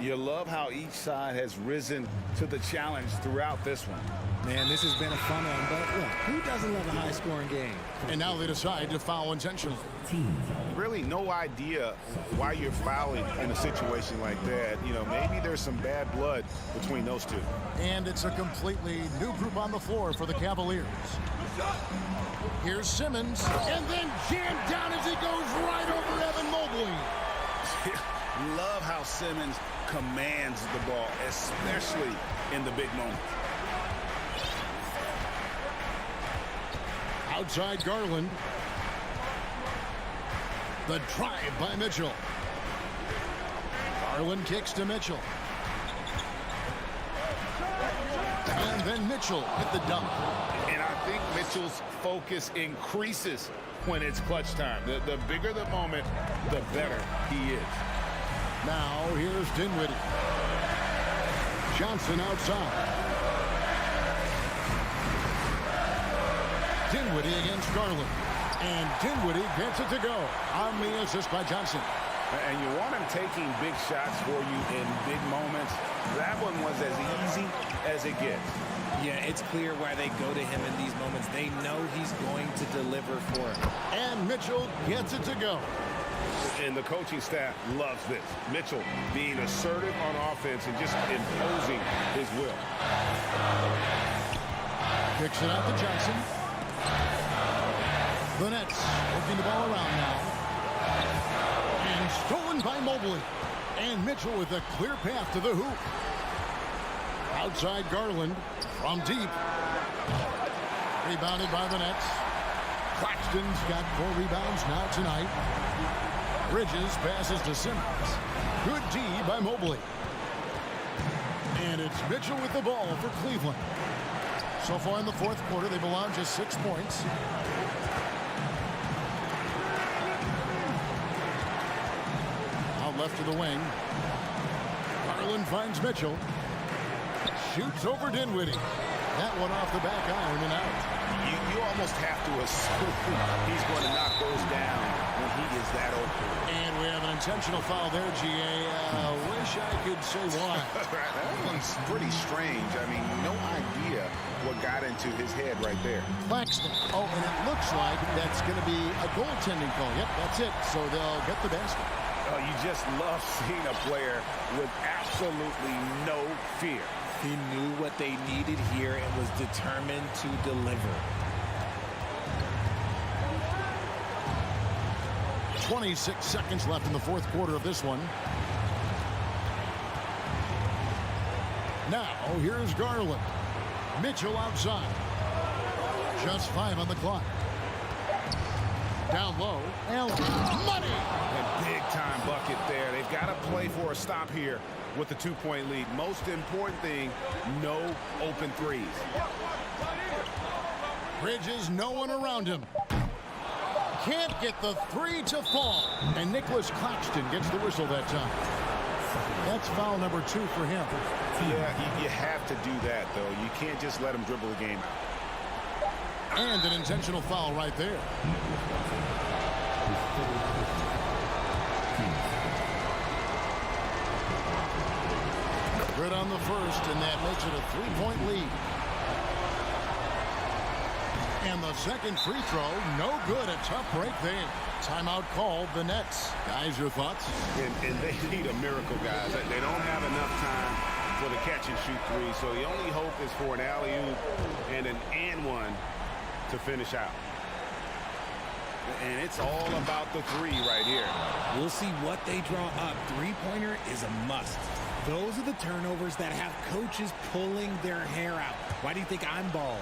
You love how each side has risen to the challenge throughout this one. Man, this has been a fun one, but look, who doesn't love a high-scoring game? And now they decide to foul intentionally. Really no idea why you're fouling in a situation like that. You know, maybe there's some bad blood between those two. And it's a completely new group on the floor for the Cavaliers. Here's Simmons, and then jammed down as he goes right over Evan Mobley. Love how Simmons commands the ball, especially in the big moment. Outside Garland. The drive by Mitchell. Garland kicks to Mitchell. And then Mitchell hit the dunk. And I think Mitchell's focus increases when it's clutch time. The bigger the moment, the better he is. Now here's Dinwiddie. Johnson outside. Dinwiddie against Garland. And Dinwiddie gets it to go on the assist by Johnson. And you want him taking big shots for you in big moments. That one was as easy as it gets. Yeah, it's clear why they go to him in these moments. They know he's going to deliver for him. And Mitchell gets it to go. And the coaching staff loves this. Mitchell being assertive on offense and just imposing his will. Kicks it out to Johnson. The Nets working the ball around now. And stolen by Mobley. And Mitchell with a clear path to the hoop. Outside Garland from deep. Rebounded by the Nets. Claxton's got 4 rebounds now tonight. Bridges passes to Simmons. Good D by Mobley. And it's Mitchell with the ball for Cleveland. So far in the 4th quarter, they've allowed just 6 points. Out left to the wing. Garland finds Mitchell. Shoots over Dinwiddie. That one off the back iron and out. You almost have to assume he's going to knock those down when he is that open. And we have an intentional foul there, GA. Wish I could say why. That one's pretty strange. I mean, no idea what got into his head right there. Claxton. Oh, and it looks like that's going to be a goaltending call. Yep, that's it. So they'll get the basket. Oh, you just love seeing a player with absolutely no fear. He knew what they needed here and was determined to deliver. 26 seconds left in the 4th quarter of this one. Now, here's Garland. Mitchell outside. Just 5 on the clock. Down low. And money! A big-time bucket there. They've got to play for a stop here with the 2-point lead. Most important thing, no open threes. Bridges, no one around him. Can't get the 3 to fall. And Nicholas Claxton gets the whistle that time. That's foul number 2 for him. Yeah, you have to do that, though. You can't just let him dribble the game out. And an intentional foul right there. Good on the first, and that makes it a 3-point lead. And the second free throw, no good. A tough break there. Timeout called, the Nets. Guys, your thoughts? And they need a miracle, guys. They don't have enough time for the catch-and-shoot three, so the only hope is for an alley-oop and an and-one to finish out. And it's all about the three right here. We'll see what they draw up. Three-pointer is a must. Those are the turnovers that have coaches pulling their hair out. Why do you think I'm bald?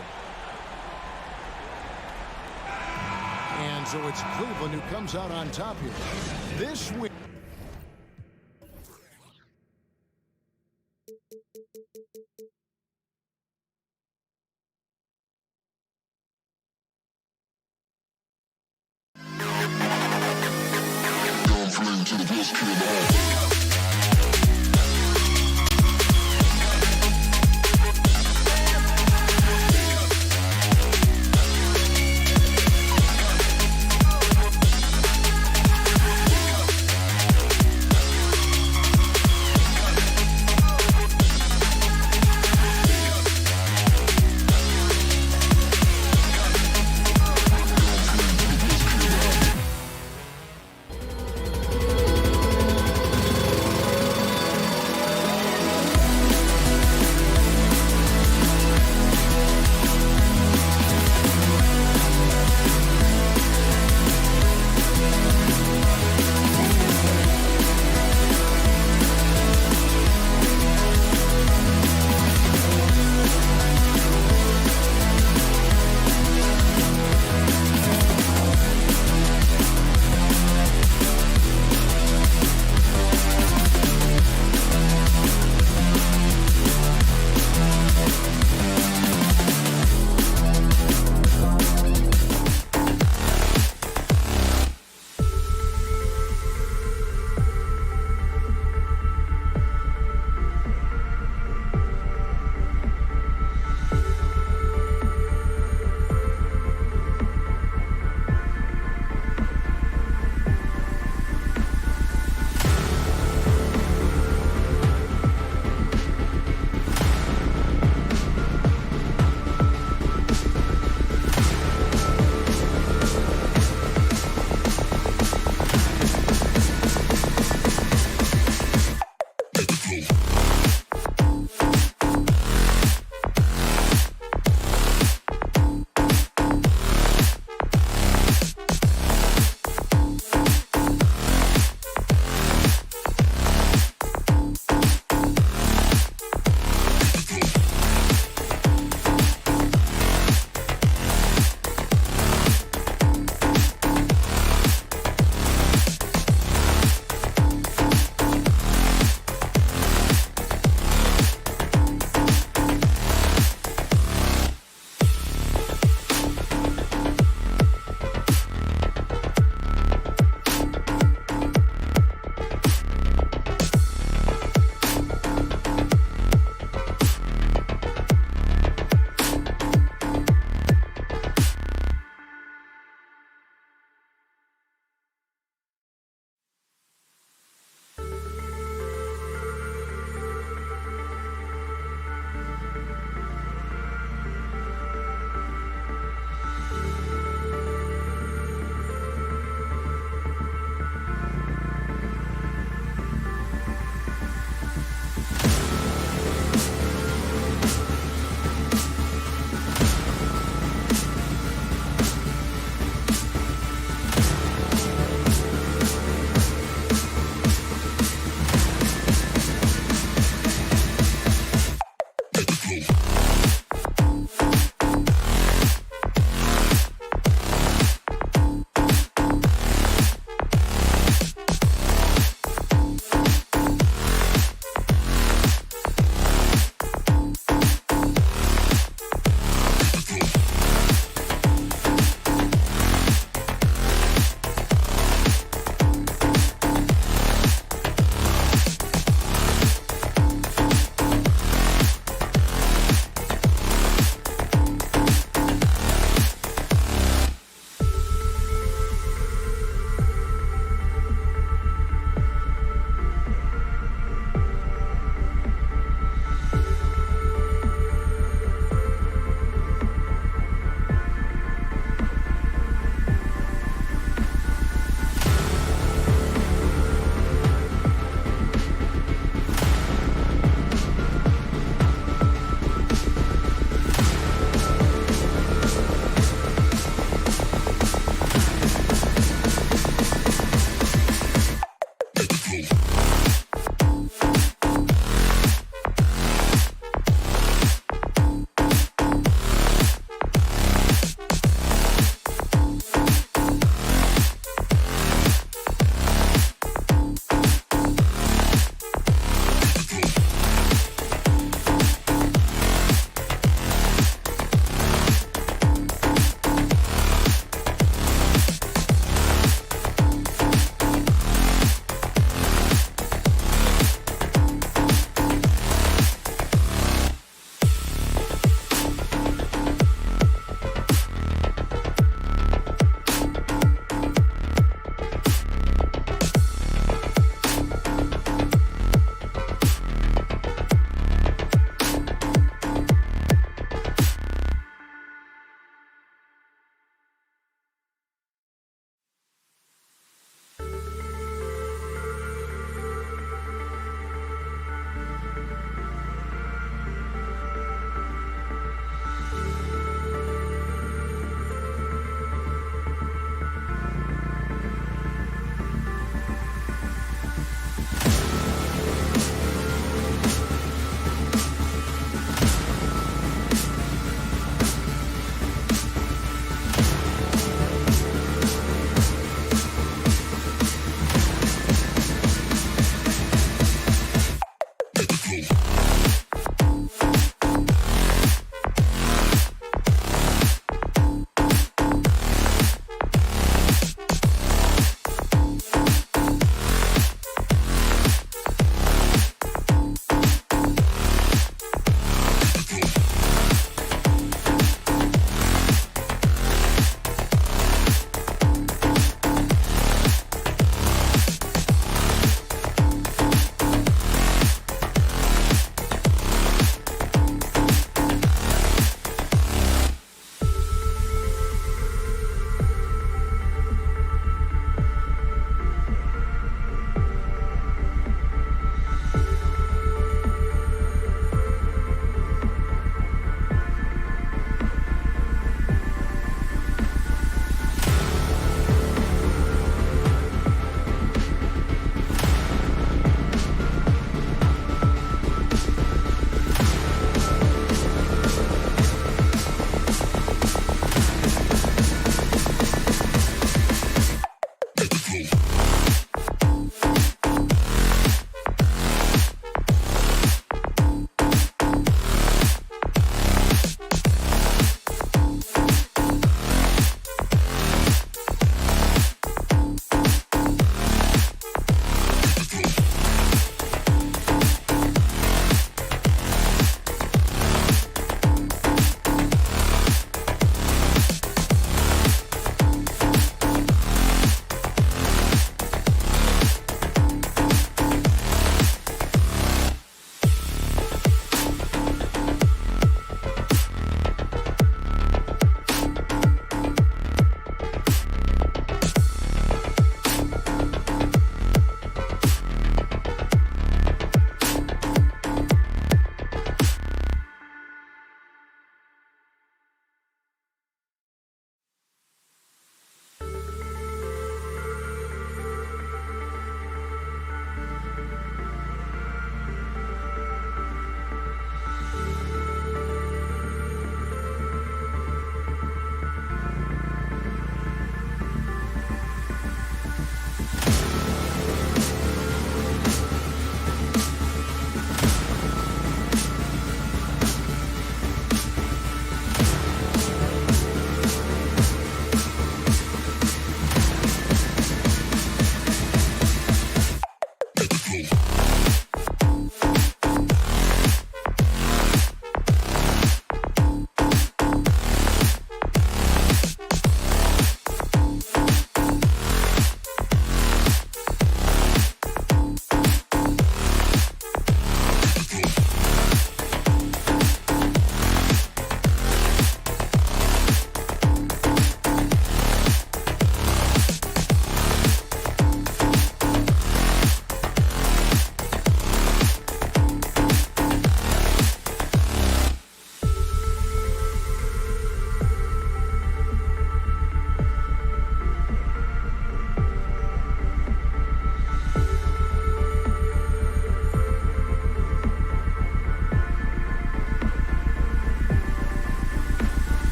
And so it's Cleveland who comes out on top here. This week.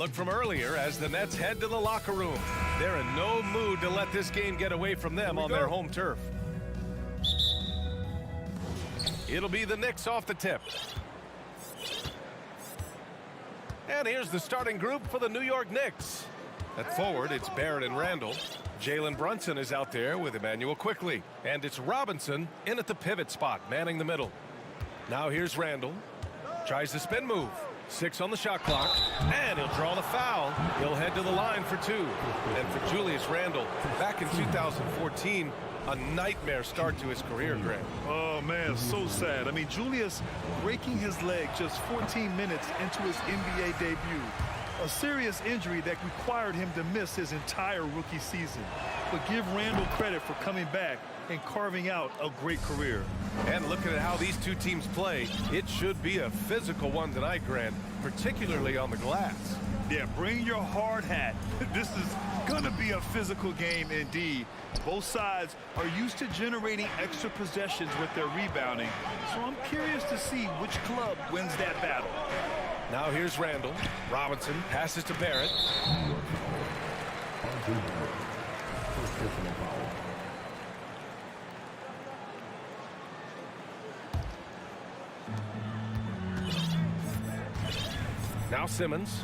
crowd from earlier as the Nets head to the locker room. They're in no mood to let this game get away from them on their home turf. It'll be the Knicks off the tip. And here's the starting group for the New York Knicks. At forward, it's Barrett and Randall. Jalen Brunson is out there with Emmanuel Quickly. And it's Robinson in at the pivot spot, manning the middle. Now here's Randall. Tries the spin move. 6 on the shot clock. And he'll draw the foul. He'll head to the line for 2. And for Julius Randle, back in 2014, a nightmare start to his career, Grant. Oh, man, so sad. I mean, Julius breaking his leg just 14 minutes into his NBA debut. A serious injury that required him to miss his entire rookie season. But give Randall credit for coming back and carving out a great career. And looking at how these two teams play, it should be a physical one tonight, Grant, particularly on the glass. Yeah, bring your hard hat. This is going to be a physical game indeed. Both sides are used to generating extra possessions with their rebounding, so I'm curious to see which club wins that battle. Now here's Randall. Robinson passes to Barrett. First personal foul. Now Simmons.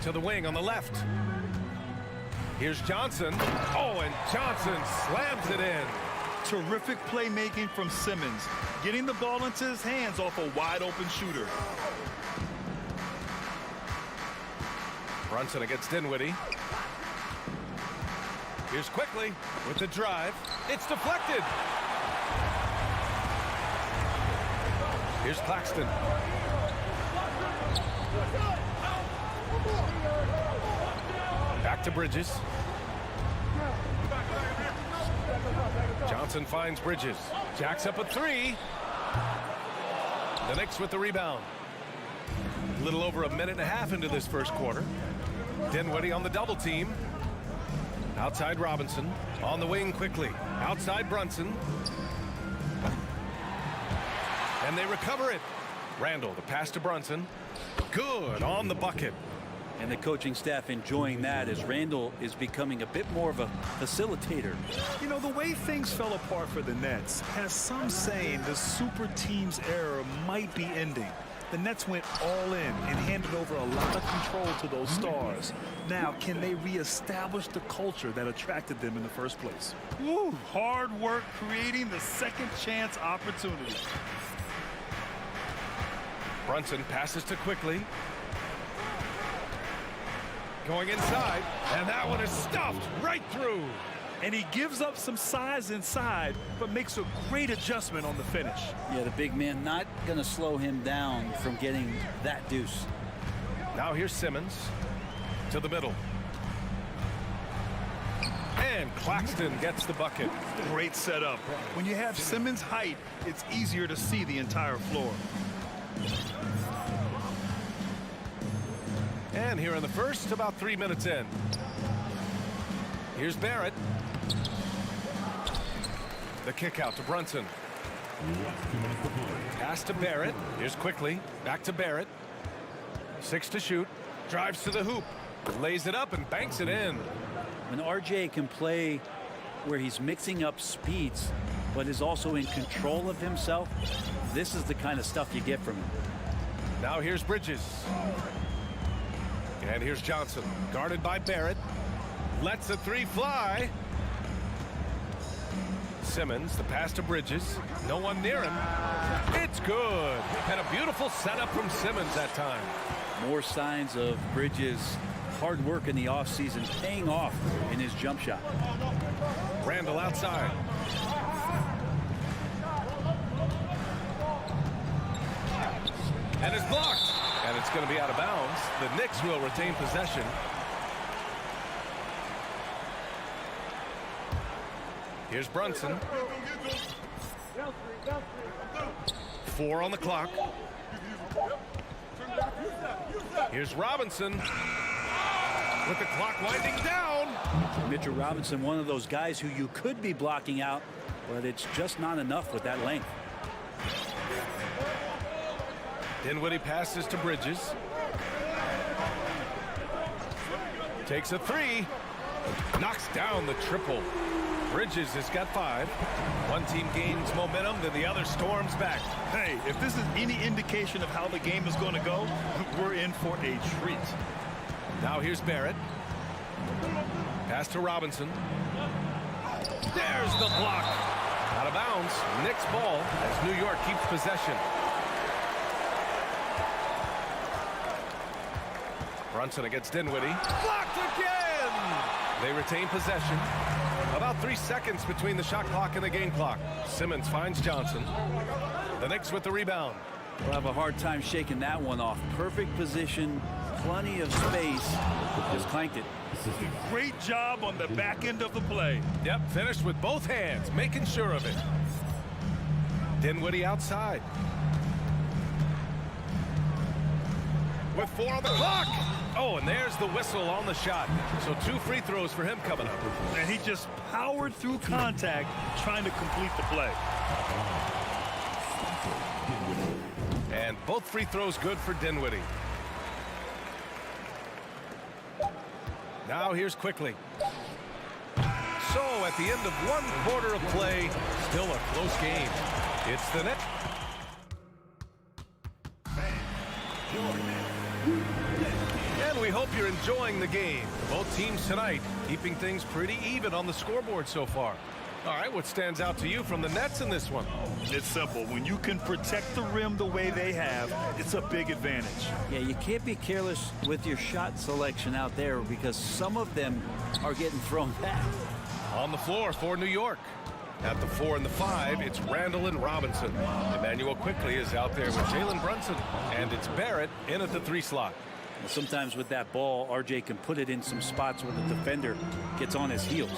To the wing on the left. Here's Johnson. Oh, and Johnson slams it in. Terrific playmaking from Simmons, getting the ball into his hands off a wide-open shooter. Brunson against Dinwiddie. Here's Quickly with the drive. It's deflected. Here's Claxton. Back to Bridges. Johnson finds Bridges. Jacks up a 3. The Knicks with the rebound. A little over a minute and a half into this first quarter. Dinwiddie on the double team. Outside Robinson. On the wing Quickly. Outside Brunson. And they recover it. Randall, the pass to Brunson. Good on the bucket. And the coaching staff enjoying that as Randall is becoming a bit more of a facilitator. You know, the way things fell apart for the Nets has some saying the super team's era might be ending. The Nets went all in and handed over a lot of control to those stars. Now, can they reestablish the culture that attracted them in the first place? Woo, hard work creating the second chance opportunity. Brunson passes to Quickly. Going inside, and that one is stuffed right through. And he gives up some size inside, but makes a great adjustment on the finish. Yeah, the big man not going to slow him down from getting that deuce. Now here's Simmons to the middle. And Claxton gets the bucket. Great setup. When you have Simmons' height, it's easier to see the entire floor. And here in the first, about 3 minutes in. Here's Barrett. The kick out to Brunson. Pass to Barrett. Here's Quickly. Back to Barrett. 6 to shoot. Drives to the hoop. Lays it up and banks it in. When RJ can play where he's mixing up speeds, but is also in control of himself, this is the kind of stuff you get from him. Now here's Bridges. And here's Johnson, guarded by Barrett. Lets the 3 fly. Simmons, the pass to Bridges. No one near him. It's good. And a beautiful setup from Simmons that time. More signs of Bridges' hard work in the offseason paying off in his jump shot. Randall outside. And it's blocked. And it's going to be out of bounds. The Knicks will retain possession. Here's Brunson. 4 on the clock. Here's Robinson with the clock winding down. Mitchell Robinson, one of those guys who you could be blocking out, but it's just not enough with that length. Dinwiddie passes to Bridges. Takes a three. Knocks down the triple. Bridges has got 5. One team gains momentum, then the other storms back. Hey, if this is any indication of how the game is going to go, we're in for a treat. Now here's Barrett. Pass to Robinson. There's the block. Out of bounds. Knicks ball as New York keeps possession. Brunson against Dinwiddie. Blocked again! They retain possession. About 3 seconds between the shot clock and the game clock. Simmons finds Johnson. The Knicks with the rebound. We'll have a hard time shaking that one off. Perfect position, plenty of space. Just clanked it. Great job on the back end of the play. Yep, finished with both hands, making sure of it. Dinwiddie outside. With 4 on the clock. Oh, and there's the whistle on the shot. So 2 free throws for him coming up. And he just powered through contact trying to complete the play. And both free throws good for Dinwiddie. Now here's Quickly. So at the end of 1 quarter of play, still a close game. It's the net. And we hope you're enjoying the game. Both teams tonight keeping things pretty even on the scoreboard so far. All right, what stands out to you from the Nets in this one? It's simple. When you can protect the rim the way they have, it's a big advantage. Yeah, you can't be careless with your shot selection out there because some of them are getting thrown back. On the floor for New York. At the 4 and the 5, it's Randall and Robinson. Emmanuel Quickly is out there with Jalen Brunson. And it's Barrett in at the 3 slot. Sometimes with that ball, RJ can put it in some spots where the defender gets on his heels.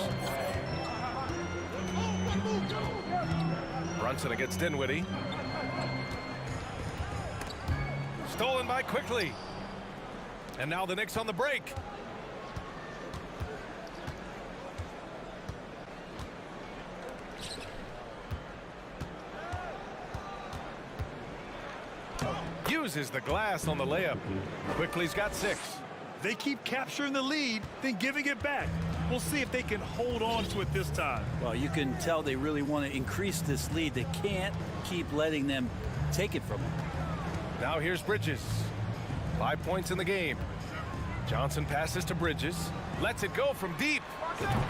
Brunson against Dinwiddie. Stolen by Quickly. And now the Knicks on the break. Uses the glass on the layup. Quickly's got 6. They keep capturing the lead, then giving it back. We'll see if they can hold on to it this time. Well, you can tell they really want to increase this lead. They can't keep letting them take it from them. Now here's Bridges. 5 points in the game. Johnson passes to Bridges. Lets it go from deep.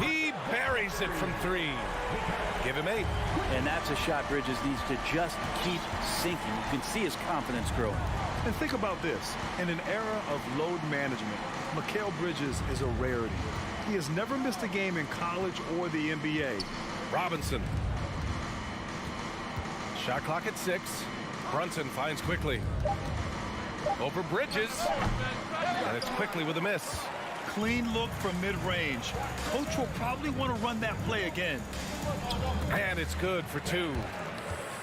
He buries it from 3. Give him 8. And that's a shot Bridges needs to just keep sinking. You can see his confidence growing. And think about this. In an era of load management, Mikal Bridges is a rarity. He has never missed a game in college or the NBA. Robinson. Shot clock at 6. Brunson finds Quickly. Over Bridges. And it's Quickly with a miss. Clean look from mid-range. Coach will probably want to run that play again. And it's good for 2.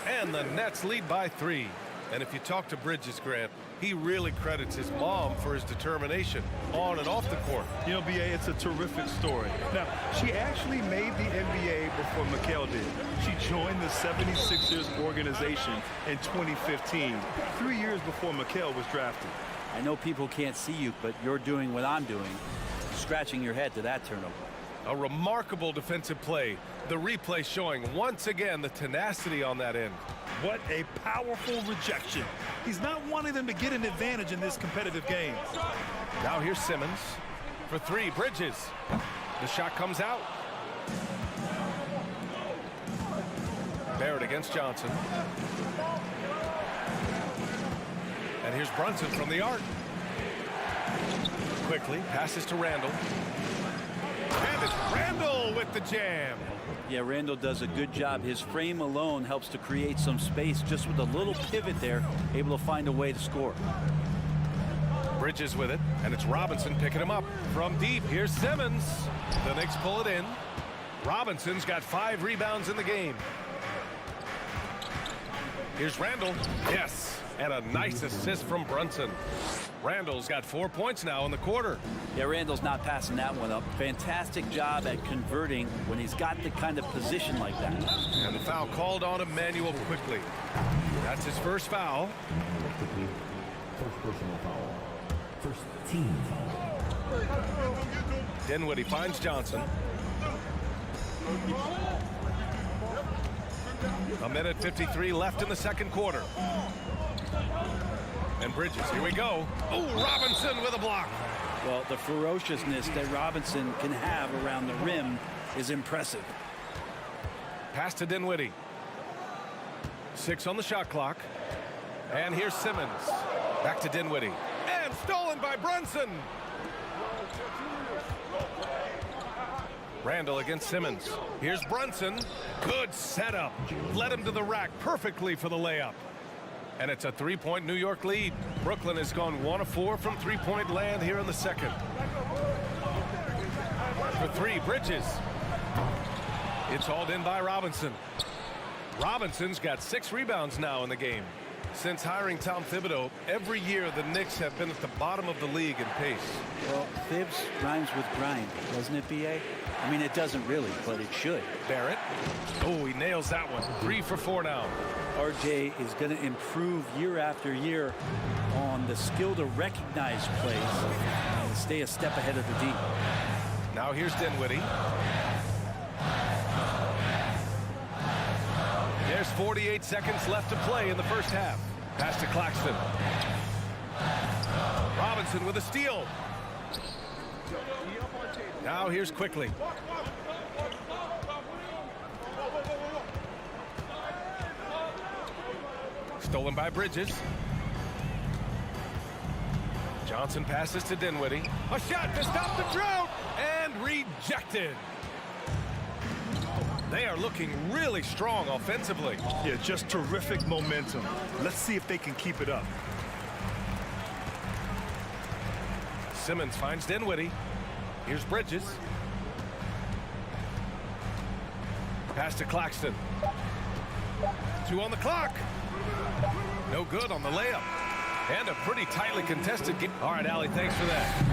And the Nets lead by 3. And if you talk to Bridges, Grant, he really credits his mom for his determination on and off the court. You know, BA, it's a terrific story. Now, she actually made the NBA before Mikal did. She joined the 76ers organization in 2015, 3 years before Mikal was drafted. I know people can't see you, but you're doing what I'm doing, scratching your head to that turnover. A remarkable defensive play. The replay showing once again the tenacity on that end. What a powerful rejection. He's not wanting them to get an advantage in this competitive game. Now here's Simmons. For 3, Bridges. The shot comes out. Barrett against Johnson. And here's Brunson from the arc. Quickly passes to Randall. And it's Randall with the jam. Yeah, Randall does a good job. His frame alone helps to create some space. Just with a little pivot there, able to find a way to score. Bridges with it, and it's Robinson picking him up. From deep, here's Simmons. The Knicks pull it in. Robinson's got 5 rebounds in the game. Here's Randall. Yes, and a nice assist from Brunson. Randall's got 4 points now in the quarter. Yeah, Randall's not passing that one up. Fantastic job at converting when he's got the kind of position like that. And the foul called on Emmanuel Quickly. That's his first foul. First personal foul. First team foul. Dinwiddie finds Johnson. A minute 53 left in the second quarter. And Bridges, here we go. Oh, Robinson with a block. Well, the ferociousness that Robinson can have around the rim is impressive. Pass to Dinwiddie. 6 on the shot clock. And here's Simmons. Back to Dinwiddie. And stolen by Brunson. Randall against Simmons. Here's Brunson. Good setup. Led him to the rack perfectly for the layup. And it's a 3-point New York lead. Brooklyn has gone 1 of 4 from 3-point land here in the second. For 3, Bridges. It's hauled in by Robinson. Robinson's got 6 rebounds now in the game. Since hiring Tom Thibodeau, every year the Knicks have been at the bottom of the league in pace. Well, Thibs rhymes with grind, doesn't it, B.A.? I mean, it doesn't really, but it should. Barrett. Oh, he nails that one. 3 for 4 now. RJ is going to improve year after year on the skill to recognize plays and stay a step ahead of the D. Now here's Dinwiddie. There's 48 seconds left to play in the first half. Pass to Claxton. Robinson with a steal. Now here's Quickly. Stolen by Bridges. Johnson passes to Dinwiddie. A shot to stop the drought and rejected. They are looking really strong offensively. Yeah, just terrific momentum. Let's see if they can keep it up. Simmons finds Dinwiddie. Here's Bridges. Pass to Claxton. 2 on the clock. No good on the layup. And a pretty tightly contested game. All right, Allie, thanks for that.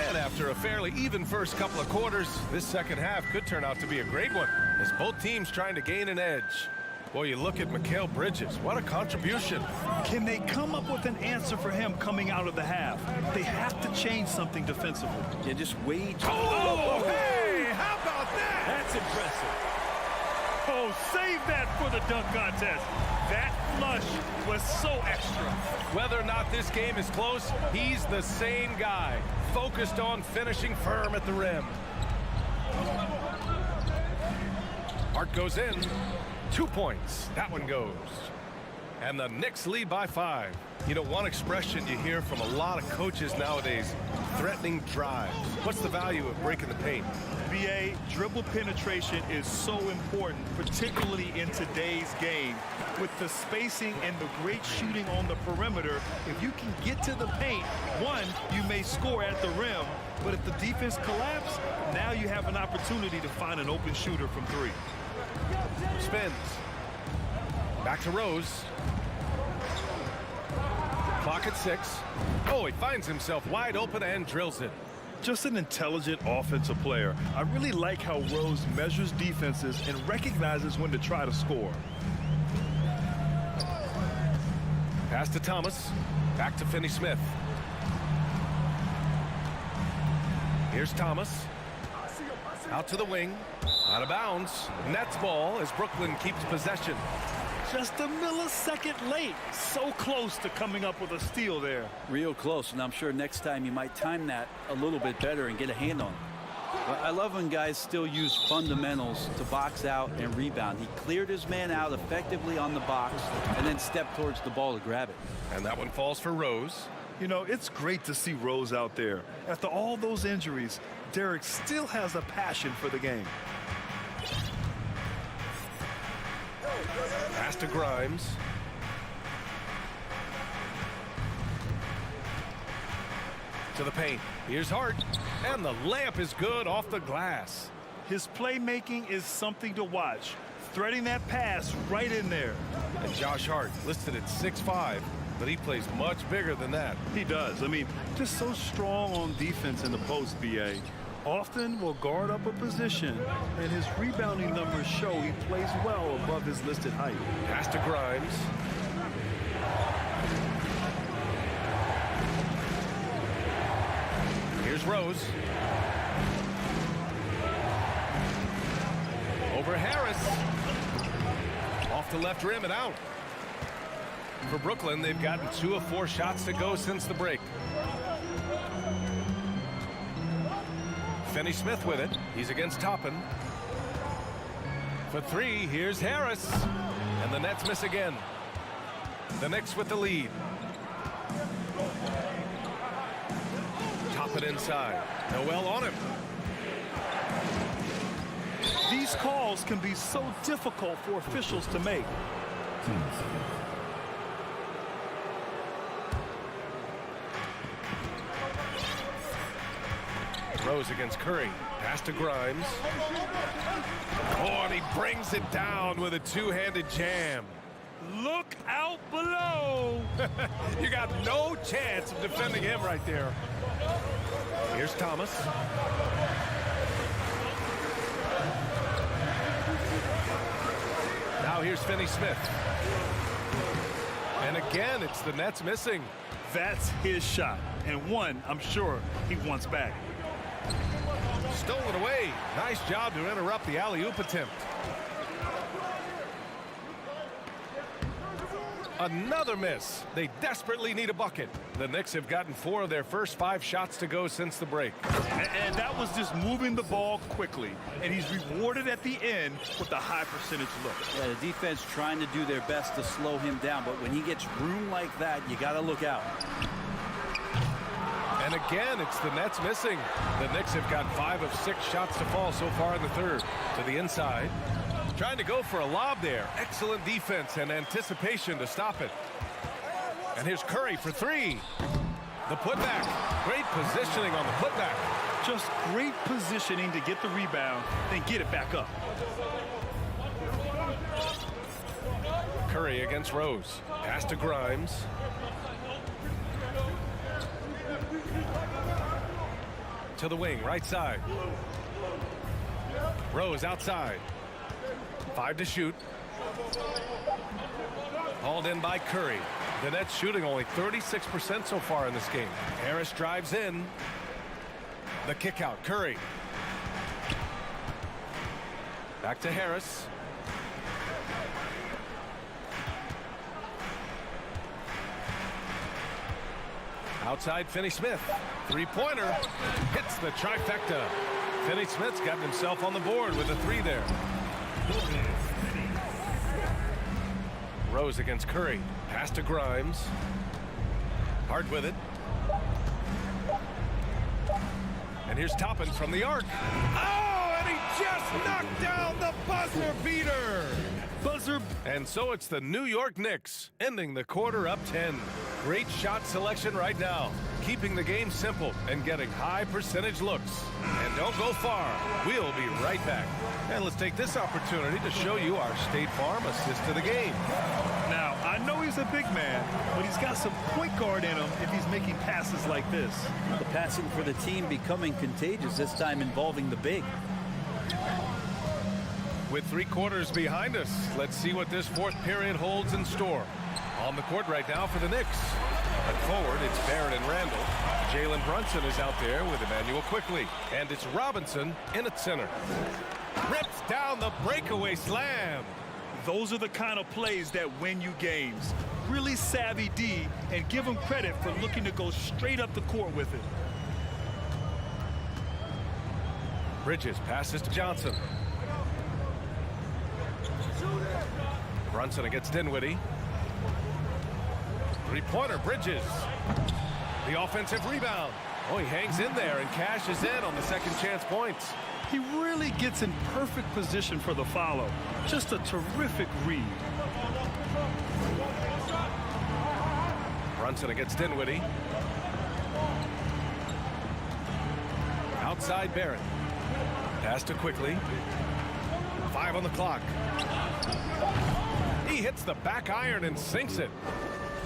And after a fairly even first couple of quarters, this second half could turn out to be a great one, as both teams trying to gain an edge. Boy, you look at Mikal Bridges. What a contribution. Can they come up with an answer for him coming out of the half? They have to change something defensively. Yeah, just wait. Oh, hey, how about that? That's impressive. Oh, save that for the dunk contest. That flush was so extra. Whether or not this game is close, he's the same guy, focused on finishing firm at the rim. Hart goes in. 2 points. That one goes. And the Knicks lead by 5. You know, one expression you hear from a lot of coaches nowadays, threatening drives. What's the value of breaking the paint? BA, dribble penetration is so important, particularly in today's game. With the spacing and the great shooting on the perimeter, if you can get to the paint, one, you may score at the rim, but if the defense collapses, now you have an opportunity to find an open shooter from 3. Spins. Back to Rose. Clock at 6. Oh, he finds himself wide open and drills it. Just an intelligent offensive player. I really like how Rose measures defenses and recognizes when to try to score. Pass to Thomas. Back to Finney-Smith. Here's Thomas. Out to the wing. Out of bounds. Nets ball as Brooklyn keeps possession. Just a millisecond late. So close to coming up with a steal there. Real close, and I'm sure next time you might time that a little bit better and get a hand on it. But I love when guys still use fundamentals to box out and rebound. He cleared his man out effectively on the box and then stepped towards the ball to grab it. And that one falls for Rose. You know, it's great to see Rose out there. After all those injuries, Derek still has a passion for the game. Pass to Grimes. To the paint. Here's Hart. And the layup is good off the glass. His playmaking is something to watch. threading that pass right in there. And Josh Hart listed at 6'5", but he plays much bigger than that. He does. I mean, just so strong on defense in the post, BA. Often will guard up a position, and his rebounding numbers show he plays well above his listed height. Pass to Grimes. Here's Rose. Over Harris. Off the left rim and out. For Brooklyn, they've gotten 2 of 4 shots to go since the break. Finney-Smith with it. He's against Toppin. For 3, here's Harris. And the Nets miss again. The Knicks with the lead. Toppin inside. Noel on him. These calls can be so difficult for officials to make. Rose against Curry. Pass to Grimes. Oh, and he brings it down with a two-handed jam. Look out below. You got no chance of defending him right there. Here's Thomas. Now here's Finney-Smith. And again, it's the Nets missing. That's his shot, and one I'm sure he wants back. Stolen away. Nice job to interrupt the alley-oop attempt. Another miss. They desperately need a bucket. The Knicks have gotten 4 of their first 5 shots to go since the break. And that was just moving the ball quickly. And he's rewarded at the end with a high percentage look. Yeah, the defense trying to do their best to slow him down, but when he gets room like that, you got to look out. And again, it's the Nets missing. The Knicks have got 5 of 6 shots to fall so far in the third. To the inside. Trying to go for a lob there. Excellent defense and anticipation to stop it. And here's Curry for 3. The putback. Great positioning on the putback. Just great positioning to get the rebound, then get it back up. Curry against Rose. Pass to Grimes. To the wing, right side. Rose outside. 5 to shoot. Hauled in by Curry. The Nets shooting only 36% so far in this game. Harris drives in. The kick out. Curry. Back to Harris. Outside Finney-Smith. 3-pointer. Hits the trifecta. Finney-Smith's gotten himself on the board with a 3 there. Rose against Curry. Pass to Grimes. Hard with it. And here's Toppin from the arc. Oh, and he just knocked down the buzzer beater. And so it's the New York Knicks ending the quarter up 10. Great shot selection right now, keeping the game simple and getting high percentage looks. And don't go far. We'll be right back. And let's take this opportunity to show you our State Farm assist to the game. Now, I know he's a big man, but he's got some point guard in him if he's making passes like this. The passing for the team becoming contagious, this time involving the big. With 3 quarters behind us, let's see what this 4th period holds in store. On the court right now for the Knicks. At forward, it's Barrett and Randall. Jalen Brunson is out there with Emmanuel Quickley. And it's Robinson in at center. Rips down the breakaway slam. Those are the kind of plays that win you games. Really savvy D, and give him credit for looking to go straight up the court with it. Bridges passes to Johnson. Brunson against Dinwiddie. 3-pointer, Bridges. The offensive rebound. Oh, he hangs in there and cashes in on the second chance points. He really gets in perfect position for the follow. Just a terrific read. Brunson against Dinwiddie. Outside Barrett. Pass to Quickley. 5 on the clock. He hits the back iron and sinks it.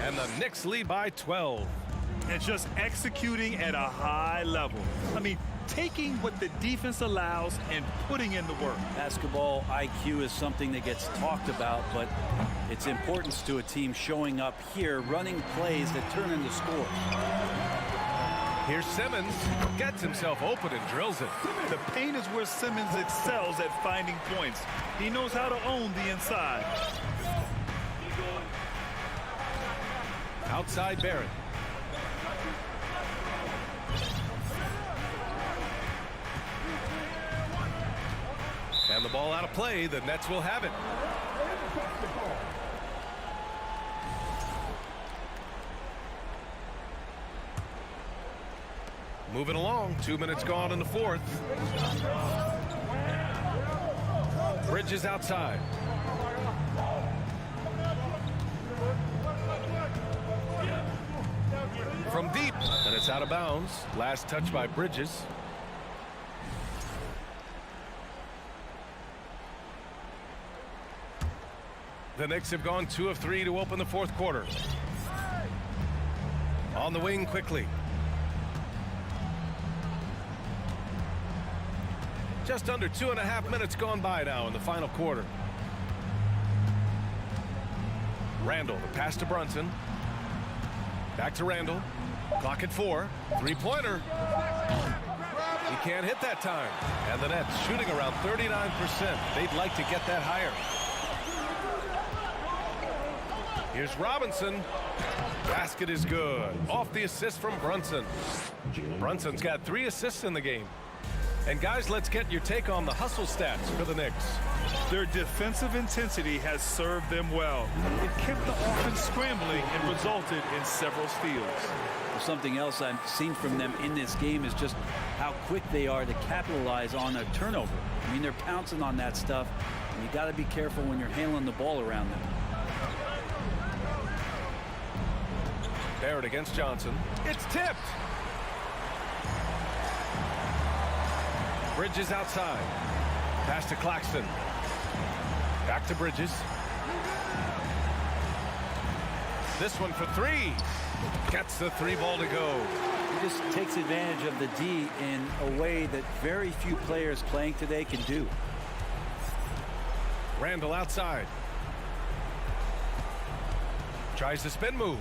And the Knicks lead by 12. And just executing at a high level. I mean, taking what the defense allows and putting in the work. Basketball IQ is something that gets talked about, but its importance to a team showing up here, running plays that turn into scores. Here's Simmons, gets himself open and drills it. The paint is where Simmons excels at finding points. He knows how to own the inside. Outside Barrett. And the ball out of play. The Nets will have it. Moving along. 2 minutes gone in the fourth. Bridges outside. From deep, and it's out of bounds. Last touch by Bridges. The Knicks have gone 2 of 3 to open the fourth quarter. On the wing quickly. Just under 2.5 minutes gone by now in the final quarter. Randall, the pass to Brunson. Back to Randall. Clock at 4. Three-pointer. He can't hit that time. And the Nets shooting around 39%. They'd like to get that higher. Here's Robinson. Basket is good. Off the assist from Brunson. Brunson's got 3 assists in the game. And guys, let's get your take on the hustle stats for the Knicks. Their defensive intensity has served them well. It kept the offense scrambling and resulted in several steals. Something else I've seen from them in this game is just how quick they are to capitalize on a turnover. I mean, they're pouncing on that stuff, and you got to be careful when you're handling the ball around them. Barrett against Johnson. It's tipped. Bridges outside. Pass to Claxton. Back to Bridges. This one for 3. Gets the 3 ball to go. He just takes advantage of the D in a way that very few players playing today can do. Randall outside. Tries the spin move.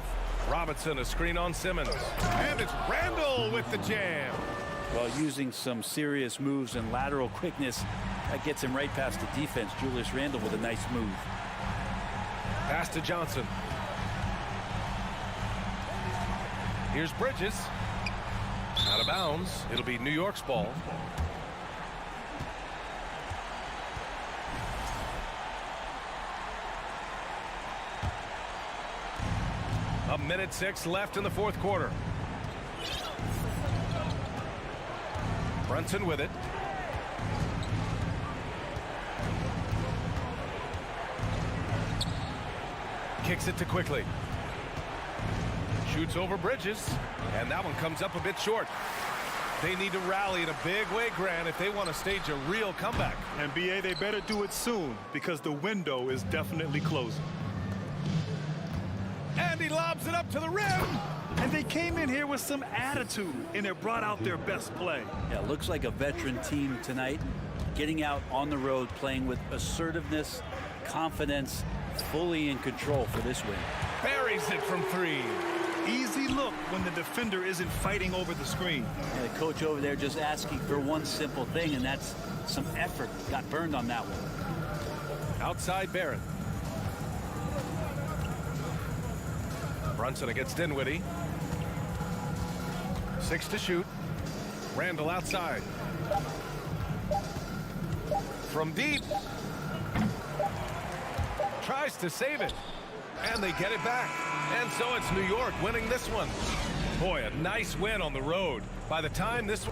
Robinson a screen on Simmons. And it's Randall with the jam. While using some serious moves and lateral quickness, that gets him right past the defense. Julius Randle with a nice move. Pass to Johnson. Here's Bridges. Out of bounds. It'll be New York's ball. A minute 6 left in the fourth quarter. Brunson with it. Kicks it to Quickly. Shoots over Bridges, and that one comes up a bit short. They need to rally in a big way, Grant, if they want to stage a real comeback. And BA, they better do it soon because the window is definitely closing. And he lobs it up to the rim. And they came in here with some attitude, and it brought out their best play. Yeah, looks like a veteran team tonight, getting out on the road, playing with assertiveness, confidence, fully in control for this win. Buries it from 3. Easy look when the defender isn't fighting over the screen. And the coach over there just asking for one simple thing, and that's some effort. Got burned on that one. Outside Barrett. Brunson against Dinwiddie. 6 to shoot. Randall outside. From deep. Tries to save it. And they get it back. And so it's New York winning this one. Boy, a nice win on the road. By the time this